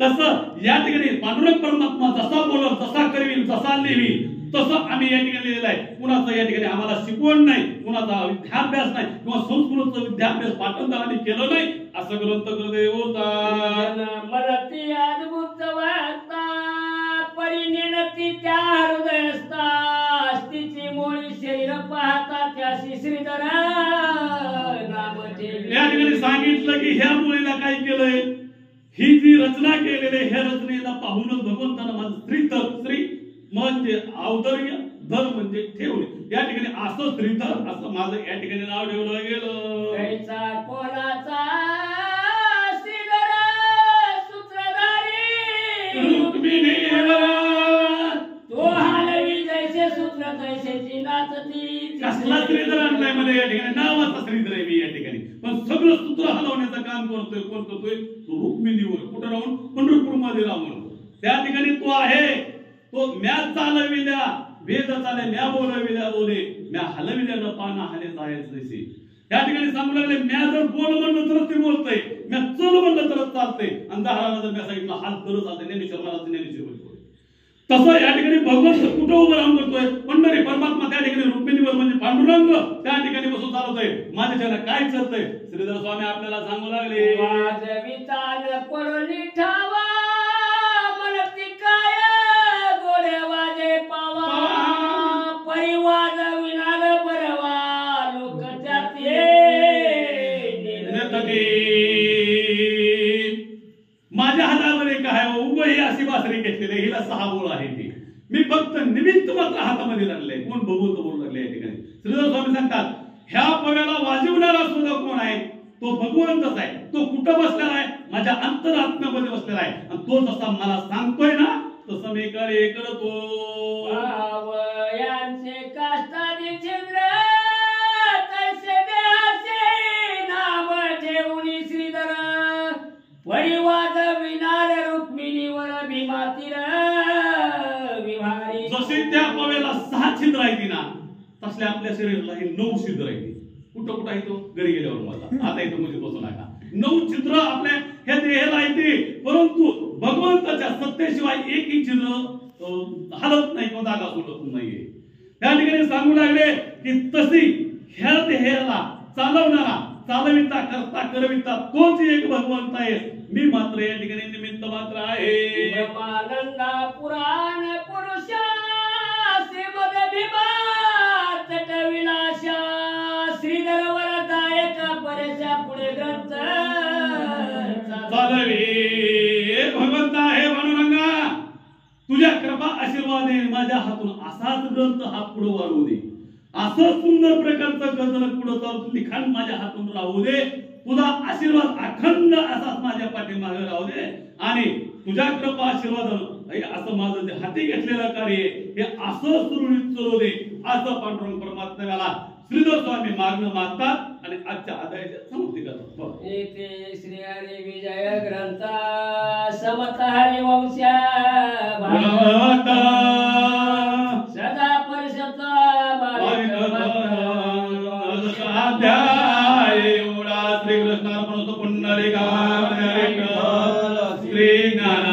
[SPEAKER 2] तसं या ठिकाणी पांडुरंग परमात्मा जसा बोलल, जसा करवील, जसा लिहिल तसं आम्ही या ठिकाणी लिहिलेलं आहे. कुणाचं या ठिकाणी आम्हाला शिकवण नाही, कुणाचा विद्याभ्यास नाही किंवा संस्कृतचा विद्याभ्यास पाठांतराने केलं नाही असं ग्रंथकर्ते होता.
[SPEAKER 5] मरती अद्भुत वार्ता परिणती त्या हृदयस्था स्थिती मोळी शरीर पाहता त्याशी श्रीधर नाम ठेवी.
[SPEAKER 2] या ठिकाणी सांगितलं की ह्या मुलीला काय केलंय, ही जी रचना केलेली ह्या रचनेला पाहूनच भगवंतानं माझं स्त्री म्हणजे औदर्य, धर म्हणजे ठेवणे, या ठिकाणी असं स्त्रीधर असं माझं या ठिकाणी नाव ठेवलं गेलं.
[SPEAKER 5] कैचा कोणाचा श्रीधर सूत्रधारी
[SPEAKER 2] रुक्मिणीवर
[SPEAKER 5] तो पुत्र तैसेची नाचती
[SPEAKER 2] कसला श्रीधर आणलाय मला या ठिकाणी, नावाचा श्रीधर आहे मी या ठिकाणी, पण सगळं सूत्र हलवण्याचं काम करतोय. कोण करतोय? तो रुक्मिणीवर. कुठं राहून? पंढरपूर मध्ये राहून. त्या ठिकाणी तो आहे, तो म्या चालविल्या वेद चाले, म्या बोलविल्या बोले, म्या हलविल्या न पाना हले जायच जैसे. या ठिकाणी सांगू लागले, म्या जर बोल म्हणलं तरच ते बोलतंय, म्या चल म्हणलं तरच चालतंय, आणि दहाराला जर म्या सांगितलं हात तरच चालतंय. ज्ञानेश्वर महाराज ज्ञानेश्वर बोलतोय. तसं या ठिकाणी भगवंत कुठं उभं राहून करतोय? पंढरी परमात्मा त्या ठिकाणी रुक्मिणीवर म्हणजे पांडुरंग त्या ठिकाणी बसून चालवतोय. माझ्याच्याला काय चालतंय? श्रीधर स्वामी आपल्याला सांगू लागले,
[SPEAKER 5] वाजवितान परोली ठावा मनती काय गोडे वाजे पावा परिवाद विनार बरवा लोक त्याते
[SPEAKER 2] माझ्या हातावर एक आहे उभं ही अशी बासरी घेतलेली, हिला 6 बोल आहे ती. मी फक्त निमित्त मात्र हातामध्ये लागले. कोण भगवंत बोलू लागले या ठिकाणी. श्रीधर स्वामी सांगतात, ह्या पव्याला वाजवणारा सुद्धा कोण आहे? तो भगवंतच आहे. तो कुठं बसलेला आहे? माझ्या अंतरात्म्यामध्ये बसलेला आहे. आणि तो जसा मला सांगतोय ना तसं मी कार्य करतो.
[SPEAKER 5] यांचे काष्टादी छिद्र तसे देहाचे नाम ठेवून श्रीधर परिवाद विनार रुक्मिणीवर भीमातीर विहारी.
[SPEAKER 2] जसे त्या पव्याला 6 छिद्र आहेत ना, तसल्या आपल्या शरीराला हे 9 छिद्र आहेत. कुठं कुठं आहे तो? घरी गेल्यावर मला आता इथं म्हणजे बसू नका. 9 छिद्र आपल्या ह्या देहाला येते, परंतु भगवंताच्या सत्तेशिवाय एकही छिद्र हलत नाही किंवा जागा सोडत नाहीये. त्या ठिकाणी सांगू लागले की तशी ह्या देहाला चालवणारा, चालविता, करता, करविता तोच एक भगवंत आहे. मी मात्र या ठिकाणी निमित्त मात्र आहे.
[SPEAKER 5] ब्रह्मानंदा पुराण पुरुषा श्रीमद भीमा तटविलाशा श्रीधर वरदायक परशा पुढे ग्रंथ
[SPEAKER 2] चालवी भगवंत आहे. पांडुरंगा तुझ्या कृपा आशीर्वादे माझ्या हातून असाच ग्रंथ हा पुढे वाढवू दे. असं सुंदर प्रकारचं गजल पुढे चालू लिखाण माझ्या हातून राहू दे. तुझा आशीर्वाद अखंड असाच माझ्या पाठीमागे राहू दे. आणि तुझ्या कृपा आशीर्वादानं असं माझं जे हाती घेतलेलं कार्य हे असं सुरळीत चालू दे. असं पांडुरंग परमात्म्याला श्रीधर स्वामी मागणं मागतात आणि आजच्या आदायाच्या समाप्ती करतात.
[SPEAKER 5] येथे श्री हरी विजय ग्रंथ समत हरिवंशा सदा परिषद
[SPEAKER 2] श्री कृष्ण पुंडलिका श्री ज्ञान